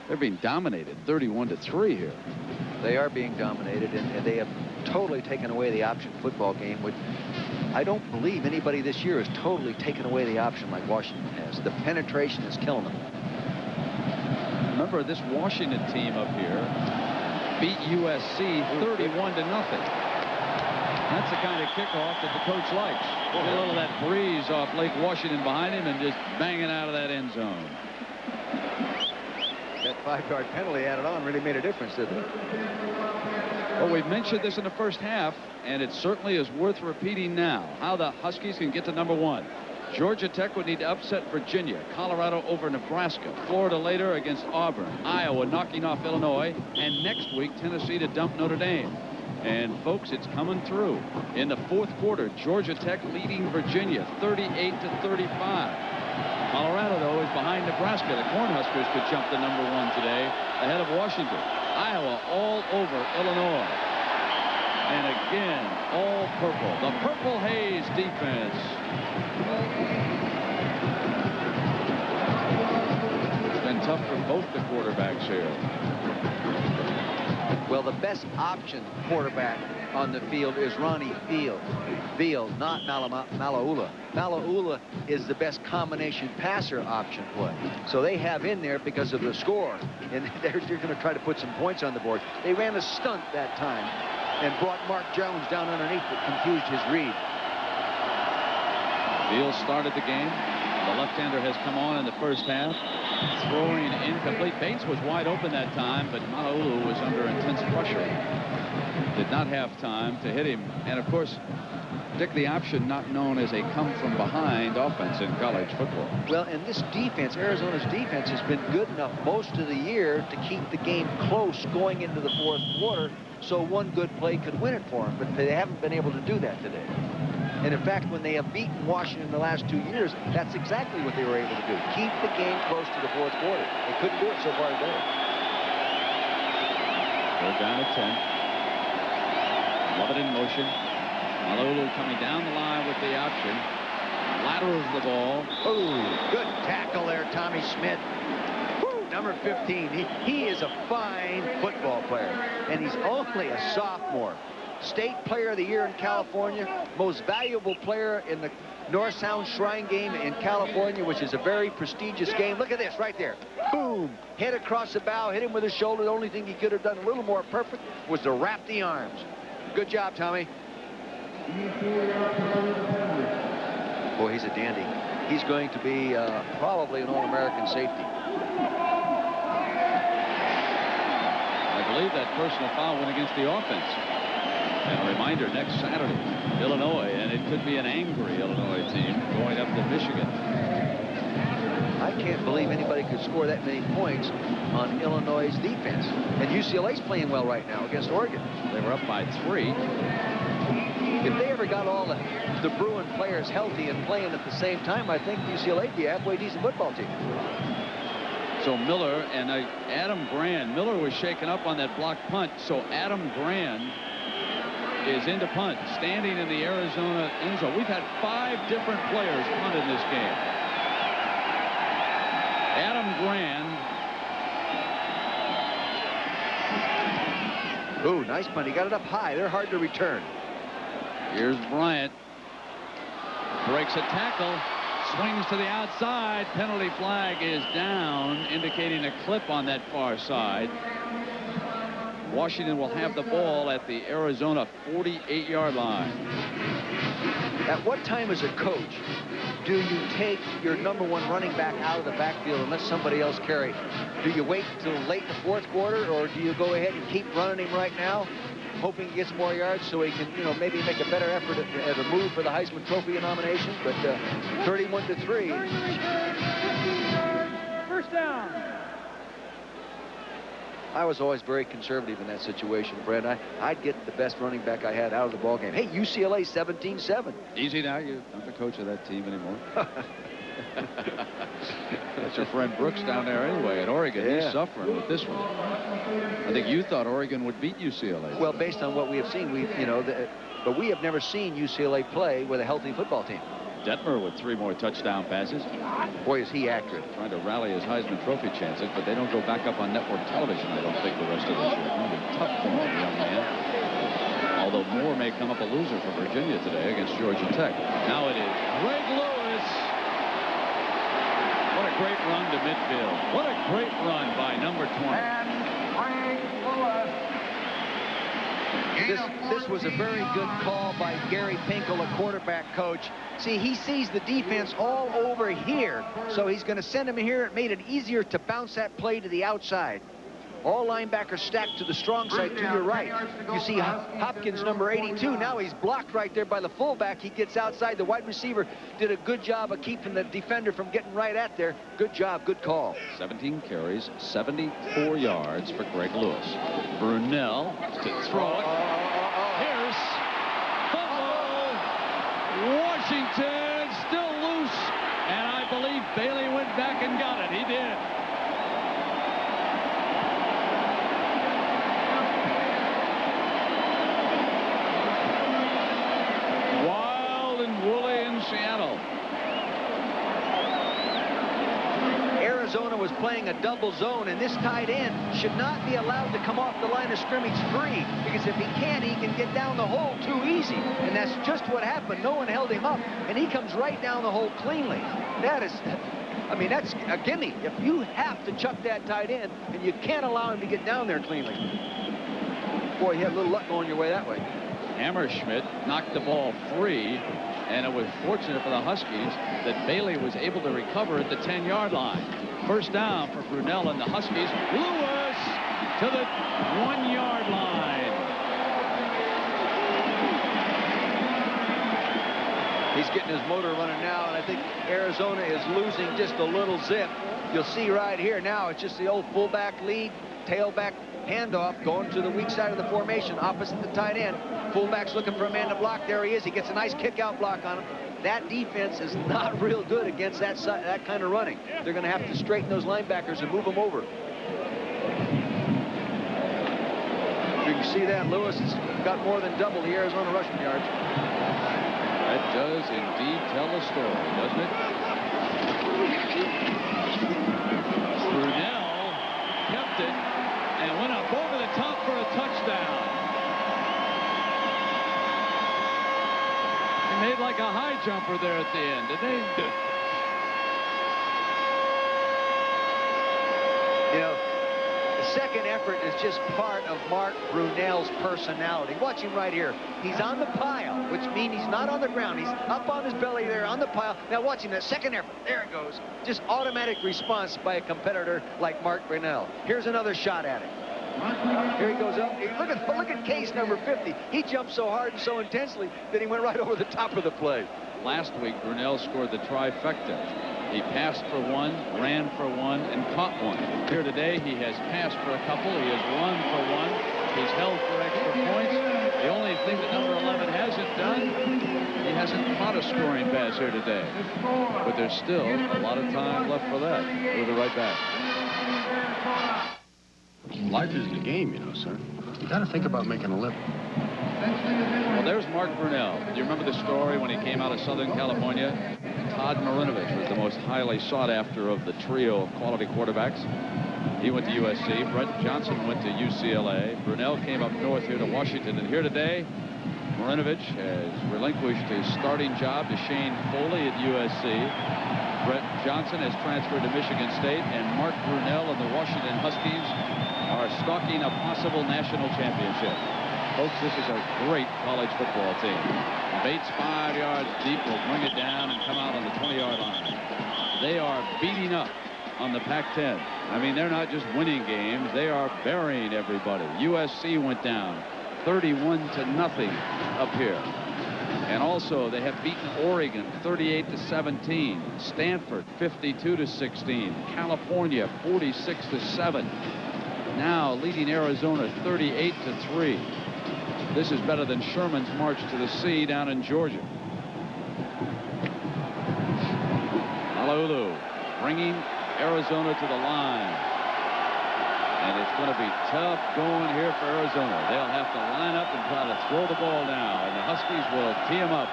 they're being dominated 31-3 here. They are being dominated, and they have totally taken away the option football game, which I don't believe anybody this year has totally taken away the option like Washington has. The penetration is killing them. Remember, this Washington team up here beat USC 31-0. That's the kind of kickoff that the coach likes. Get a little of that breeze off Lake Washington behind him and just banging out of that end zone. That 5-yard penalty added on really made a difference, didn't it? Well, we've mentioned this in the first half, and it certainly is worth repeating now. How the Huskies can get to number 1. Georgia Tech would need to upset Virginia, Colorado over Nebraska, Florida later against Auburn, Iowa knocking off Illinois, and next week Tennessee to dump Notre Dame. And folks, it's coming through. In the 4th quarter, Georgia Tech leading Virginia 38-35. Colorado, though, is behind Nebraska. The Cornhuskers could jump to number 1 today ahead of Washington. Iowa all over Illinois. And again, all purple. The Purple Haze defense. It's been tough for both the quarterbacks here. Well, the best option quarterback on the field is Ronnie Field, not Malaula. Malaula is the best combination passer option play. So they have in there because of the score, and they're going to try to put some points on the board. They ran a stunt that time and brought Mark Jones down underneath, but confused his read. Field started the game. The left-hander has come on in the first half. Throwing incomplete. Bates was wide open that time, but Malaulu was under intense pressure. Did not have time to hit him. And, of course, Dick, the option not known as a come-from-behind offense in college football. Well, and this defense, Arizona's defense, has been good enough most of the year to keep the game close going into the fourth quarter, so one good play could win it for them. But they haven't been able to do that today. And in fact, when they have beaten Washington the last 2 years, that's exactly what they were able to do. Keep the game close to the fourth quarter. They couldn't do it so far today. They're down at 10. Love it in motion. Malaulu coming down the line with the option. Laterals the ball. Oh, good tackle there, Tommy Schmidt. Woo, number 15. He is a fine football player, and he's only a sophomore. State Player of the Year in California, most valuable player in the North Sound Shrine Game in California, which is a very prestigious game. Look at this right there. Boom. Head across the bow, hit him with his shoulder. The only thing he could have done a little more perfect was to wrap the arms. Good job, Tommy. Boy, he's a dandy. He's going to be probably an All-American safety. I believe that personal foul went against the offense. And a reminder, next Saturday, Illinois, and it could be an angry Illinois team going up to Michigan. I can't believe anybody could score that many points on Illinois' defense. And UCLA's playing well right now against Oregon. They were up by 3. If they ever got all the Bruin players healthy and playing at the same time, I think UCLA'd be a halfway decent football team. So Miller and Adam Grand. Miller was shaken up on that blocked punt, so Adam Grand is into punt, standing in the Arizona end zone. We've had 5 different players punt in this game. Adam Grand. Ooh, nice punt. He got it up high. They're hard to return. Here's Bryant. Breaks a tackle. Swings to the outside. Penalty flag is down, indicating a clip on that far side. Washington will have the ball at the Arizona 48-yard line. At what time as a coach do you take your #1 running back out of the backfield and let somebody else carry? Do you wait until late in the fourth quarter, or do you go ahead and keep running him right now, hoping he gets more yards so he can, maybe make a better effort at a move for the Heisman Trophy nomination? But 31-3. First down. I was always very conservative in that situation, Brad. I'd get the best running back I had out of the ball game. Hey, UCLA 17-7. Easy now. You're not the coach of that team anymore. That's your friend Brooks down there anyway at Oregon. Yeah. He's suffering with this one. I think you thought Oregon would beat UCLA. Well, based on what we have seen, but we have never seen UCLA play with a healthy football team. Detmer with 3 more touchdown passes. Boy, is he accurate. Trying to rally his Heisman Trophy chances, but they don't go back up on network television, I don't think, the rest of this year. It'll be tough for the young man. Although Moore may come up a loser for Virginia today against Georgia Tech. Now it is Greg Lewis. What a great run to midfield. What a great run by number 20. And Greg Lewis. This was a very good call by Gary Pinkel, a quarterback coach. See, he sees the defense all over here, so he's going to send him here. It made it easier to bounce that play to the outside. All linebackers stacked to the strong side to your right. You see Hopkins, number 82. Now he's blocked right there by the fullback. He gets outside. The wide receiver did a good job of keeping the defender from getting right at there. Good job. Good call. 17 carries, 74 yards for Greg Lewis. Brunell to throw it. Here's fumble. Washington still loose. And I believe Bailey went back and got it. He did. Arizona was playing a double zone, and this tight end should not be allowed to come off the line of scrimmage free, because if he can get down the hole too easy. And that's just what happened. No one held him up, and he comes right down the hole cleanly. That is, I mean, that's a gimme. If you have to chuck that tight end, and you can't allow him to get down there cleanly. Boy, you had a little luck going your way that way. Hammerschmidt knocked the ball free, and it was fortunate for the Huskies that Bailey was able to recover at the 10-yard line. First down for Brunell and the Huskies. Lewis to the 1-yard line. He's getting his motor running now, and I think Arizona is losing just a little zip. You'll see right here now, it's just the old fullback lead, tailback handoff going to the weak side of the formation opposite the tight end. Fullback's looking for a man to block. There he is. He gets a nice kick-out block on him. That defense is not real good against that kind of running. They're going to have to straighten those linebackers and move them over. You can see that Lewis has got more than double the Arizona rushing yards. That does indeed tell a story, doesn't it? Brunell kept it and went up over the top for a touchdown. He made like a high jumper there at the end, didn't he? You know, the second effort is just part of Mark Brunell's personality. Watch him right here. He's on the pile, which means he's not on the ground. He's up on his belly there on the pile. Now watch him, that second effort. There it goes. Just automatic response by a competitor like Mark Brunell. Here's another shot at it. Here he goes up. Look at case number 50. He jumped so hard and so intensely that he went right over the top of the play. Last week, Brunell scored the trifecta. He passed for one, ran for one, and caught one. Here today, he has passed for a couple. He has run for one. He's held for extra points. The only thing that number 11 hasn't done, he hasn't caught a scoring pass here today. But there's still a lot of time left for that. We'll be right back. Life isn't a game, you know, sir. You got to think about making a living. Well, there's Mark Brunell. Do you remember the story when he came out of Southern California? Todd Marinovich was the most highly sought after of the trio of quality quarterbacks. He went to USC. Brett Johnson went to UCLA. Brunell came up north here to Washington. And here today, Marinovich has relinquished his starting job to Shane Foley at USC. Brett Johnson has transferred to Michigan State. And Mark Brunell and the Washington Huskies are stalking a possible national championship. Folks, this is a great college football team. Bates 5 yards deep will bring it down and come out on the 20-yard line. They are beating up on the Pac-10. I mean, they're not just winning games. They are burying everybody. USC went down 31-0 up here. And also, they have beaten Oregon 38-17. Stanford 52-16. California 46-7. Now leading Arizona 38-3. This is better than Sherman's march to the sea down in Georgia. Malulu bringing Arizona to the line. And it's going to be tough going here for Arizona. They'll have to line up and try to throw the ball now. And the Huskies will tee them up.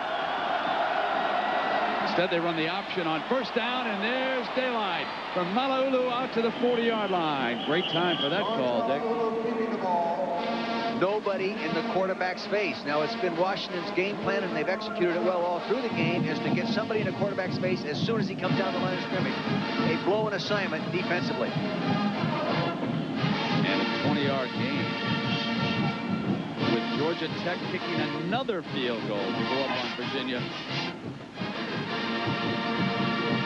Instead, they run the option on first down, and there's daylight from Malulu out to the 40-yard line. Great time for that call, Dick. Nobody in the quarterback's face. Now, it's been Washington's game plan, and they've executed it well all through the game, is to get somebody in the quarterback's face as soon as he comes down the line of scrimmage. A blow-in assignment defensively. And a 20-yard gain. With Georgia Tech kicking another field goal to go up on Virginia.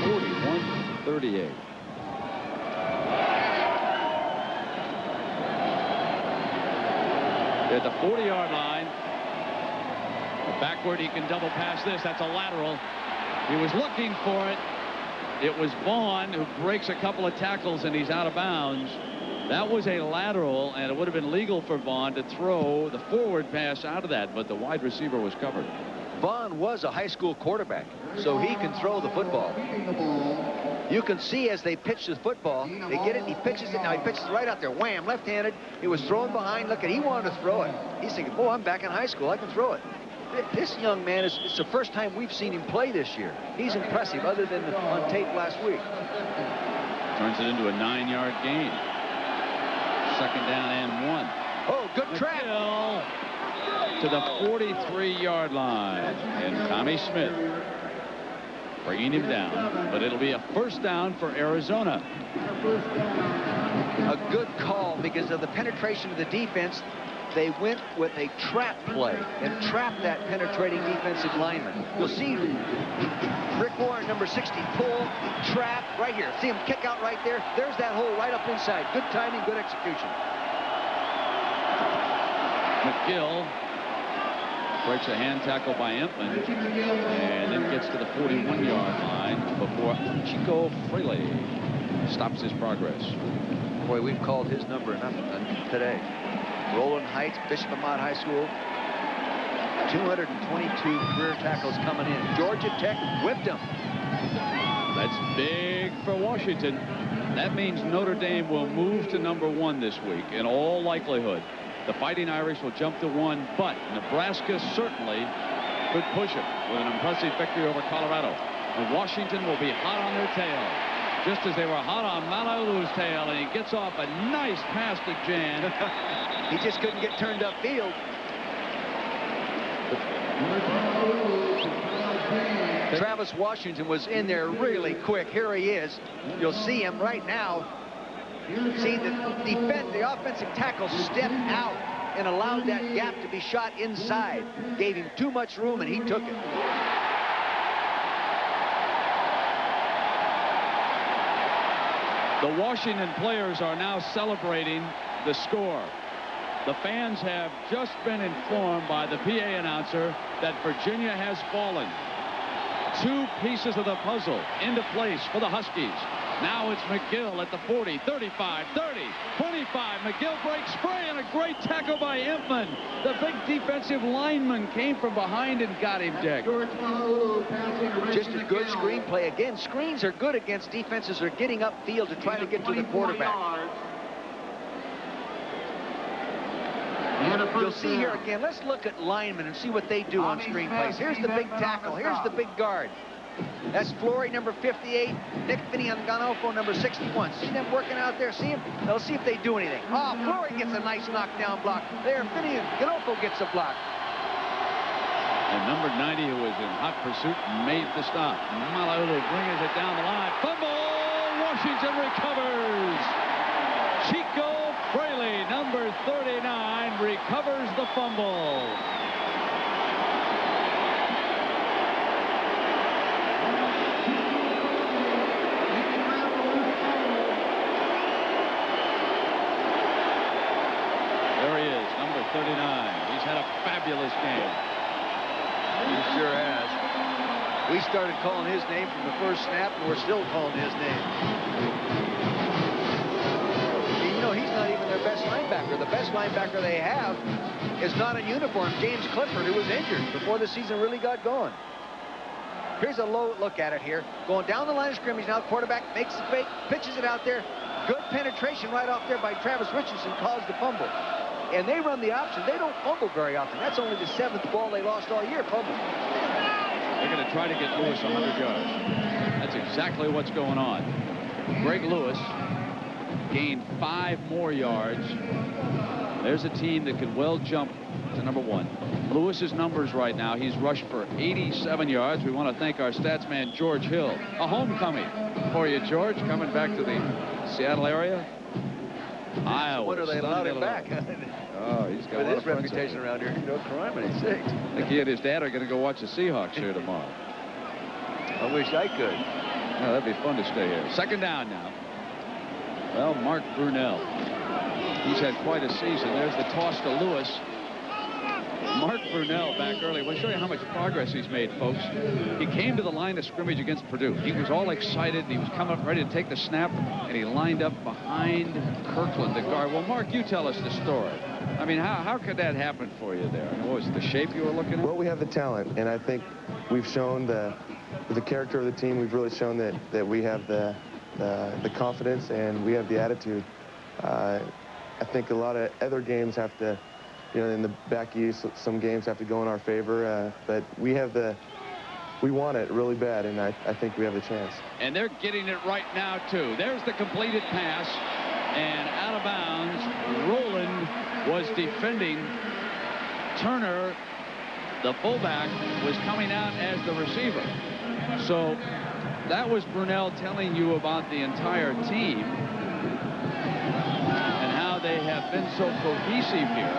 41-38. At the 40-yard line. Backward, he can double pass this. That's a lateral. He was looking for it. It was Vaughn who breaks a couple of tackles, and he's out of bounds. That was a lateral, and it would have been legal for Vaughn to throw the forward pass out of that, but the wide receiver was covered. Vaughn was a high school quarterback, so he can throw the football. You can see as they pitch the football, they get it, and he pitches it. Now he pitches right out there, wham, left-handed. He was thrown behind. Look at, he wanted to throw it. He's thinking, oh, I'm back in high school, I can throw it. This young man, it's the first time we've seen him play this year. He's impressive, other than on tape last week. Turns it into a 9-yard gain. 2nd down and 1. Oh, good trap. To the 43-yard line. And Tommy Smith bringing him down. But it'll be a 1st down for Arizona. A good call because of the penetration of the defense. They went with a trap play and trapped that penetrating defensive lineman. You'll see Rick Warren, number 60, pull, trap, right here. See him kick out right there. There's that hole right up inside. Good timing, good execution. McGill breaks a hand tackle by Entman and then gets to the 41-yard line before Chico Fraley stops his progress. Boy, we've called his number enough today. Roland Heights, Bishop Amat High School. 222 career tackles coming in. Georgia Tech whipped him. That's big for Washington. That means Notre Dame will move to number 1 this week in all likelihood. The Fighting Irish will jump to 1, but Nebraska certainly could push it with an impressive victory over Colorado. And Washington will be hot on their tail, just as they were hot on Malauulu's tail, and he gets off a nice pass to Jan. He just couldn't get turned upfield. Travis Washington was in there really quick. Here he is. You'll see him right now. See the offensive tackle stepped out and allowed that gap to be shot inside. Gave him too much room, and he took it. The Washington players are now celebrating the score. The fans have just been informed by the PA announcer that Virginia has fallen. 2 pieces of the puzzle into place for the Huskies. Now it's McGill at the 40, 35, 30, 25. McGill breaks spray and a great tackle by Impman. The big defensive lineman came from behind and got him, Dick. Just a good screen play. Again, screens are good against defenses who are getting upfield to try to get to the quarterback. You'll see here again, let's look at linemen and see what they do on screen plays. Here's the big tackle. Here's the big guard. That's Flory, number 58. Nick Finian-Ganofo, number 61. See them working out there? See them? They'll see if they do anything. Oh, Flory gets a nice knockdown block. There, Finian-Ganofo gets a block. And number 90, who was in hot pursuit, made the stop. Malauulu brings it down the line. Fumble! Washington recovers. Chico Fraley, number 39, recovers the fumble. There he is, number 39. He's had a fabulous game. He sure has. We started calling his name from the first snap, and we're still calling his name. You know, he's not even their best linebacker. The best linebacker they have is not in uniform, James Clifford, who was injured before the season really got going. Here's a low look at it here. Going down the line of scrimmage now, quarterback makes the fake, pitches it out there. Good penetration right off there by Travis Richardson, caused the fumble. And they run the option. They don't fumble very often. That's only the 7th ball they lost all year, fumble. They're going to try to get Lewis 100 yards. That's exactly what's going on. Greg Lewis gained 5 more yards. There's a team that could well jump to number 1. Lewis's numbers right now, he's rushed for 87 yards. We want to thank our stats man, George Hill. A homecoming for you, George, coming back to the Seattle area. Iowa. What are they allowed him back? Oh, he's got with his reputation around here. No crime in his sakes. I think he and his dad are going to go watch the Seahawks here tomorrow. I wish I could. Oh, that'd be fun to stay here. 2nd down now. Well, Mark Brunell. He's had quite a season. There's the toss to Lewis. Mark Brunell back early. We'll show you how much progress he's made, folks. He came to the line of scrimmage against Purdue. He was all excited. He was coming up ready to take the snap, and he lined up behind Kirkland, the guard. Well, Mark, you tell us the story. I mean, how could that happen for you there? What was it, the shape you were looking at? Well, we have the talent, and I think we've shown the character of the team. We've really shown that we have the confidence and we have the attitude. I think a lot of other games have to, you know, in the back east, some games have to go in our favor, but we have the we want it really bad, and I think we have the chance. And they're getting it right now, too. There's the completed pass, and out of bounds. Rowland was defending. Turner, the fullback, was coming out as the receiver. So that was Brunell telling you about the entire team and how they have been so cohesive here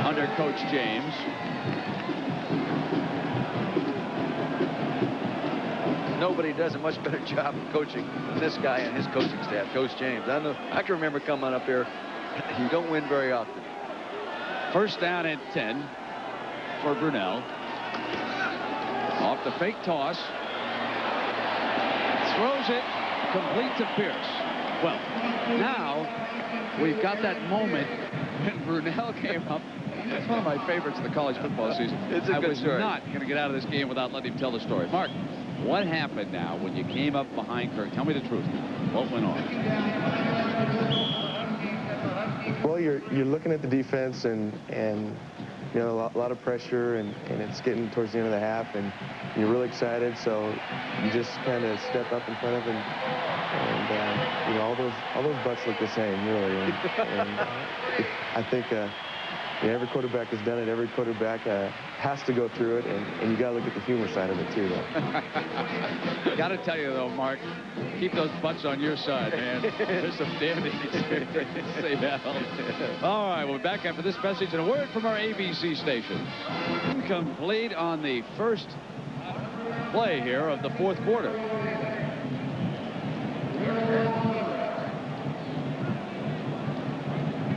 under Coach James. Nobody does a much better job of coaching than this guy and his coaching staff, Coach James. I can remember coming up here. You don't win very often. First down and 10 for Brunell. Off the fake toss. Throws it complete to Pierce. Well, now we've got that moment when Brunell came up. It's one of my favorites of the college football season. It's a good story. I was not going to get out of this game without letting him tell the story. Mark, what happened now when you came up behind Kirk? Tell me the truth. What went on? Well, you're looking at the defense and you know, a lot of pressure, and it's getting towards the end of the half, and you're really excited, so you just kind of step up in front of him, and you know, all those butts look the same, really. And I think every quarterback has done it. Every quarterback has to go through it, and you got to look at the humor side of it too, though. Got to tell you though, Mark, keep those butts on your side, man. There's some damage. Say that. All right, we're back after this message and a word from our ABC station. Complete on the first play here of the fourth quarter.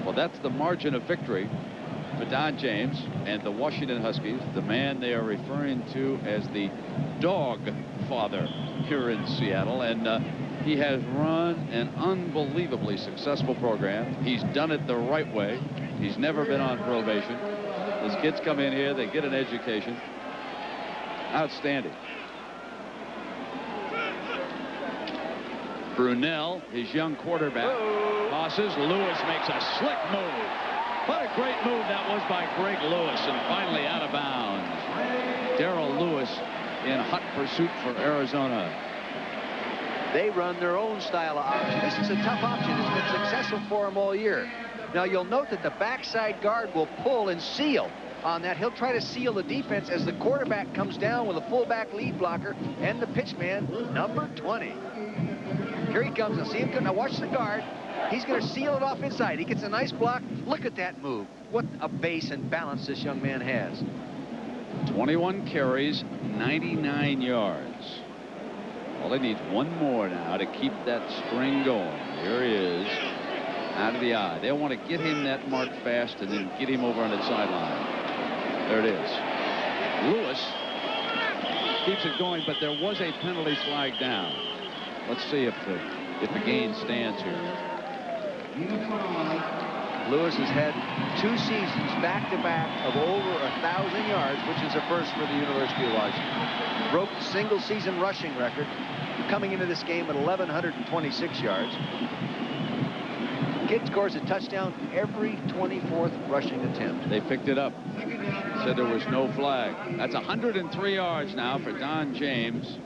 Well, that's the margin of victory for Don James and the Washington Huskies, the man they are referring to as the dog father here in Seattle. And he has run an unbelievably successful program. He's done it the right way. He's never been on probation. His kids come in here, they get an education. Outstanding. Brunell, his young quarterback, tosses. Lewis makes a slick move. What a great move that was by Greg Lewis, and finally out of bounds. Darrell Lewis in hot pursuit for Arizona. They run their own style of option. This is a tough option. It's been successful for them all year. Now, you'll note that the backside guard will pull and seal on that. He'll try to seal the defense as the quarterback comes down with a fullback lead blocker and the pitchman, number 20. Here he comes. Now, see him come. Now, watch the guard. He's going to seal it off inside. He gets a nice block. Look at that move. What a base and balance this young man has. 21 carries, 99 yards. All they need one more now to keep that string going. Here he is, out of the eye. They'll want to get him that mark fast and then get him over on the sideline. There it is. Lewis keeps it going, but there was a penalty flag down. Let's see if the gain stands here. Lewis has had 2 seasons back-to-back of over 1,000 yards, which is a first for the University of Washington. Broke the single-season rushing record, coming into this game at 1,126 yards. Kid scores a touchdown every 24th rushing attempt. They picked it up. Said there was no flag. That's 103 yards now for Don James,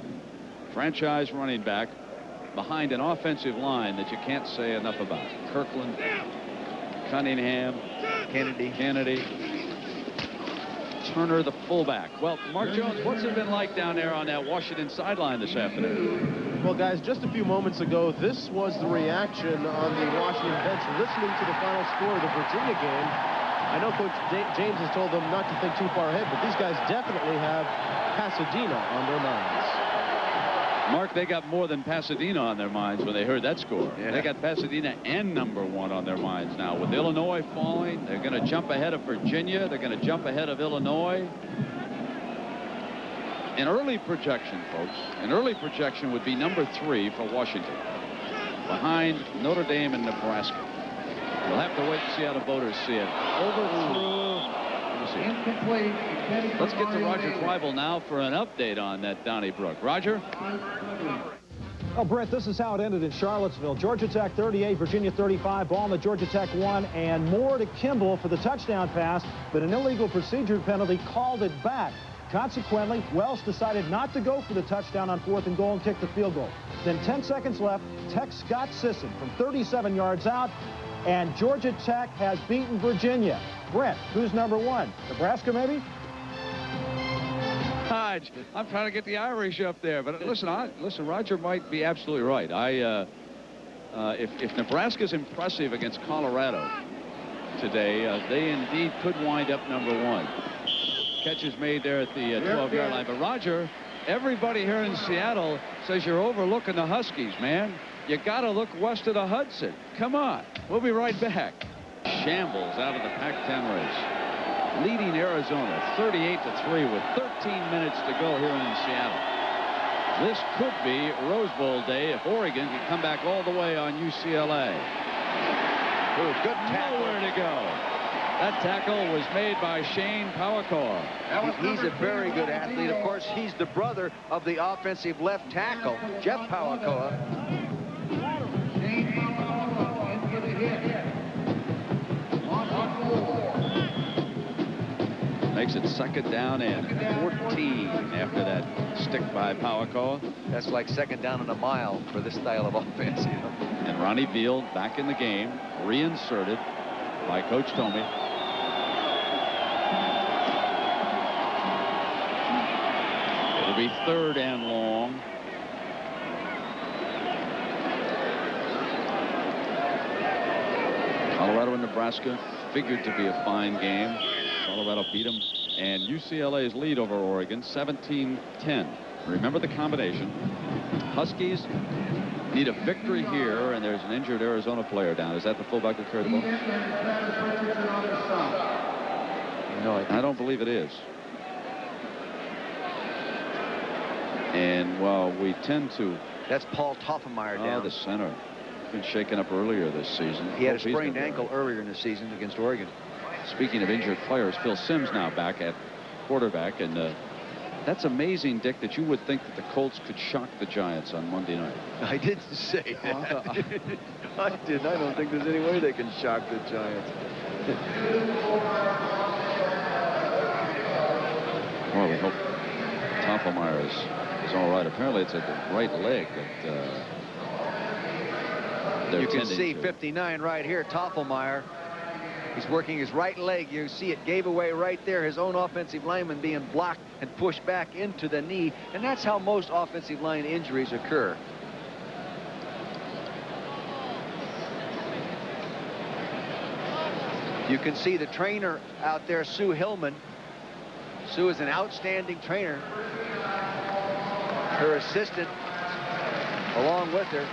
franchise running back, behind an offensive line that you can't say enough about. Kirkland, Cunningham, Kennedy, Turner, the fullback. Well, Mark Jones, what's it been like down there on that Washington sideline this afternoon? Well, guys, just a few moments ago, this was the reaction on the Washington bench listening to the final score of the Virginia game. I know Coach James has told them not to think too far ahead, but these guys definitely have Pasadena on their minds. Mark, they got more than Pasadena on their minds when they heard that score. Yeah. They got Pasadena and #1 on their minds now. With Illinois falling, they're going to jump ahead of Virginia. They're going to jump ahead of Illinois. An early projection, folks, an early projection would be #3 for Washington, behind Notre Dame and Nebraska. We'll have to wait and see how the voters see it. Incomplete. Let's get to Roger Twibel now for an update on that Donnybrook. Roger? Well, Brent, this is how it ended in Charlottesville. Georgia Tech 38, Virginia 35. Ball in the Georgia Tech 1, and more to Kimball for the touchdown pass, but an illegal procedure penalty called it back. Consequently, Wells decided not to go for the touchdown on 4th and goal and kick the field goal. Then 10 seconds left, Tech Scott Sisson from 37 yards out, and Georgia Tech has beaten Virginia. Brent, who's number 1? Nebraska, maybe? Hodge, I'm trying to get the Irish up there, but listen, Roger might be absolutely right. If Nebraska's impressive against Colorado today, they indeed could wind up number 1. Catches made there at the 12-yard line. But Roger, everybody here in Seattle says you're overlooking the Huskies, man. You got to look west of the Hudson. Come on. We'll be right back. Shambles out of the Pac-10 race, leading Arizona 38-3 with 13 minutes to go here in Seattle. This could be Rose Bowl day if Oregon can come back all the way on UCLA. Ooh, good tackle. Nowhere to go. That tackle was made by Shane Powakor. He's a very good athlete. Of course, he's the brother of the offensive left tackle, Jeff Powakor. Makes it 2nd down and 14 after that stick by Powakor. That's like 2nd down and a mile for this style of offense. You know? And Ronnie Field back in the game, reinserted by Coach Tomey. It'll be 3rd and long. Colorado and Nebraska figured to be a fine game. Colorado beat them, and UCLA's lead over Oregon 17-10. Remember the combination. Huskies need a victory here, and there's an injured Arizona player down. Is that the fullback that carried the ball? No, I don't believe it is. And while we tend to... That's Paul Toffenmeyer down. The center. Been shaken up earlier this season. He had a sprained ankle earlier in the season against Oregon. Speaking of injured players, Phil Simms now back at quarterback, and that's amazing, Dick, that you would think that the Colts could shock the Giants on Monday night. I didn't say that. I didn't. I don't think there's any way they can shock the Giants. Well, we hope Toffenmeyer is all right. Apparently, it's at the right leg that you can see 59 right here, Toffenmeyer. He's working his right leg. You see it gave away right there. His own offensive lineman being blocked and pushed back into the knee. And that's how most offensive line injuries occur. You can see the trainer out there, Sue Hillman. Sue is an outstanding trainer. Her assistant, along with her,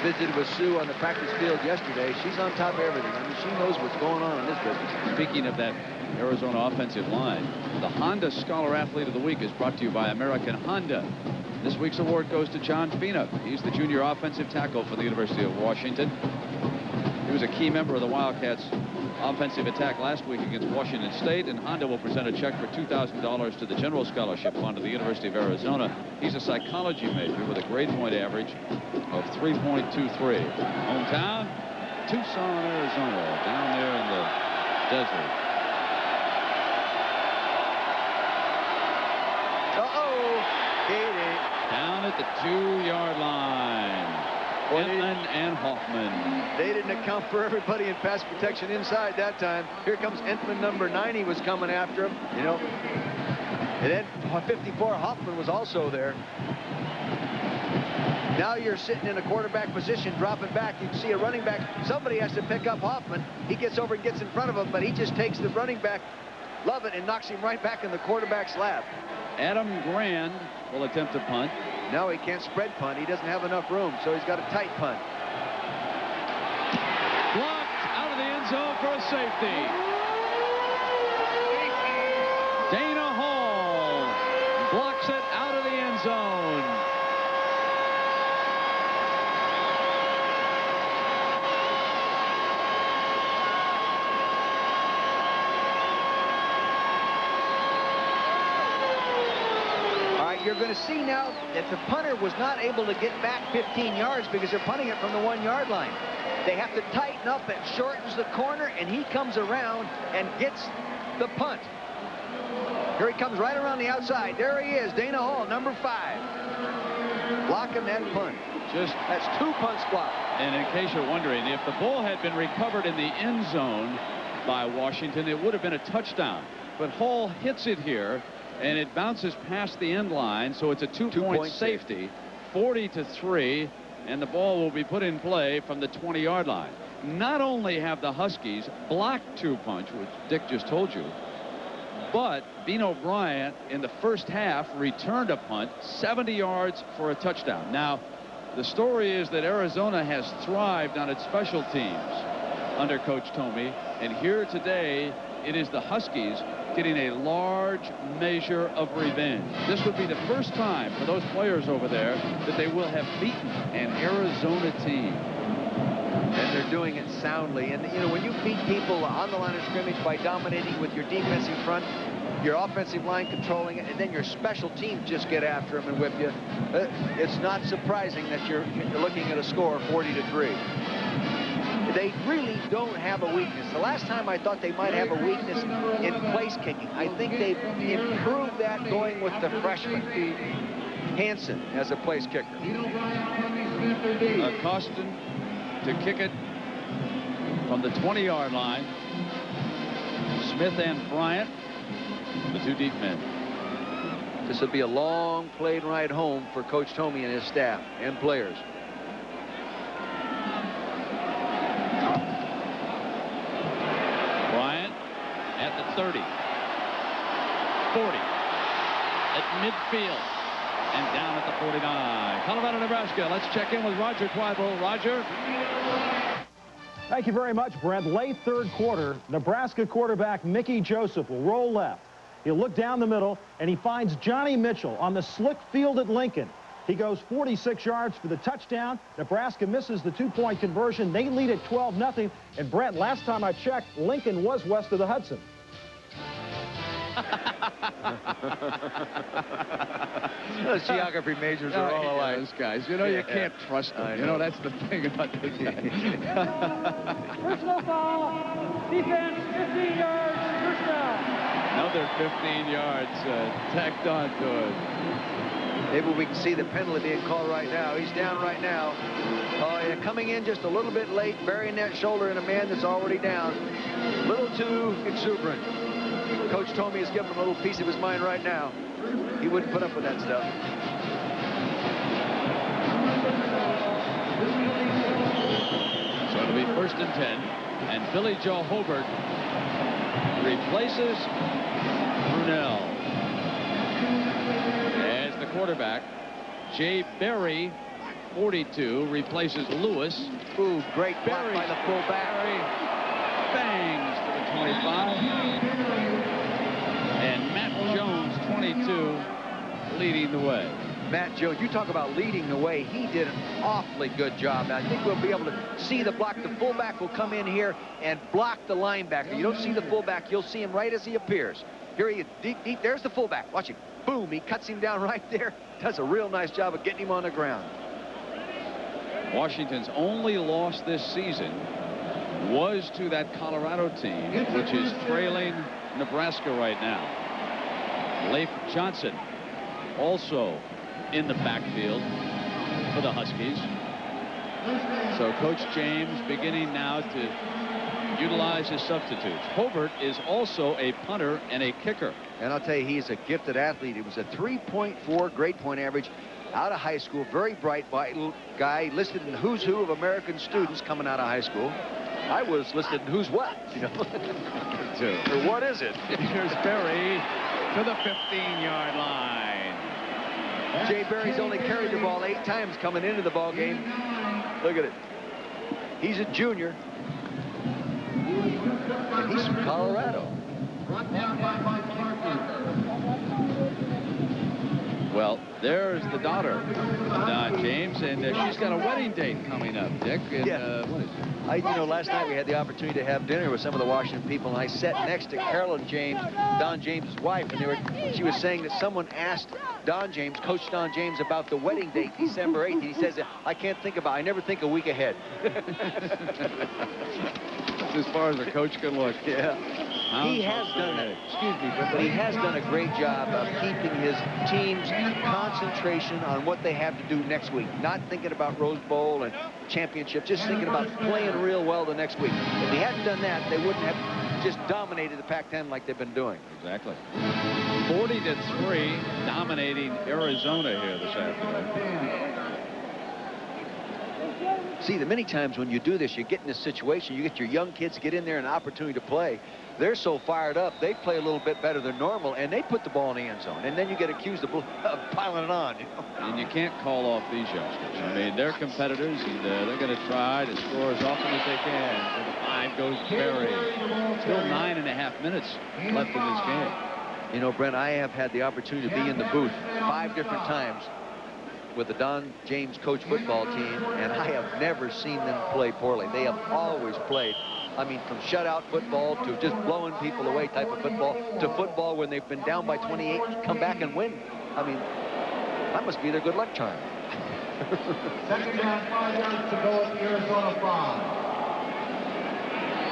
visited with Sue on the practice field yesterday. She's on top of everything. I mean, she knows what's going on in this business. Speaking of that Arizona offensive line, the Honda Scholar Athlete of the Week is brought to you by American Honda. This week's award goes to John Fina. He's the junior offensive tackle for the University of Washington. He was a key member of the Wildcats' offensive attack last week against Washington State, and Honda will present a check for $2,000 to the General Scholarship Fund of the University of Arizona. He's a psychology major with a grade point average of 3.23. Hometown, Tucson, Arizona, down there in the desert. Down at the 2-yard line. Entman and Hoffman. They didn't account for everybody in pass protection inside that time. Here comes Entman, number 90, was coming after him, you know. And then 54, Hoffman was also there. Now you're sitting in a quarterback position, dropping back. You can see a running back. Somebody has to pick up Hoffman. He gets over and gets in front of him, but he just takes the running back, Lovett, and knocks him right back in the quarterback's lap. Adam Grand will attempt to punt. No, he can't spread punt. He doesn't have enough room, so he's got a tight punt. Blocked out of the end zone for a safety. Dana Hall blocks it out of the end zone. You're going to see now that the punter was not able to get back 15 yards because they're punting it from the 1-yard line. They have to tighten up. It shortens the corner, and he comes around and gets the punt. Here he comes right around the outside. There he is, Dana Hall, number 5. Blocking that punt. That's 2 punts blocked. And in case you're wondering, if the ball had been recovered in the end zone by Washington, it would have been a touchdown. But Hall hits it here, and it bounces past the end line, so it's a two-point safety, 40-3, and the ball will be put in play from the 20-yard line. Not only have the Huskies blocked 2 punts, which Dick just told you, but Bean O'Brien in the first half returned a punt 70 yards for a touchdown. Now, the story is that Arizona has thrived on its special teams under Coach Thome, and here today it is the Huskies getting a large measure of revenge. This would be the first time for those players over there that they will have beaten an Arizona team. And they're doing it soundly. And, you know, when you beat people on the line of scrimmage by dominating with your defensive front, your offensive line controlling it, and then your special teams just get after them and whip you, it's not surprising that you're looking at a score of 40-3. They really don't have a weakness. The last time I thought they might have a weakness in place kicking. I think they've improved that going with the freshman, Hansen, as a place kicker. Costin to kick it from the 20-yard line. Smith and Bryant, the 2 deep men. This will be a long plane ride home for Coach Thome and his staff and players. Bryant at the 30, 40, at midfield, and down at the 49. Colorado, Nebraska. Let's check in with Roger Twibell. Roger. Thank you very much, Brent. Late third quarter, Nebraska quarterback Mickey Joseph will roll left. He'll look down the middle, and he finds Johnny Mitchell on the slick field at Lincoln. He goes 46 yards for the touchdown. Nebraska misses the 2-point conversion. They lead at 12-0. And Brent, last time I checked, Lincoln was west of the Hudson. Those geography majors are all alike. Those guys, you know, you can't trust them. You know, that's the thing about this guy. Personal foul. Defense, 15 yards. First down. Another 15 yards tacked on to it. Maybe we can see the penalty being called right now. He's down right now. Oh, yeah, coming in just a little bit late, burying that shoulder in a man that's already down. A little too exuberant. Coach Thome has given him a little piece of his mind right now. He wouldn't put up with that stuff. So it'll be 1st and 10, and Billy Joe Hobert replaces Brunell as the quarterback. Jay Berry, 42, replaces Lewis. Ooh, great block by the fullback. Bangs to the 25. And Matt Jones, 22, leading the way. Matt Jones, you talk about leading the way. He did an awfully good job. I think we'll be able to see the block. The fullback will come in here and block the linebacker. You don't see the fullback. You'll see him right as he appears. Here he is, deep. There's the fullback. Watch him. Boom, he cuts him down right there. Does a real nice job of getting him on the ground. Washington's only loss this season was to that Colorado team, which is trailing Nebraska right now. Leif Johnson also in the backfield for the Huskies. So Coach James beginning now to utilize his substitutes. Hobert is also a punter and a kicker. And I'll tell you, he's a gifted athlete. He was a 3.4 grade point average out of high school. Very bright, vital guy, listed in the who's who of American students coming out of high school. I was listed in who's what, you know. Or what is it? Here's Berry to the 15-yard line. Jay Berry's only carried the ball 8 times coming into the ball game. Look at it. He's a junior. And he's from Colorado. Well, there's the daughter of Don James, and she's got a wedding date coming up, Dick. And, what is it? You know, last night we had the opportunity to have dinner with some of the Washington people, and I sat next to Carolyn James, Don James' wife, and she was saying that someone asked Don James, Coach Don James, about the wedding date, December 8th, and he says, I can't think about it. I never think a week ahead. That's as far as a coach can look. Yeah. He has done it. Excuse me, but he has done a great job of keeping his team's concentration on what they have to do next week. Not thinking about Rose Bowl and championship, just thinking about playing real well the next week. If he hadn't done that, they wouldn't have just dominated the Pac-10 like they've been doing. Exactly. 40-3, dominating Arizona here this afternoon. See, the many times when you do this, you get in this situation, you get your young kids get in there an opportunity to play. They're so fired up, they play a little bit better than normal, and they put the ball in the end zone. And then you get accused of piling it on. You know? And you can't call off these youngsters. I mean, they're competitors, and they're going to try to score as often as they can. To the 5 goes Berry. Still 9.5 minutes left in this game. You know, Brent, I have had the opportunity to be in the booth 5 different times with the Don James coach football team, and I have never seen them play poorly. They have always played, I mean, from shutout football to just blowing people away type of football to football when they've been down by 28, come back and win. I mean, that must be their good luck charm. Second down, 5 yards to go at the Arizona 5.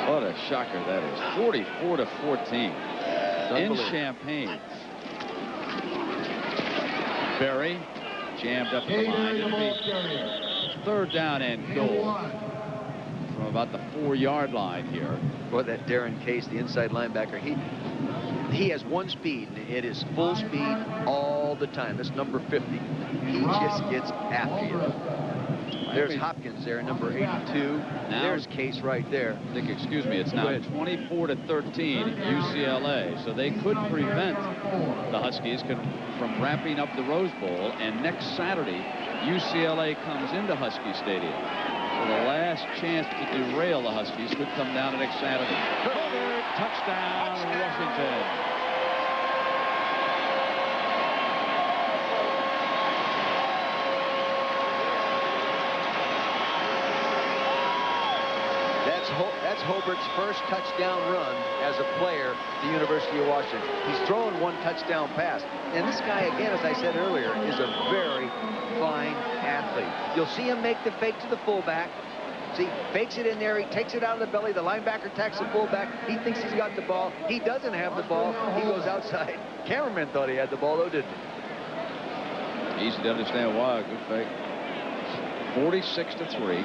What a shocker that is. 44-14 in Champaign. Berry jammed up in the line. It'll be 3rd down and goal from about the 4-yard line here. Boy, that Darren Case, the inside linebacker, he has one speed, and it is full speed all the time. That's number 50. He just gets after you. There's Hopkins there, number 82. Now, there's Case right there. Dick, excuse me, it's now 24-13 UCLA. So they could prevent the Huskies from wrapping up the Rose Bowl. And next Saturday, UCLA comes into Husky Stadium. So the last chance to derail the Huskies could come down next Saturday. Touchdown, Washington. That's Hobart's first touchdown run as a player at the University of Washington. He's thrown 1 touchdown pass. And this guy, again, as I said earlier, is a very fine athlete. You'll see him make the fake to the fullback. See, fakes it in there. He takes it out of the belly. The linebacker attacks the fullback. He thinks he's got the ball. He doesn't have the ball. He goes outside. Cameraman thought he had the ball, though, didn't he? Easy to understand why. Good fake. 46-3.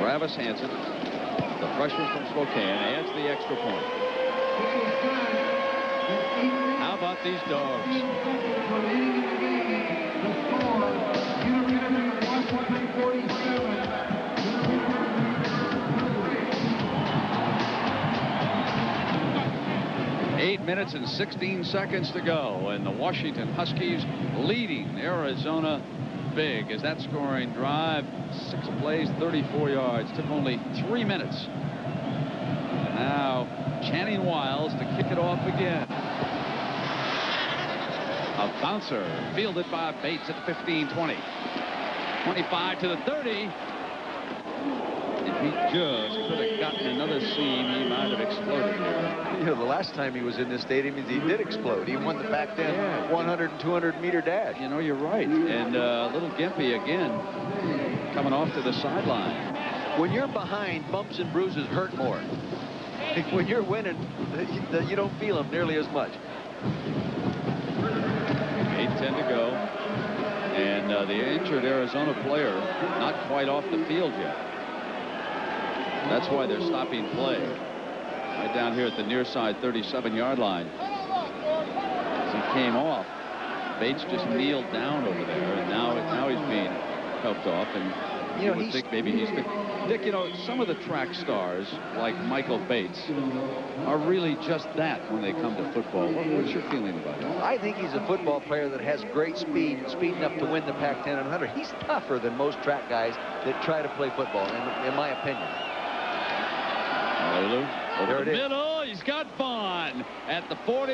Travis Hansen, the freshman from Spokane, adds the extra point. How about these dogs? 8 minutes and 16 seconds to go, and the Washington Huskies leading Arizona big as that scoring drive, 6 plays, 34 yards, took only 3 minutes. And now Channing Wiles to kick it off again. A bouncer fielded by Bates at the 15-20. 25 to the 30. If he just could have gotten another seam, he might have exploded here. You know, the last time he was in this stadium, he did explode. He won the Pac-10 100 and 200-meter dash. You know, you're right. And little Gimpy again coming off to the sideline. When you're behind, bumps and bruises hurt more. When you're winning, you don't feel them nearly as much. 8:10 to go. And the injured Arizona player not quite off the field yet. That's why they're stopping play. Right down here at the near side 37-yard line. As he came off, Bates just kneeled down over there, and now he's being helped off. And you would think maybe he's Dick, you know, some of the track stars like Michael Bates are really just that when they come to football. What's your feeling about him? I think he's a football player that has great speed and speed enough to win the Pac-10 and 100. He's tougher than most track guys that try to play football, in my opinion. Over there the middle, he's got Vaughn at the 40.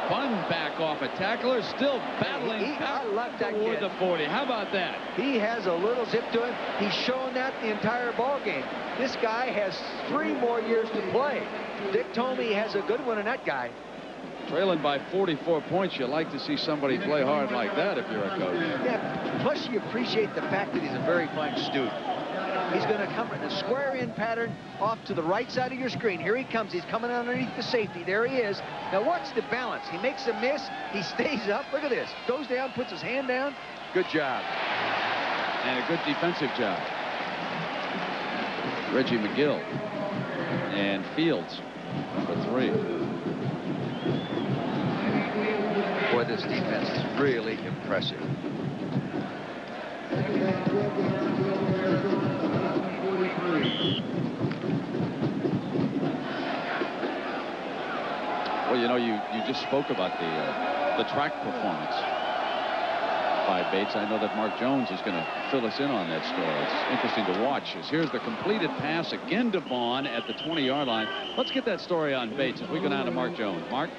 Spun back off a tackler, still battling back toward the 40. How about that? He has a little zip to him. He's shown that the entire ball game. This guy has 3 more years to play. Dick told me he has a good one in that guy. Trailing by 44 points, you like to see somebody play hard like that if you're a coach. Yeah, plus you appreciate the fact that he's a very fine student. He's going to come in a square-in pattern off to the right side of your screen. Here he comes. He's coming underneath the safety. There he is. Now watch the balance. He makes a miss. He stays up. Look at this. Goes down, puts his hand down. Good job. And a good defensive job. Reggie McGill and Fields, number 3. Boy, this defense is really impressive. Well, you know, you just spoke about the track performance by Bates. I know that Mark Jones is going to fill us in on that story. It's interesting to watch. Here's the completed pass again to Vaughn at the 20-yard line. Let's get that story on Bates as we go down to Mark Jones. Mark?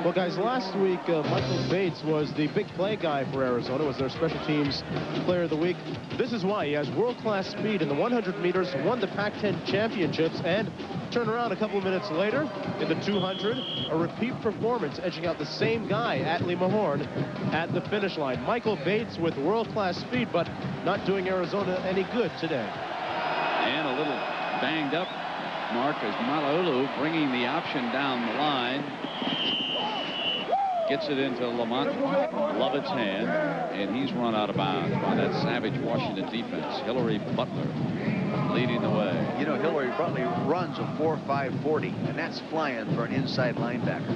Well, guys, last week, Michael Bates was the big play guy for Arizona, was their special teams player of the week. This is why he has world-class speed in the 100 meters, won the Pac-10 championships, and turn around a couple of minutes later in the 200, a repeat performance, edging out the same guy, Atlee Mahorn, at the finish line. Michael Bates with world-class speed, but not doing Arizona any good today. And a little banged up, Mark, as Malaulu bringing the option down the line. Gets it into Lamont Lovett's hand, and he's run out of bounds by that savage Washington defense. Hillary Butler leading the way. You know, Hillary Butler runs a 4.5 and that's flying for an inside linebacker.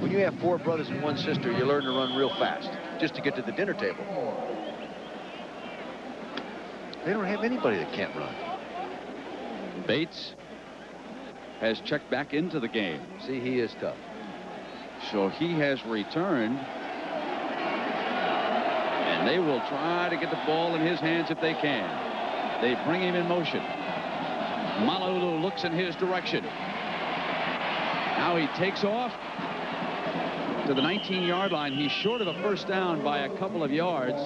When you have 4 brothers and 1 sister, you learn to run real fast just to get to the dinner table. They don't have anybody that can't run. Bates has checked back into the game. See, he is tough. So he has returned, and they will try to get the ball in his hands if they can. They bring him in motion. Malaulu looks in his direction. Now he takes off to the 19-yard line. He's short of a first down by a couple of yards.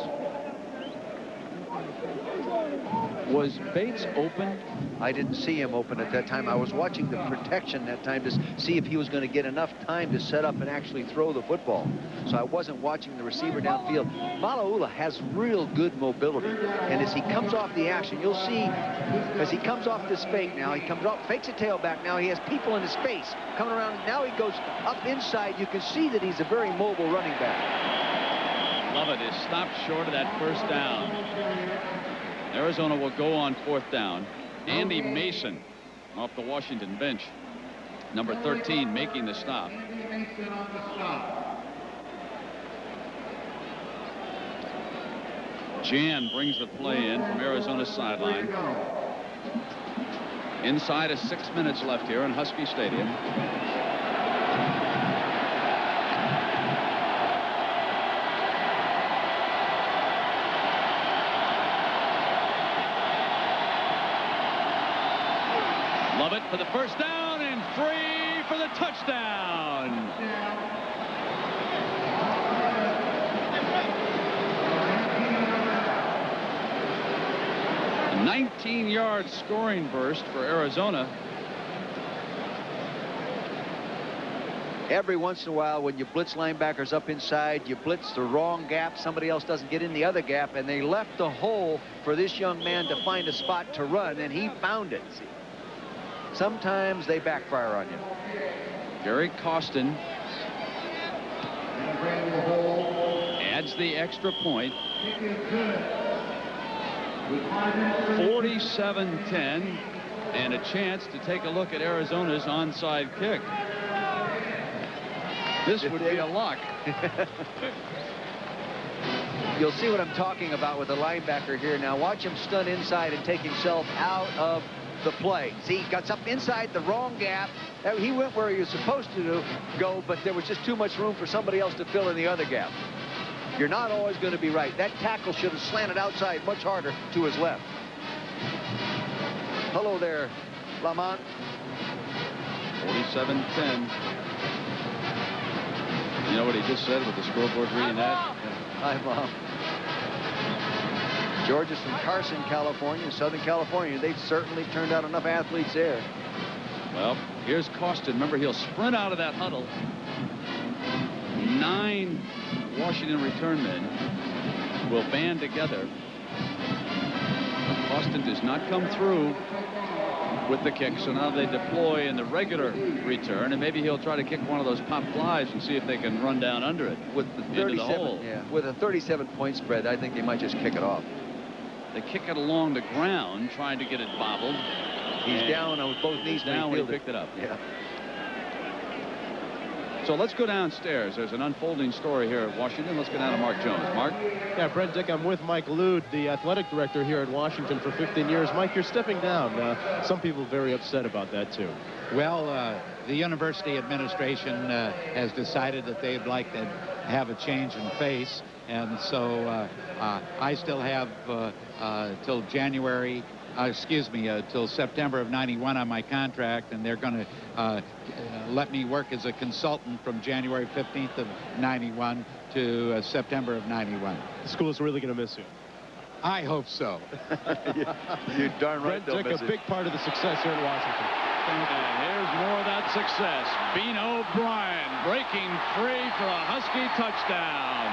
Was Bates open? I didn't see him open at that time. I was watching the protection that time to see if he was going to get enough time to set up and actually throw the football. So I wasn't watching the receiver downfield. Malaulu has real good mobility. And as he comes off the action, you'll see as he comes off this fake now, he comes off, fakes a tailback now. He has people in his face coming around. Now he goes up inside. You can see that he's a very mobile running back. Lovett is stopped short of that first down. Arizona will go on 4th down. Andy Mason off the Washington bench. Number 13 making the stop. Jan brings the play in from Arizona's sideline. Inside of 6 minutes left here in Husky Stadium. Lovett for the first down and free for the touchdown. 19-yard scoring burst for Arizona. Every once in a while, when you blitz linebackers up inside, you blitz the wrong gap. Somebody else doesn't get in the other gap, and they left the hole for this young man to find a spot to run, and he found it. Sometimes they backfire on you. Gary Costin adds the extra point. 47-10, and a chance to take a look at Arizona's onside kick. This would be a lock. You'll see what I'm talking about with the linebacker here. Now watch him stun inside and take himself out of the play. See, he got up inside the wrong gap. He went where he was supposed to go, but there was just too much room for somebody else to fill in the other gap. You're not always going to be right. That tackle should have slanted outside much harder to his left. Hello there, Lamont. 47-10. You know what he just said with the scoreboard reading that? Hi, Mom. George is from Carson, California, Southern California. They've certainly turned out enough athletes there. Well, here's Costin. Remember, he'll sprint out of that huddle. 9 Washington return men will band together Boston does not come through with the kick, so now they deploy in the regular return, and maybe he'll try to kick one of those pop flies and see if they can run down under it. With the 37, with a 37-point spread, I think they might just kick it off. They kick it along the ground, trying to get it bobbled. He's down on both knees. Down when he picked it up. Yeah. So let's go downstairs. There's an unfolding story here at Washington. Let's go down to Mark Jones. Mark? Yeah, Brent Dick, I'm with Mike Lude, the athletic director here at Washington for 15 years. Mike, you're stepping down. Some people are very upset about that, too. Well, the university administration has decided that they'd like to have a change in face. And so I still have till January, till September of '91 on my contract, and they're going to let me work as a consultant from January 15th of '91 to September of '91. The school is really going to miss you. I hope so. You're darn right. Brent Dick, a big part of the success here in Washington. And here's more of that success. Bean O'Brien breaking free for a Husky touchdown.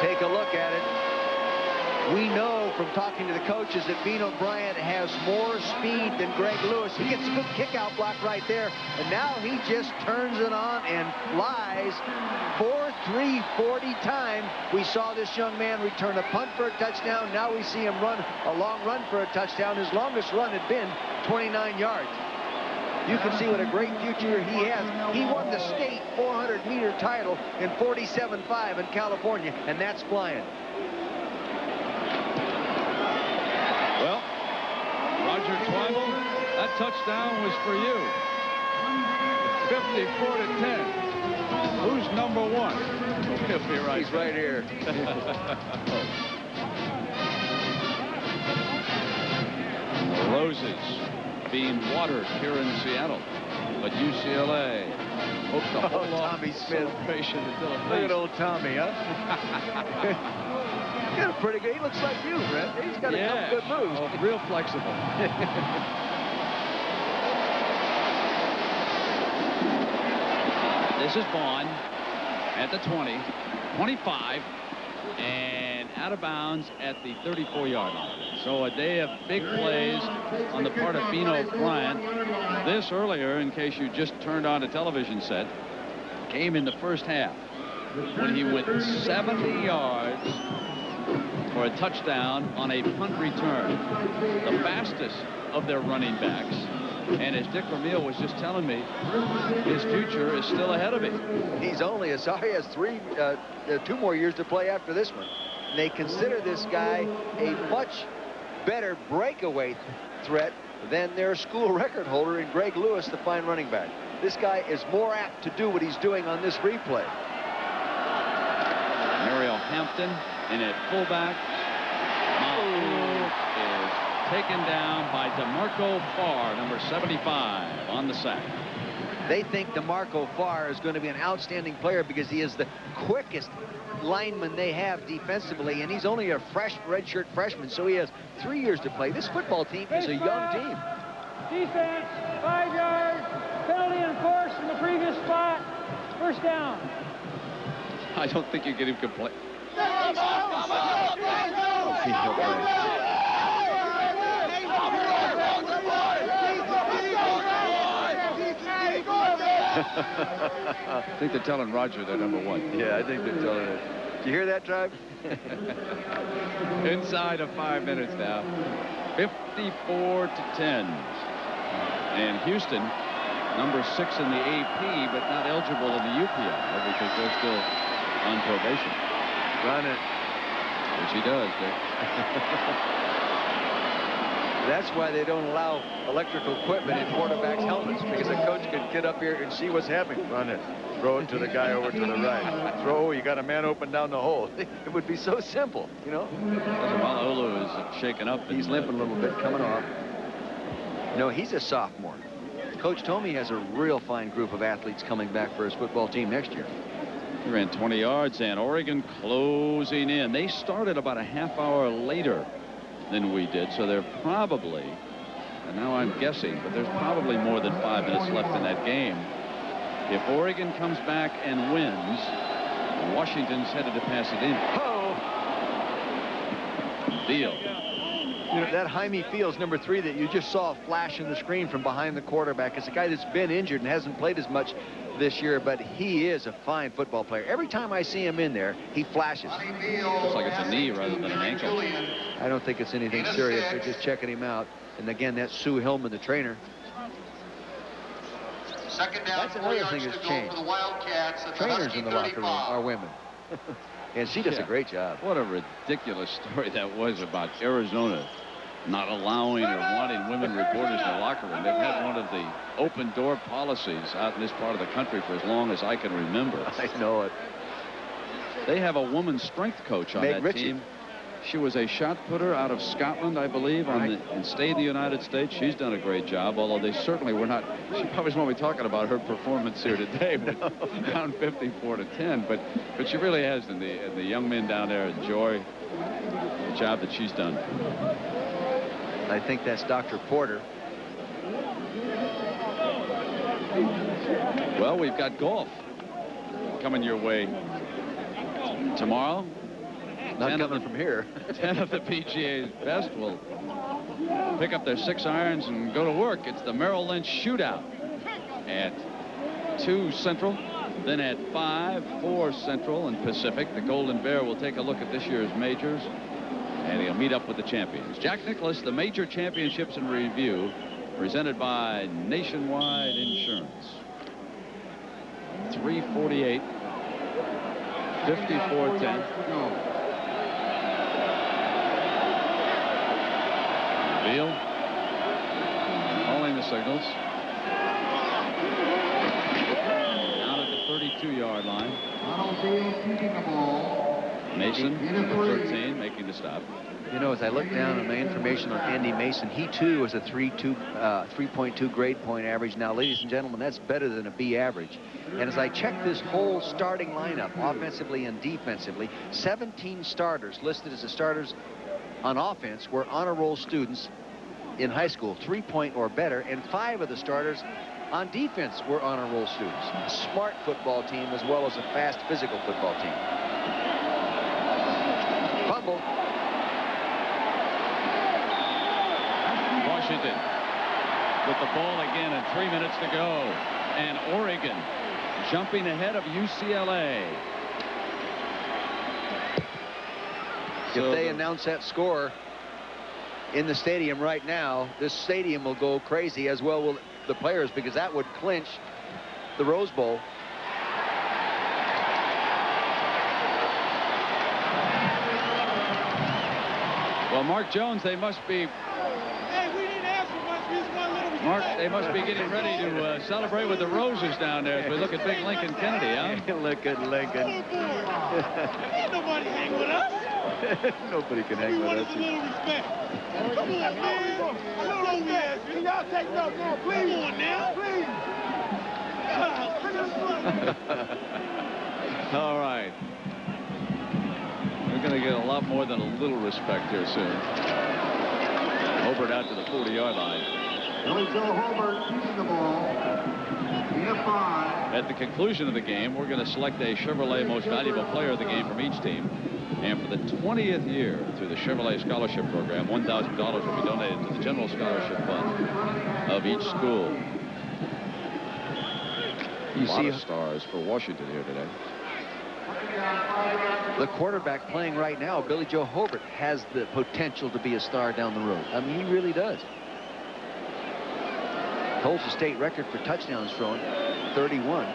Take a look at it. We know from talking to the coaches that Bean O'Brien has more speed than Greg Lewis. He gets a good kick-out block right there, and now he just turns it on and flies. 4.340 time. We saw this young man return a punt for a touchdown. Now we see him run a long run for a touchdown. His longest run had been 29 yards. You can see what a great future he has. He won the state 400-meter title in 47.5 in California, and that's flying. Well, Roger Twibell, that touchdown was for you. 54-10. Who's number one? He'll be right. He's right here. The Roses being watered here in Seattle, but UCLA hooked the whole Tommy Smith patient until it Look at old Tommy, huh? He's got a pretty good. He looks like you, Brett. He's got a couple good moves. Oh, real flexible. This is Vaughn at the 20, 25, and out of bounds at the 34-yard line. So a day of big plays on the part of Bean O'Brien. This earlier, in case you just turned on a television set, came in the first half when he went 70 yards for a touchdown on a punt return. The fastest of their running backs. And as Dick Vermeil was just telling me, his future is still ahead of him. He's only he has 2 more years to play after this one. And they consider this guy a much better breakaway threat than their school record holder in Greg Lewis, the fine running back. This guy is more apt to do what he's doing on this replay. Mariel Hampton in at fullback. Mahu is taken down by DeMarco Farr, number 75, on the sack. They think DeMarco Farr is going to be an outstanding player because he is the quickest lineman they have defensively, and he's only a redshirt freshman, so he has 3 years to play. This football team is a young team. Defense, 5 yards, penalty enforced from the previous spot, first down. I don't think you get him complete. I think they're telling Roger they're number one. Yeah, I think they're telling it. Did you hear that, Tribe? Inside of 5 minutes now. 54-10. And Houston, number 6 in the AP, but not eligible in the UPI because they're still on probation. Run it. Which he does, Dick. That's why they don't allow electrical equipment in quarterbacks' helmets, because a coach could get up here and see what's happening. Run it. Throw it to the guy over to the right. Throw, you got a man open down the hole. It would be so simple, you know. Malahulu is shaken up. He's limping a little bit, coming off. No, he's a sophomore. Coach told me he has a real fine group of athletes coming back for his football team next year. He ran 20 yards, and Oregon closing in. They started about a half hour later than we did, so they're probably, and now I'm guessing, but there's probably more than 5 minutes left in that game. If Oregon comes back and wins, Washington's headed to pass it in. Deal. You know, that Jaime Fields, number 3, that you just saw flash in the screen from behind the quarterback, is a guy that's been injured and hasn't played as much this year, but he is a fine football player. Every time I see him in there, he flashes. Looks like it's a knee rather than an ankle. I don't think it's anything serious. They're just checking him out. And again, that's Sue Hillman, the trainer. That's another thing that's changed. Trainers in the locker room are women. And she does a great job. What a ridiculous story that was about Arizona not allowing or wanting women reporters in the locker room. They've had one of the open door policies out in this part of the country for as long as I can remember. I know it. They have a woman's strength coach on Meg that Ritchie. team. She was a shot putter out of Scotland, I believe, and stayed in the United States. She's done a great job, although they certainly were not. She probably won't be talking about her performance here today, with down 54-10. But she really has, and the young men down there enjoy the job that she's done. I think that's Dr. Porter. Well, we've got golf coming your way tomorrow. Not coming from here. 10 of the PGA's best will pick up their 6 irons and go to work. It's the Merrill Lynch Shootout at 2 Central, then at 5, 4 Central and Pacific. The Golden Bear will take a look at this year's majors, and he'll meet up with the champions. Jack Nicklaus, the Major Championships in Review, presented by Nationwide Insurance. 348, 54-10. Beal calling the signals. Out at the 32-yard line. Mason, number 13, making the stop. You know, as I look down on the information on Andy Mason, he too is a 3.2 grade point average. Now, ladies and gentlemen, that's better than a B average. And as I check this whole starting lineup, offensively and defensively, 17 starters listed as the starters on offense were honor roll students in high school, 3-point or better, and 5 of the starters on defense were honor roll students. A smart football team as well as a fast physical football team. Fumble. Washington with the ball again and 3 minutes to go, and Oregon jumping ahead of UCLA. If they announce that score in the stadium right now, this stadium will go crazy, as well will the players, because that would clinch the Rose Bowl. Well, Mark Jones, they must be. Mark, they must be getting ready to celebrate with the Roses down there as we look at big Lincoln Kennedy, huh? Look at Lincoln. Ain't nobody hang with us. Nobody can hang with us. A little respect. Come on, man. A little respect. Can y'all take it up now, please? Come on now. Please. All right. We're going to get a lot more than a little respect here soon. Hobart out to the 40-yard line. Billy Joe Hobart keeping the ball. At the conclusion of the game, we're going to select a Chevrolet Most Valuable Player of the Game from each team. And for the 20th year, through the Chevrolet Scholarship Program, $1,000 will be donated to the General Scholarship Fund of each school. A lot of stars for Washington here today. The quarterback playing right now, Billy Joe Hobart, has the potential to be a star down the road. I mean, he really does. Holds the state record for touchdowns thrown, 31.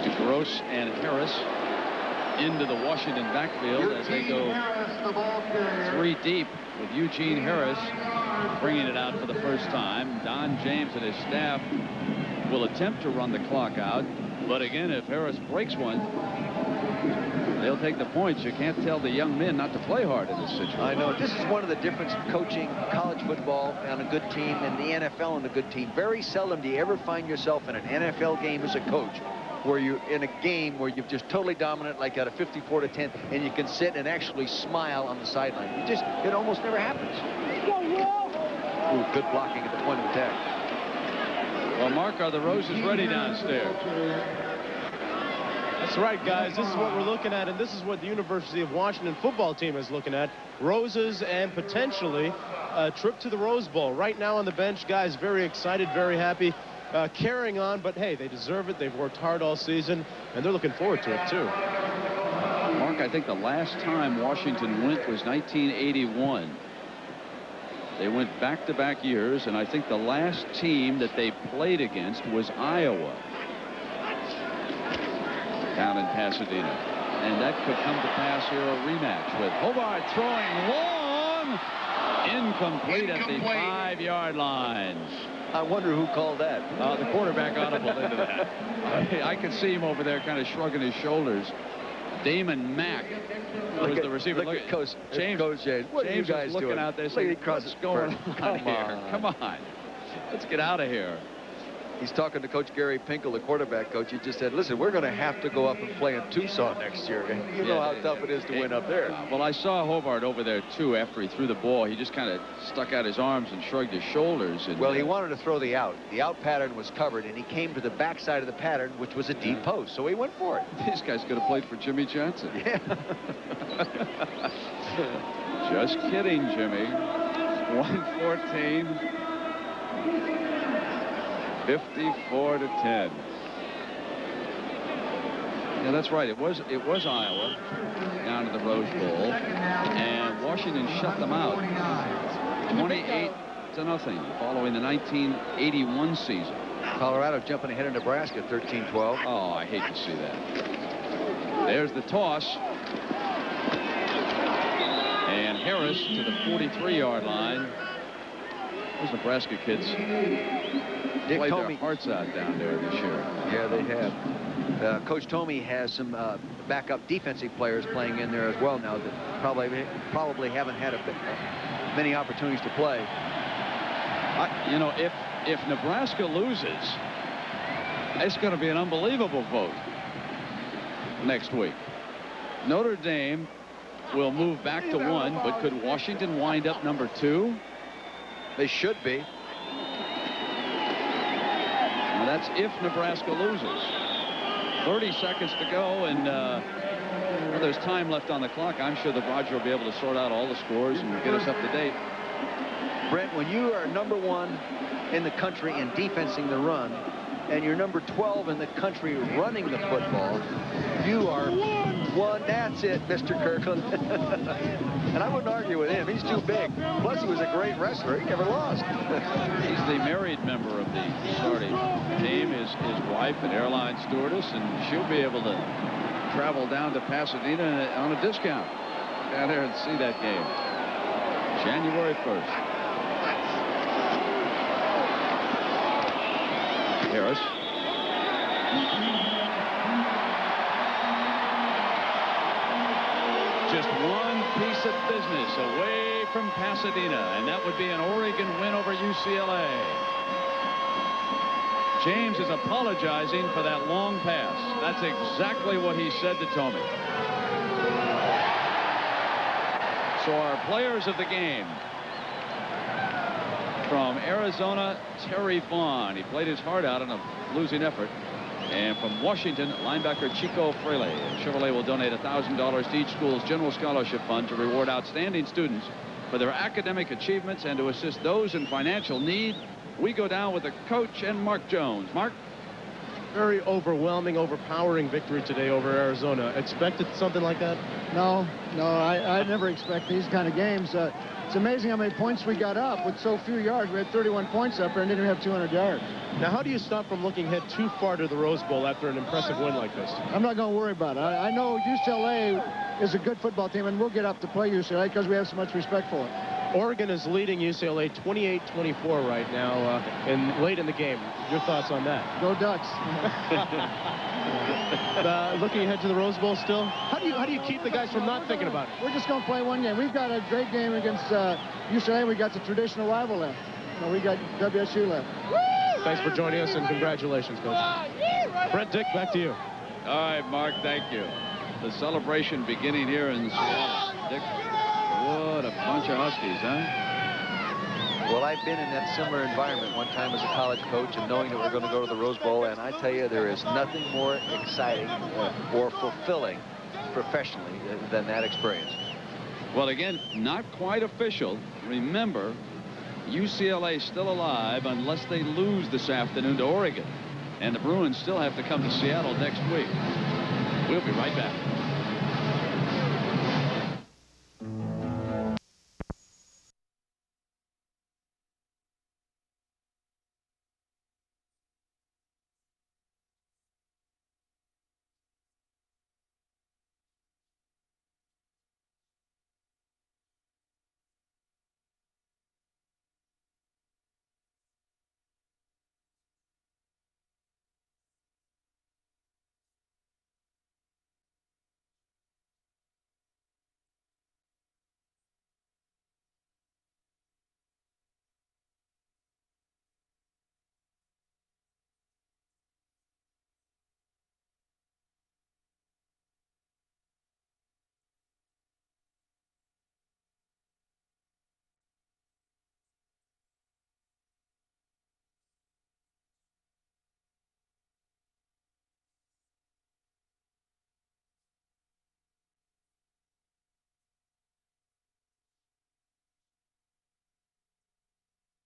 DeGrosse and Harris into the Washington backfield as they go 3 deep with Eugene Harris bringing it out for the first time. Don James and his staff will attempt to run the clock out, but again, if Harris breaks one, they'll take the points. You can't tell the young men not to play hard in this situation. I know. This is one of the difference of coaching college football on a good team and the NFL on a good team. Very seldom do you ever find yourself in an NFL game as a coach where you're in a game where you've just totally dominant, like at a 54-10, and you can sit and actually smile on the sideline. It almost never happens. Ooh, good blocking at the point of attack. Well, Mark, are the Roses ready downstairs? That's right, guys. This is what we're looking at, and this is what the University of Washington football team is looking at. Roses and potentially a trip to the Rose Bowl. Right now on the bench, guys, very excited, very happy, carrying on. But, hey, they deserve it. They've worked hard all season, and they're looking forward to it, too. Mark, I think the last time Washington went was 1981. They went back-to-back years, and I think the last team that they played against was Iowa down in Pasadena. And that could come to pass here, a rematch with Hobart throwing long, incomplete at the 5-yard line. I wonder who called that. The quarterback audible into that. I could see him over there kind of shrugging his shoulders. Damon Mack was the receiver. Look at Coach James. What are you guys looking doing out there saying, what's going on here? Come on. Let's get out of here. He's talking to Coach Gary Pinkel, the quarterback coach. He just said, listen, we're going to have to go up and play in Tucson next year. And you know how tough it is to win up there. Well, I saw Hobart over there, too, after he threw the ball. He just kind of stuck out his arms and shrugged his shoulders. And, well, he wanted to throw the out. The out pattern was covered, and he came to the backside of the pattern, which was a deep post. So he went for it. These guys could have played for Jimmy Johnson. Yeah. Just kidding, Jimmy. 114. 54-10. Yeah, that's right. It was Iowa down to the Rose Bowl, and Washington shut them out 28-0 following the 1981 season. Colorado jumping ahead of Nebraska 13-12. Oh, I hate to see that. There's the toss. And Harris to the 43-yard line. Those Nebraska kids played their hearts out down there this year. Yeah, they have. Coach Tomey has some backup defensive players playing in there as well now that probably haven't had many opportunities to play. You know, if Nebraska loses, it's going to be an unbelievable vote next week. Notre Dame will move back to 1, but could Washington wind up number 2? They should be. Now that's if Nebraska loses. 30 seconds to go, and well, there's time left on the clock. I'm sure that Roger will be able to sort out all the scores and get us up to date. Brent, when you are number 1 in the country in defensing the run, and you're number 12 in the country running the football, you are one. That's it, Mr. Kirkland. And I wouldn't argue with him. He's too big. Plus, he was a great wrestler. He never lost. He's the married member of the starting team. His wife, an airline stewardess, and she'll be able to travel down to Pasadena on a discount down there and see that game. January 1st. Harris. Just one piece of business away from Pasadena, and that would be an Oregon win over UCLA. James is apologizing for that long pass. That's exactly what he said to Tomey. So our players of the game. From Arizona, Terry Vaughn. He played his heart out in a losing effort. And from Washington, linebacker Chico Fraley. Chevrolet will donate $1,000 to each school's general scholarship fund to reward outstanding students for their academic achievements and to assist those in financial need. We go down with the coach and Mark Jones. Mark? Very overwhelming, overpowering victory today over Arizona. Expected something like that? No, I never expect these kind of games. It's amazing how many points we got up with so few yards. We had 31 points up there and didn't have 200 yards. Now, how do you stop from looking ahead too far to the Rose Bowl after an impressive win like this? I'm not going to worry about it. I know UCLA is a good football team, and we'll get up to play UCLA because we have so much respect for it. Oregon is leading UCLA 28-24 right now, and late in the game. Your thoughts on that? Go Ducks. Looking ahead to the Rose Bowl still, how do you keep the guys from not thinking about it? We're just going to play one game. We've got a great game against UCLA. We got the traditional rival left. We got WSU left. Thanks for joining us, and congratulations, Coach. Brent Dick, back to you. All right, Mark, thank you. The celebration beginning here in Seattle. Dick, what a bunch of Huskies, huh? Well, I've been in that similar environment one time as a college coach, and knowing that we're going to go to the Rose Bowl, and I tell you, there is nothing more exciting or fulfilling professionally than that experience. Well, again, not quite official. Remember, UCLA still alive unless they lose this afternoon to Oregon. And the Bruins still have to come to Seattle next week. We'll be right back.